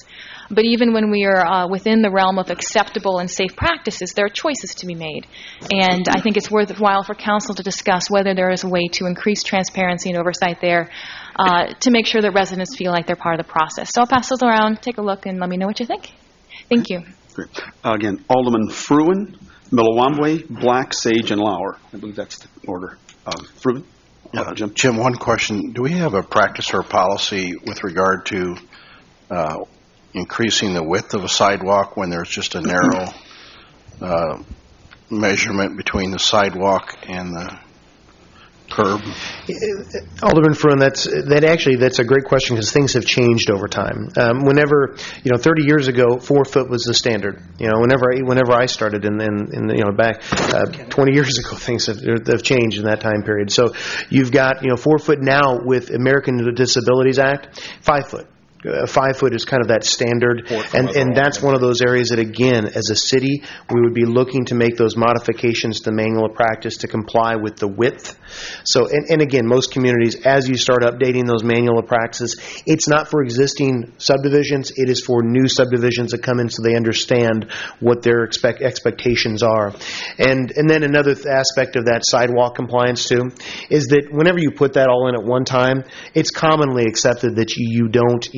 But even when we are within the realm of acceptable and safe practices, there are choices to be made. And I think it's worthwhile for council to discuss whether there is a way to increase transparency and oversight there to make sure that residents feel like they're part of the process. So I'll pass those around, take a look, and let me know what you think. Thank you. Great. Again, Alderman Fruin, Milawambwe, Black, Sage, and Lauer. I believe that's the order. Fruin? Jim? Jim, one question. Do we have a practice or policy with regard to increasing the width of a sidewalk when there's just a narrow measurement between the sidewalk and the curb? Alderman Fruin, that's a great question, because things have changed over time. Whenever 30 years ago, 4 foot was the standard. Whenever I started back 20 years ago, things have changed in that time period. So you've got 4 foot now with American Disabilities Act, 5 foot. 5 foot is kind of that standard, and that's one of those areas that, again, as a city, we would be looking to make those modifications to the manual of practice to comply with the width. So, and again, most communities, as you start updating those manual of practices, it's not for existing subdivisions, it is for new subdivisions that come in so they understand what their expectations are. And then another aspect of that sidewalk compliance, too, is that whenever you put that all in at one time, it's commonly accepted that you don't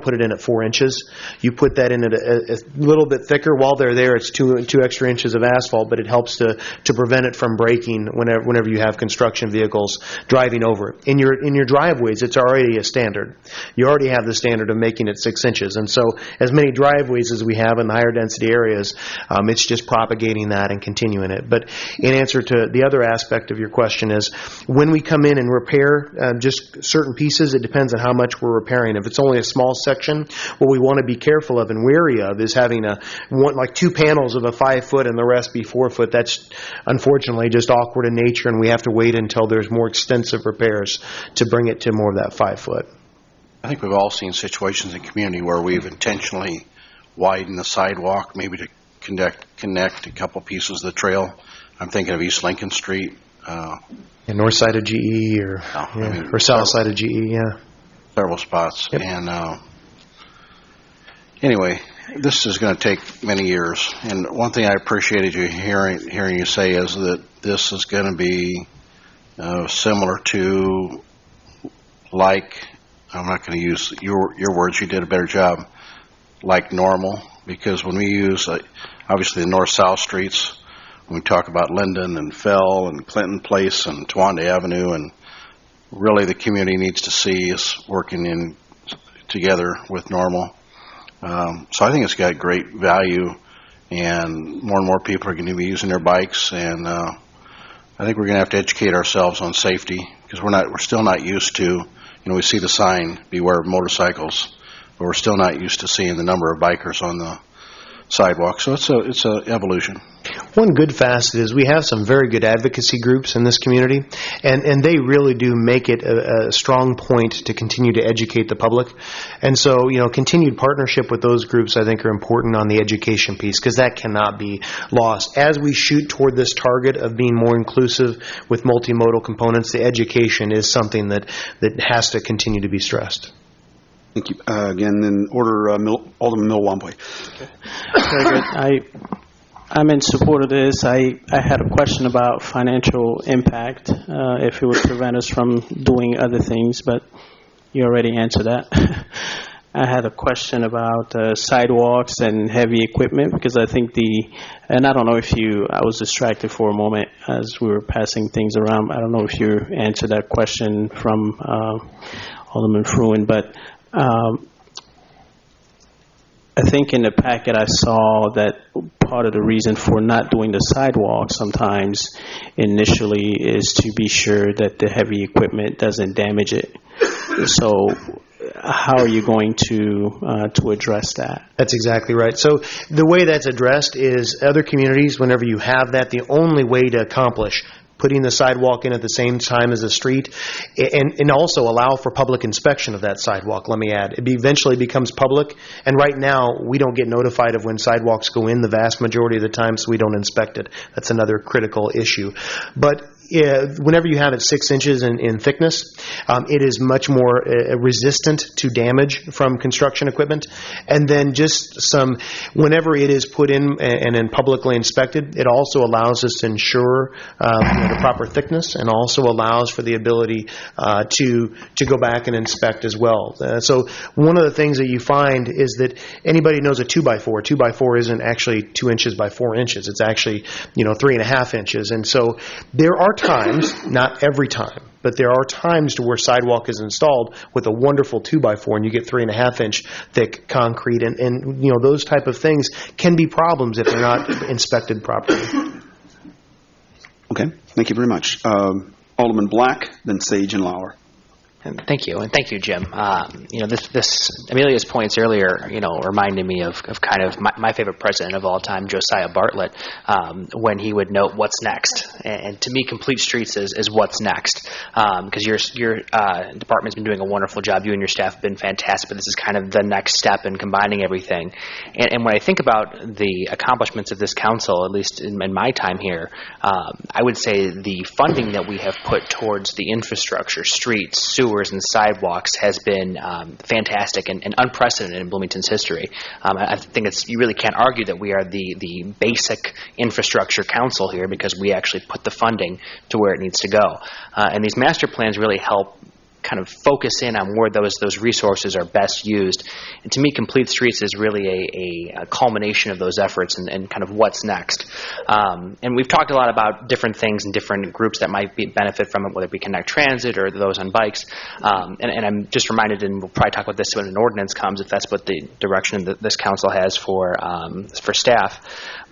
put it in at 4 inches. You put that in at a little bit thicker. While they're there, it's two extra inches of asphalt, but it helps to prevent it from breaking whenever you have construction vehicles driving over it. In your driveways, it's already a standard. You already have the standard of making it 6 inches. And so as many driveways as we have in the higher density areas, it's just propagating that and continuing it. But in answer to the other aspect of your question is, when we come in and repair just certain pieces, it depends on how much we're repairing. If it's only a small section, what we want to be careful of and wary of is having like 2 panels of a 5 foot and the rest be 4 foot. That's unfortunately just awkward in nature, and we have to wait until there's more extensive repairs to bring it to more of that 5 foot. I think we've all seen situations in the community where we've intentionally widened the sidewalk, maybe to connect a couple pieces of the trail. I'm thinking of East Lincoln Street. North side of GE or south side of GE, yeah. Several spots. Yep. And anyway, this is going to take many years. And one thing I appreciated you hearing you say is that this is going to be similar to, like, I'm not going to use your words, you did a better job, like normal, because when we use, obviously the north-south streets when we talk about Linden and Fell and Clinton Place and Tawanda Avenue, and really the community needs to see us working in together with Normal. So I think it's got great value, and more people are going to be using their bikes, and I think we're going to have to educate ourselves on safety, because we're still not used to, we see the sign, beware of motorcycles, but we're still not used to seeing the number of bikers on the sidewalk. So it's a evolution. One good facet is we have some very good advocacy groups in this community, and they really do make it a strong point to continue to educate the public. And so, continued partnership with those groups, I think, are important on the education piece, because that cannot be lost. As we shoot toward this target of being more inclusive with multimodal components, the education is something that has to continue to be stressed. Thank you. Again, in order, Alderman Milwaukee. Okay. Very good. I'm in support of this. I had a question about financial impact, if it would prevent us from doing other things, but you already answered that. I had a question about sidewalks and heavy equipment, because I think and I don't know if I was distracted for a moment as we were passing things around. I don't know if you answered that question from Alderman Fruin, but I think in the packet I saw that part of the reason for not doing the sidewalk sometimes initially is to be sure that the heavy equipment doesn't damage it. So how are you going to address that? That's exactly right. So the way that's addressed is other communities, whenever you have that, the only way to accomplish putting the sidewalk in at the same time as the street, and also allow for public inspection of that sidewalk, let me add. It eventually becomes public, and right now we don't get notified of when sidewalks go in the vast majority of the time, so we don't inspect it. That's another critical issue. But whenever you have it 6 inches in thickness, it is much more resistant to damage from construction equipment. And then whenever it is put in and then publicly inspected, it also allows us to ensure the proper thickness, and also allows for the ability to go back and inspect as well. So one of the things that you find is that anybody knows a 2x4. 2x4 isn't actually 2 inches by 4 inches. It's actually 3.5 inches. And so there are times, not every time, but there are times to where sidewalk is installed with a wonderful 2x4 and you get 3.5 inch thick concrete, and those type of things can be problems if they're not inspected properly. Okay, thank you very much. Alderman Black, then Sage and Lauer. Thank you, and thank you, Jim. This Amelia's points earlier, reminded me of kind of my favorite president of all time, Josiah Bartlett, when he would note what's next. And to me, Complete Streets is what's next, because your department's been doing a wonderful job. You and your staff have been fantastic, but this is kind of the next step in combining everything. And when I think about the accomplishments of this council, at least in my time here, I would say the funding that we have put towards the infrastructure, streets, sewers, and sidewalks has been fantastic and unprecedented in Bloomington's history. I think you really can't argue that we are the basic infrastructure council here, because we actually put the funding to where it needs to go. And these master plans really help kind of focus in on where those resources are best used. And to me, Complete Streets is really a culmination of those efforts and kind of what's next. And we've talked a lot about different things and different groups that might benefit from it, whether it be Connect Transit or those on bikes. And I'm just reminded, and we'll probably talk about this when an ordinance comes, if that's what the direction that this council has for staff.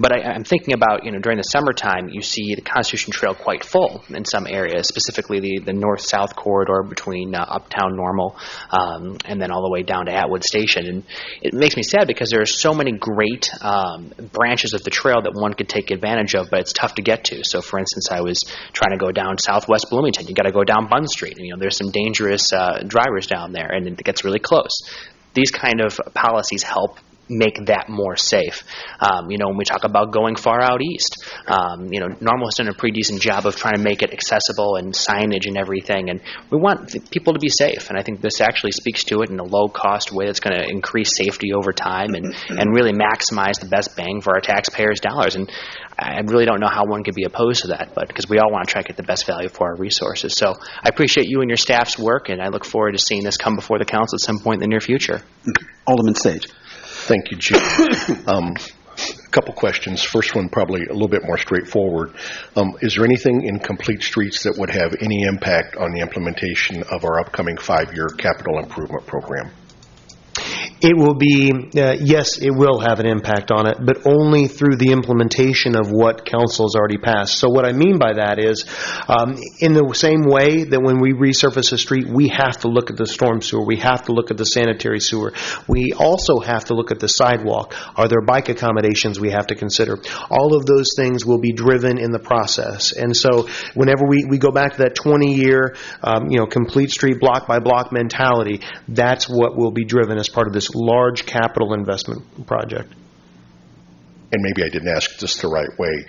But I'm thinking about, during the summertime, you see the Constitution Trail quite full in some areas, specifically the north-south corridor between Uptown Normal and then all the way down to Atwood Station. And it makes me sad because there are so many great branches of the trail that one could take advantage of, but it's tough to get to. So, for instance, I was trying to go down Southwest Bloomington. You got to go down Bunn Street. And, there's some dangerous drivers down there, and it gets really close. These kind of policies help make that more safe. When we talk about going far out east, Normal has done a pretty decent job of trying to make it accessible and signage and everything, and we want people to be safe, and I think this actually speaks to it in a low-cost way that's going to increase safety over time and really maximize the best bang for our taxpayers' dollars. And I really don't know how one could be opposed to that, but because we all want to try to get the best value for our resources. So I appreciate you and your staff's work, and I look forward to seeing this come before the council at some point in the near future. Alderman Sage. Thank you, Jim. couple questions. First one probably a little bit more straightforward. Is there anything in Complete Streets that would have any impact on the implementation of our upcoming 5-year capital improvement program? It will be, yes, it will have an impact on it, but only through the implementation of what council has already passed. So what I mean by that is, in the same way that when we resurface a street, we have to look at the storm sewer, we have to look at the sanitary sewer, we also have to look at the sidewalk. Are there bike accommodations we have to consider? All of those things will be driven in the process. And so whenever we go back to that 20-year, complete street block by block mentality, that's what will be driven as part of this large capital investment project. And maybe I didn't ask this the right way.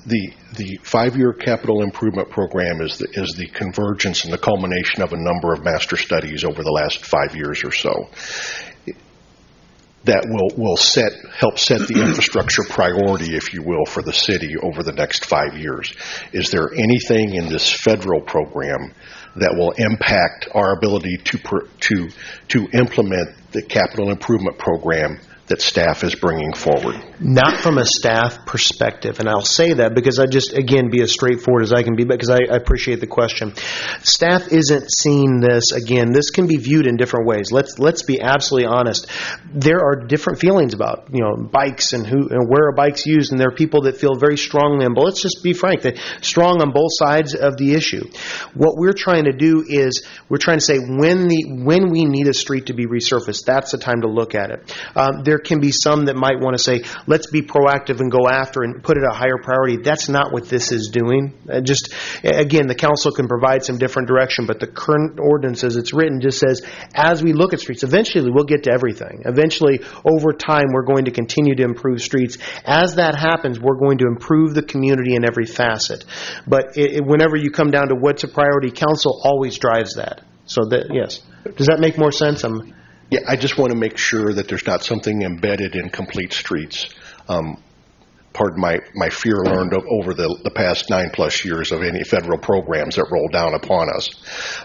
The 5-year capital improvement program is the convergence and the culmination of a number of master studies over the last 5 years or so. That will help set the infrastructure priority, if you will, for the city over the next 5 years. Is there anything in this federal program that will impact our ability to implement the capital improvement program that staff is bringing forward? Not from a staff perspective, and I'll say that because I just, again, be as straightforward as I can be, because I appreciate the question. Staff isn't seeing this, again, this can be viewed in different ways. Let's be absolutely honest. There are different feelings about, bikes and where are bikes used, and there are people that feel very strongly on both. Let's just be frank, they're strong on both sides of the issue. What we're trying to do is we're trying to say when we need a street to be resurfaced, that's the time to look at it. There can be some that might want to say, let's be proactive and go after and put it a higher priority. That's not what this is doing. Again, the council can provide some different direction, but the current ordinance as it's written just says, as we look at streets, eventually we'll get to everything. Eventually, over time, we're going to continue to improve streets. As that happens, we're going to improve the community in every facet. But whenever you come down to what's a priority, council always drives that. So yes. Does that make more sense? Yeah, I just want to make sure that there's not something embedded in Complete Streets. Pardon my fear learned over the past 9+ years of any federal programs that roll down upon us.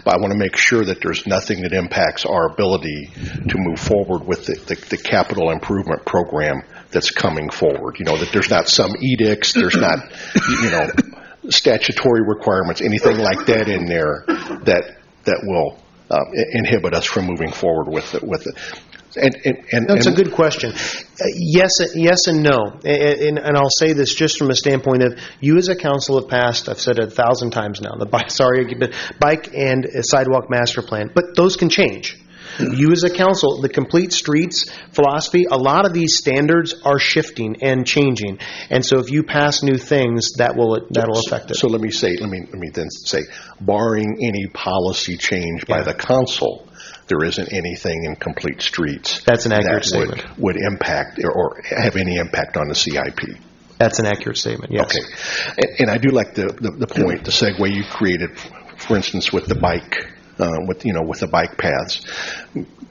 But I want to make sure that there's nothing that impacts our ability to move forward with the capital improvement program that's coming forward. That there's not some edicts, there's not, statutory requirements, anything like that in there that will inhibit us from moving forward with it. That's a good question. Yes and no. And I'll say this just from a standpoint of you as a council have passed, I've said it 1,000 times now, the bike and sidewalk master plan, but those can change. You as a council, the Complete Streets philosophy, a lot of these standards are shifting and changing. And so if you pass new things, that'll affect it. So let me then say, barring any policy change by the council, there isn't anything in Complete Streets that's an accurate statement would impact or have any impact on the CIP. That's an accurate statement, yes. Okay. And I do like the point, the segue you created, for instance, with the bike. With the bike paths,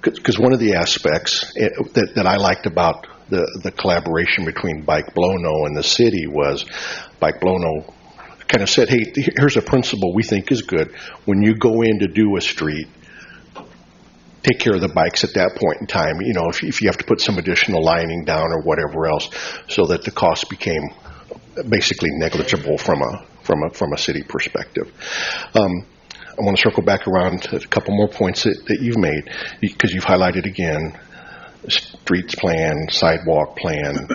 because one of the aspects that I liked about the collaboration between Bike Blono and the city was Bike Blono kind of said, hey, here's a principle we think is good. When you go in to do a street, take care of the bikes at that point in time. If you have to put some additional lining down or whatever else, so that the cost became basically negligible from a city perspective. I want to circle back around to a couple more points that you've made, because you've highlighted again streets plan, sidewalk plan.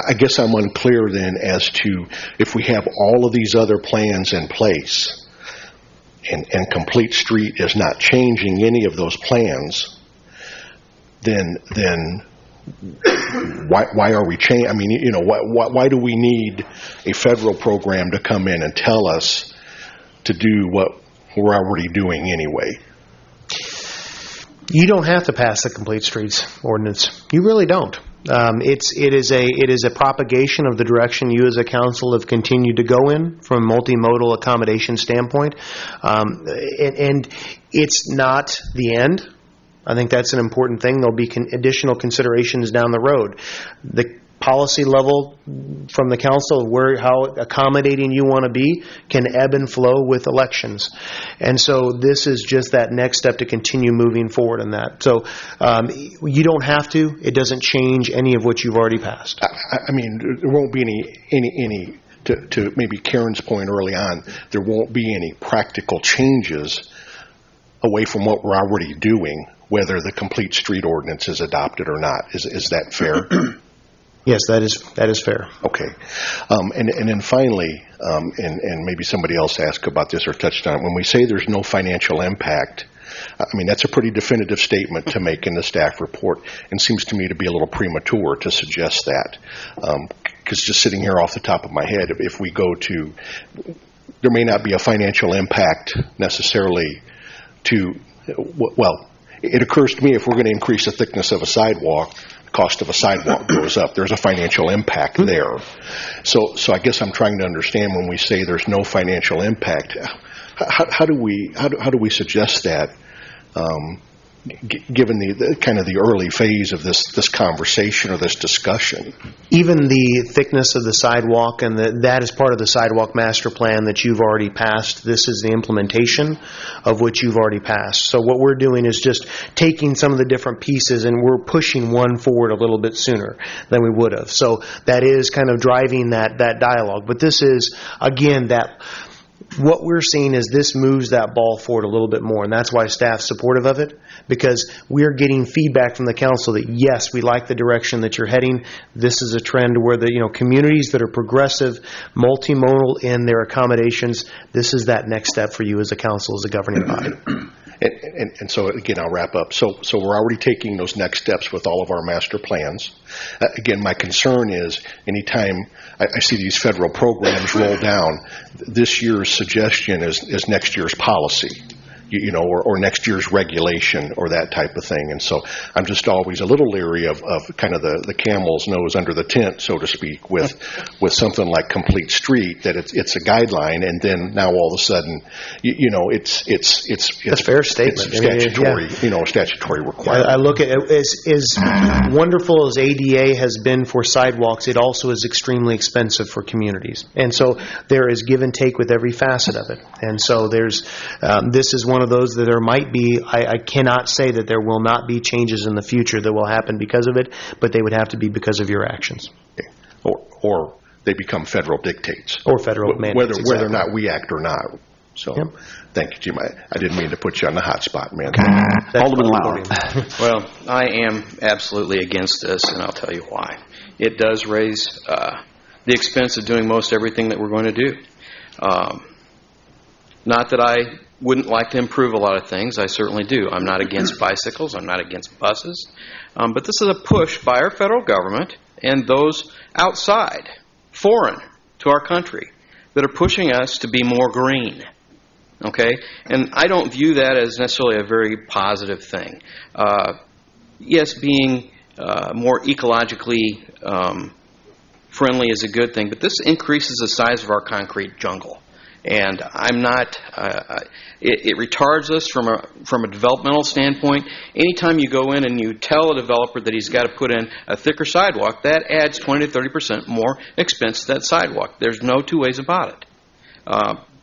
I guess I'm unclear then as to if we have all of these other plans in place and Complete Street is not changing any of those plans, then why are we changing? I mean, why do we need a federal program to come in and tell us to do what we're already doing anyway? You don't have to pass the Complete Streets ordinance. You really don't. It is a propagation of the direction you as a council have continued to go in from a multimodal accommodation standpoint, and it's not the end. I think that's an important thing. There'll be additional considerations down the road. The policy level from the council, how accommodating you want to be, can ebb and flow with elections. And so this is just that next step to continue moving forward in that. So you don't have to. It doesn't change any of what you've already passed. I mean, there won't be any to maybe Karen's point early on, there won't be any practical changes away from what we're already doing, whether the complete street ordinance is adopted or not. Is that fair? Yes, that is fair. Okay. And then finally, and maybe somebody else asked about this or touched on it, when we say there's no financial impact, I mean, that's a pretty definitive statement to make in the staff report, and seems to me to be a little premature to suggest that. Because just sitting here off the top of my head, if we go to, there may not be a financial impact necessarily to, well, it occurs to me if we're going to increase the thickness of a sidewalk, the cost of a sidewalk goes up. There's a financial impact there. So I guess I'm trying to understand when we say there's no financial impact, how do we suggest that, given the kind of the early phase of this conversation or this discussion? Even the thickness of the sidewalk, and that is part of the sidewalk master plan that you've already passed. This is the implementation of what you've already passed. So what we're doing is just taking some of the different pieces and we're pushing one forward a little bit sooner than we would have. So that is kind of driving that dialogue. But this is, again, what we're seeing is this moves that ball forward a little bit more, and that's why staff's supportive of it, because we're getting feedback from the council that, yes, we like the direction that you're heading. This is a trend where the communities that are progressive, multimodal in their accommodations, this is that next step for you as a council, as a governing body. And so, again, I'll wrap up. So we're already taking those next steps with all of our master plans. Again, my concern is anytime I see these federal programs roll down, this year's suggestion is next year's policy, or next year's regulation or that type of thing. And so I'm just always a little leery of kind of the camel's nose under the tent, so to speak, with something like Complete Street, that it's a guideline, and then now all of a sudden, it's a fair statement. Statutory, statutory requirement. I look at it as wonderful as ADA has been for sidewalks, it also is extremely expensive for communities. And so there is give and take with every facet of it. And so this is one of those that there might be, I cannot say that there will not be changes in the future that will happen because of it, but they would have to be because of your actions. Okay. Or they become federal dictates. Or federal mandates. Whether or not we act or not. So, Thank you, Jim. I didn't mean to put you on the hot spot, man. Alderman Lau. Well, I am absolutely against this, and I'll tell you why. It does raise the expense of doing most everything that we're going to do. Not that I wouldn't like to improve a lot of things. I certainly do. I'm not against bicycles. I'm not against buses. But this is a push by our federal government and those outside, foreign to our country, that are pushing us to be more green. Okay? And I don't view that as necessarily a very positive thing. Yes, being more ecologically friendly is a good thing, but this increases the size of our concrete jungle. And I'm not. It retards us from a developmental standpoint. Anytime you go in and you tell a developer that he's got to put in a thicker sidewalk, that adds 20 to 30% more expense to that sidewalk. There's no two ways about it.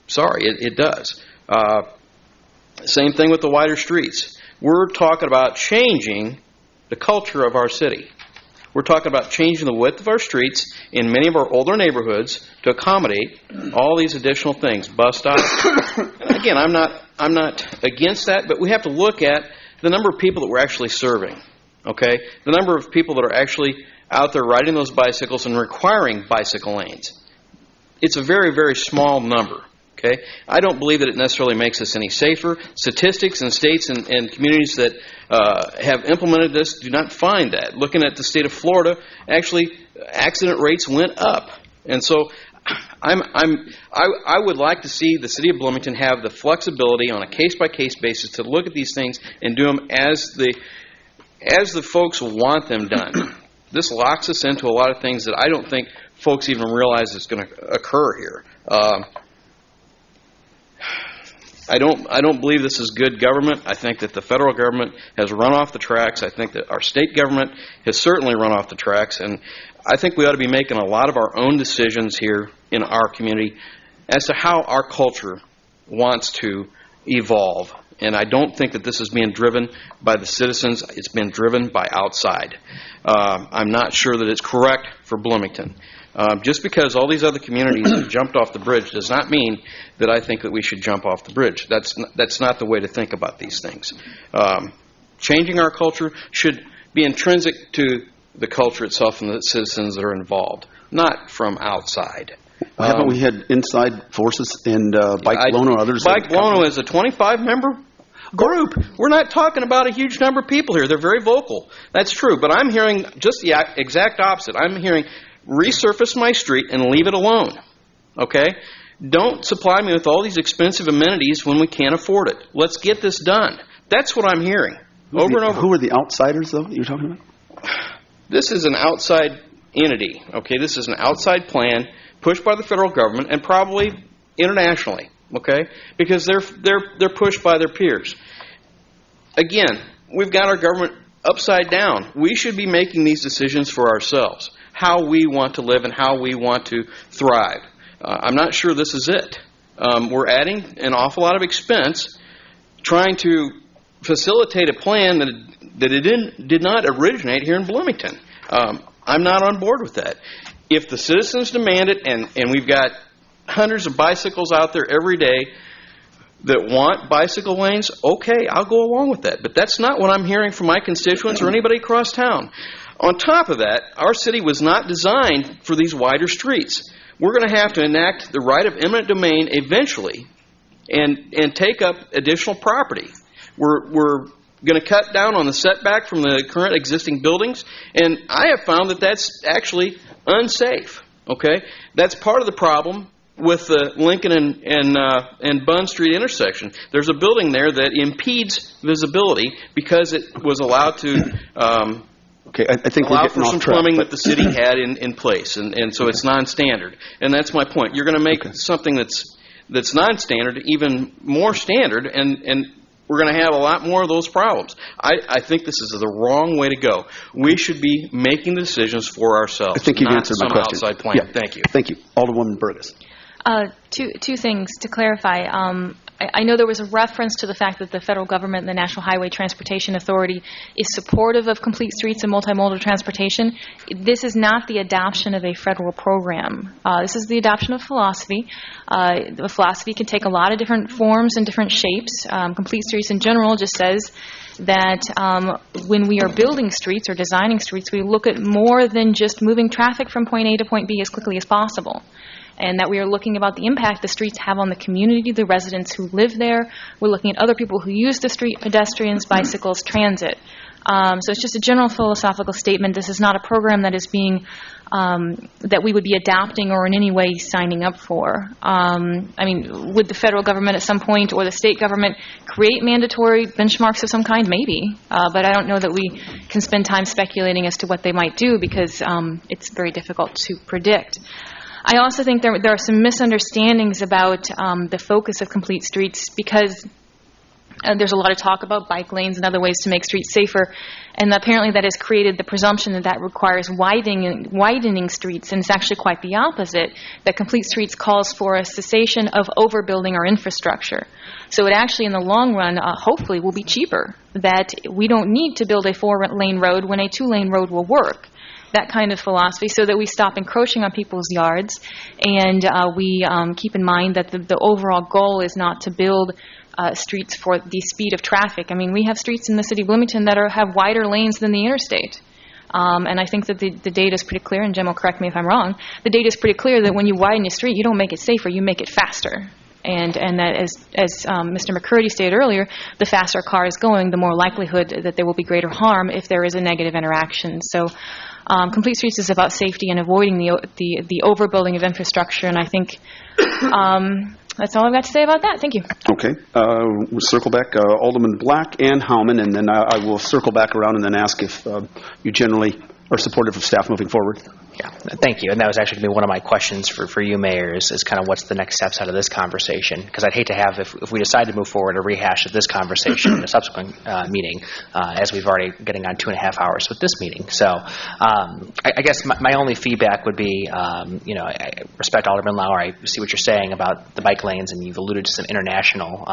Sorry, it does. Same thing with the wider streets. We're talking about changing the culture of our city. We're talking about changing the width of our streets in many of our older neighborhoods to accommodate all these additional things. Bus stops. Again, I'm not against that, but we have to look at the number of people that we're actually serving. Okay, the number of people that are actually out there riding those bicycles and requiring bicycle lanes. It's a very, very small number. Okay, I don't believe that it necessarily makes us any safer. Statistics in states and communities that have implemented this do not find that. Looking at the state of Florida, actually, accident rates went up, and so I would like to see the city of Bloomington have the flexibility on a case-by-case basis to look at these things and do them as the folks want them done. This locks us into a lot of things that I don't think folks even realize is going to occur here. I don't believe this is good government. I think that the federal government has run off the tracks. I think that our state government has certainly run off the tracks, and I think we ought to be making a lot of our own decisions here in our community as to how our culture wants to evolve. And I don't think that this is being driven by the citizens. It's been driven by outside. I'm not sure that it's correct for Bloomington. Just because all these other communities have jumped off the bridge does not mean that I think that we should jump off the bridge. That's not the way to think about these things. Changing our culture should be intrinsic to the culture itself and the citizens that are involved, not from outside. Haven't we had inside forces and Bike Lono or others? Bike Lono is a 25-member group. We're not talking about a huge number of people here. They're very vocal. That's true. But I'm hearing just the exact opposite. I'm hearing resurface my street and leave it alone. Okay? Don't supply me with all these expensive amenities when we can't afford it. Let's get this done. That's what I'm hearing over and over. Who are the outsiders, though, you're talking about? This is an outside entity. Okay? This is an outside plan pushed by the federal government and probably internationally. Okay? Because they're pushed by their peers. Again, we've got our government upside down. We should be making these decisions for ourselves, how we want to live and how we want to thrive. I'm not sure this is it. We're adding an awful lot of expense trying to facilitate a plan that it did not originate here in Bloomington. I'm not on board with that. If the citizens demand it, and we've got hundreds of bicycles out there every day that want bicycle lanes, okay, I'll go along with that. But that's not what I'm hearing from my constituents or anybody across town. On top of that, our city was not designed for these wider streets. We're going to have to enact the right of eminent domain eventually and take up additional property. We're going to cut down on the setback from the current existing buildings, and I have found that that's actually unsafe. Okay? That's part of the problem with the Lincoln and Bunn Street intersection. There's a building there that impedes visibility because it was allowed to I think allow for some plumbing that the city had in place, and so it's non-standard. And that's my point. You're going to make something that's non-standard even more standard, and we're going to have a lot more of those problems. I think this is the wrong way to go. We should be making decisions for ourselves. I think you've answered my question. Outside plan. Yeah. Thank you. Thank you. Alderwoman Burgess. Two things to clarify. I know there was a reference to the fact that the federal government and the National Highway Transportation Authority is supportive of complete streets and multimodal transportation. This is not the adoption of a federal program. This is the adoption of philosophy. The philosophy can take a lot of different forms and different shapes. Complete streets in general just says that when we are building streets or designing streets, we look at more than just moving traffic from point A to point B as quickly as possible. And that we are looking about the impact the streets have on the community, the residents who live there. We're looking at other people who use the street, pedestrians, bicycles, transit. So it's just a general philosophical statement. This is not a program that is being, that we would be adopting or in any way signing up for. I mean, would the federal government at some point or the state government create mandatory benchmarks of some kind? Maybe. But I don't know that we can spend time speculating as to what they might do because it's very difficult to predict. I also think there are some misunderstandings about the focus of complete streets because there's a lot of talk about bike lanes and other ways to make streets safer, and apparently that has created the presumption that requires widening streets, and it's actually quite the opposite, that complete streets calls for a cessation of overbuilding our infrastructure. So it actually, in the long run, hopefully will be cheaper, that we don't need to build a 4-lane road when a 2-lane road will work. That kind of philosophy, so that we stop encroaching on people's yards, and we keep in mind that the overall goal is not to build streets for the speed of traffic. I mean, we have streets in the city of Bloomington that have wider lanes than the interstate. And I think that the data is pretty clear, and Jim will correct me if I'm wrong, the data is pretty clear that when you widen a street, you don't make it safer, you make it faster. And that, as Mr. McCurdy stated earlier, the faster a car is going, the more likelihood that there will be greater harm if there is a negative interaction. So complete streets is about safety and avoiding the overbuilding of infrastructure, and I think that's all I've got to say about that. Thank you. Okay. We'll circle back. Alderman Black and Howman, and then I will circle back around and then ask if you generally are supportive of staff moving forward. Yeah, thank you. And that was actually going to be one of my questions for you, Mayor, is kind of what's the next steps out of this conversation? Because I'd hate to have, if we decide to move forward, a rehash of this conversation in a subsequent meeting, as we've already getting on 2.5 hours with this meeting. So I guess my only feedback would be, I respect Alderman Lauer. I see what you're saying about the bike lanes, and you've alluded to some international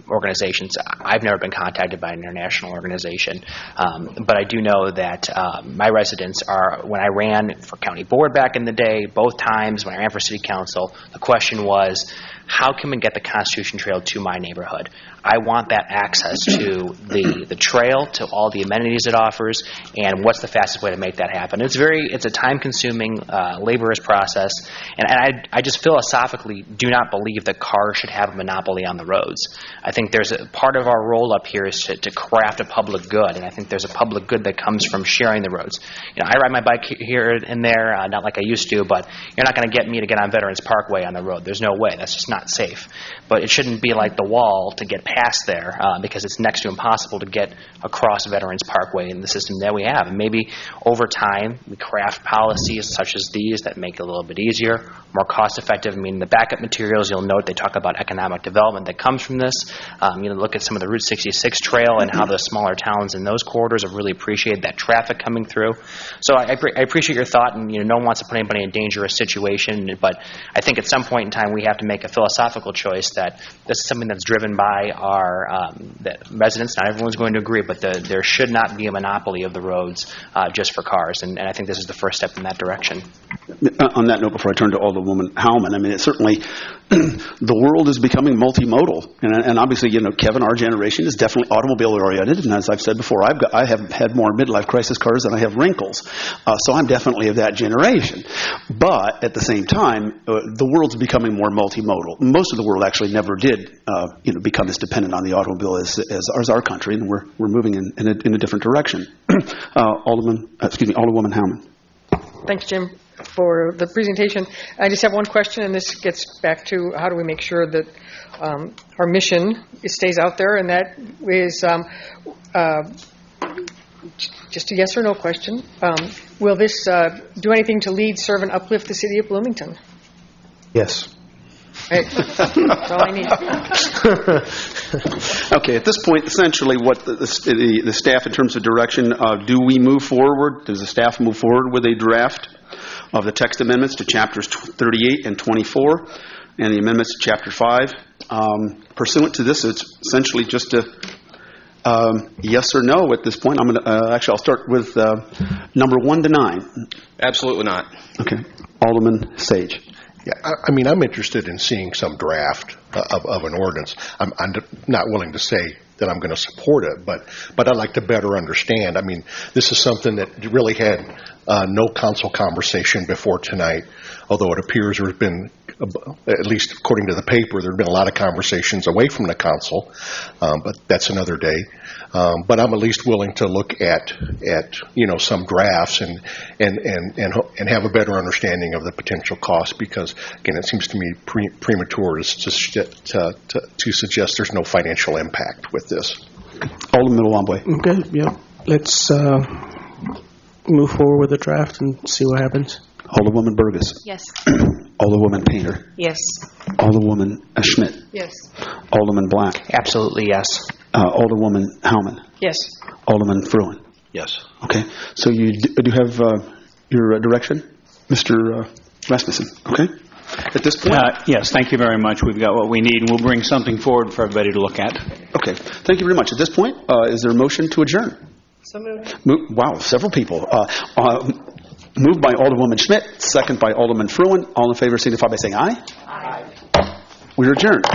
organizations. I've never been contacted by an international organization, but I do know that my residents are, when I ran for county board back in the day, both times when I ran for city council, the question was, how can we get the Constitution Trail to my neighborhood? I want that access to the trail, to all the amenities it offers, and what's the fastest way to make that happen? It's a time-consuming, laborious process, and I just philosophically do not believe that cars should have a monopoly on the roads. I think there's a part of our role up here is to craft a public good, and I think there's a public good that comes from sharing the roads. I ride my bike here and there, not like I used to, but you're not going to get me to get on Veterans Parkway on the road. There's no way. That's just not safe. But it shouldn't be like the wall to get past there because it's next to impossible to get across Veterans Parkway in the system that we have. And maybe over time we craft policies such as these that make it a little bit easier, more cost-effective. I mean, the backup materials, you'll note they talk about economic development that comes from this. Look at some of the Route 66 trail and how the smaller towns in those corridors have really appreciated that traffic coming through. So I appreciate your thought, and no one wants to put anybody in a dangerous situation, but I think at some point in time we have to make a philosophical choice that this is something that's driven by our that residents. Not everyone's going to agree, but there should not be a monopoly of the roads just for cars, and I think this is the first step in that direction. On that note, before I turn to Alderwoman Howman, I mean, it's certainly the world is becoming multimodal, and obviously, Kevin, our generation is definitely automobile oriented, and as I've said before, I have had more midlife crisis cars than I have wrinkles, so I'm definitely of that generation. But at the same time, the world's becoming more multimodal. Most of the world actually never did, become as dependent on the automobile as our country, and we're moving in a different direction. Alderwoman Howman. Thanks, Jim, for the presentation. I just have one question, and this gets back to how do we make sure that our mission stays out there, and that is just a yes or no question. Will this do anything to lead, serve, and uplift the city of Bloomington? Yes. Right. That's all I need. Okay, at this point, essentially what the staff, in terms of direction, do we move forward? Does the staff move forward with a draft of the text amendments to chapters 38 and 24 and the amendments to chapter 5? Pursuant to this, it's essentially just a yes or no at this point. I'm going to I'll start with number 1 to 9. Absolutely not. Okay. Alderman Sage. Yeah, I'm interested in seeing some draft of an ordinance. I'm not willing to say that I'm going to support it, but I'd like to better understand. I mean, this is something that really had no council conversation before tonight, although it appears there's been, at least according to the paper, there have been a lot of conversations away from the council, but that's another day. But I'm at least willing to look at some drafts and have a better understanding of the potential cost, because again, it seems to me premature to suggest there's no financial impact with this. Alderman Wambwe. Okay, yeah. Let's move forward with the draft and see what happens. Alderwoman Burgess. Yes. Alderwoman Painter. Yes. Alderwoman Schmidt. Yes. Alderman Black. Absolutely yes. Alderwoman Howman. Yes. Alderman Fruin. Yes. Okay. So you do have your direction, Mr. Rasmussen. Okay. At this point? Yes, thank you very much. We've got what we need, and we'll bring something forward for everybody to look at. Okay. Thank you very much. At this point, is there a motion to adjourn? So moved. Wow, several people. Moved by Alderwoman Schmidt, second by Alderman Fruin. All in favor signify by saying aye. Aye. We're adjourned.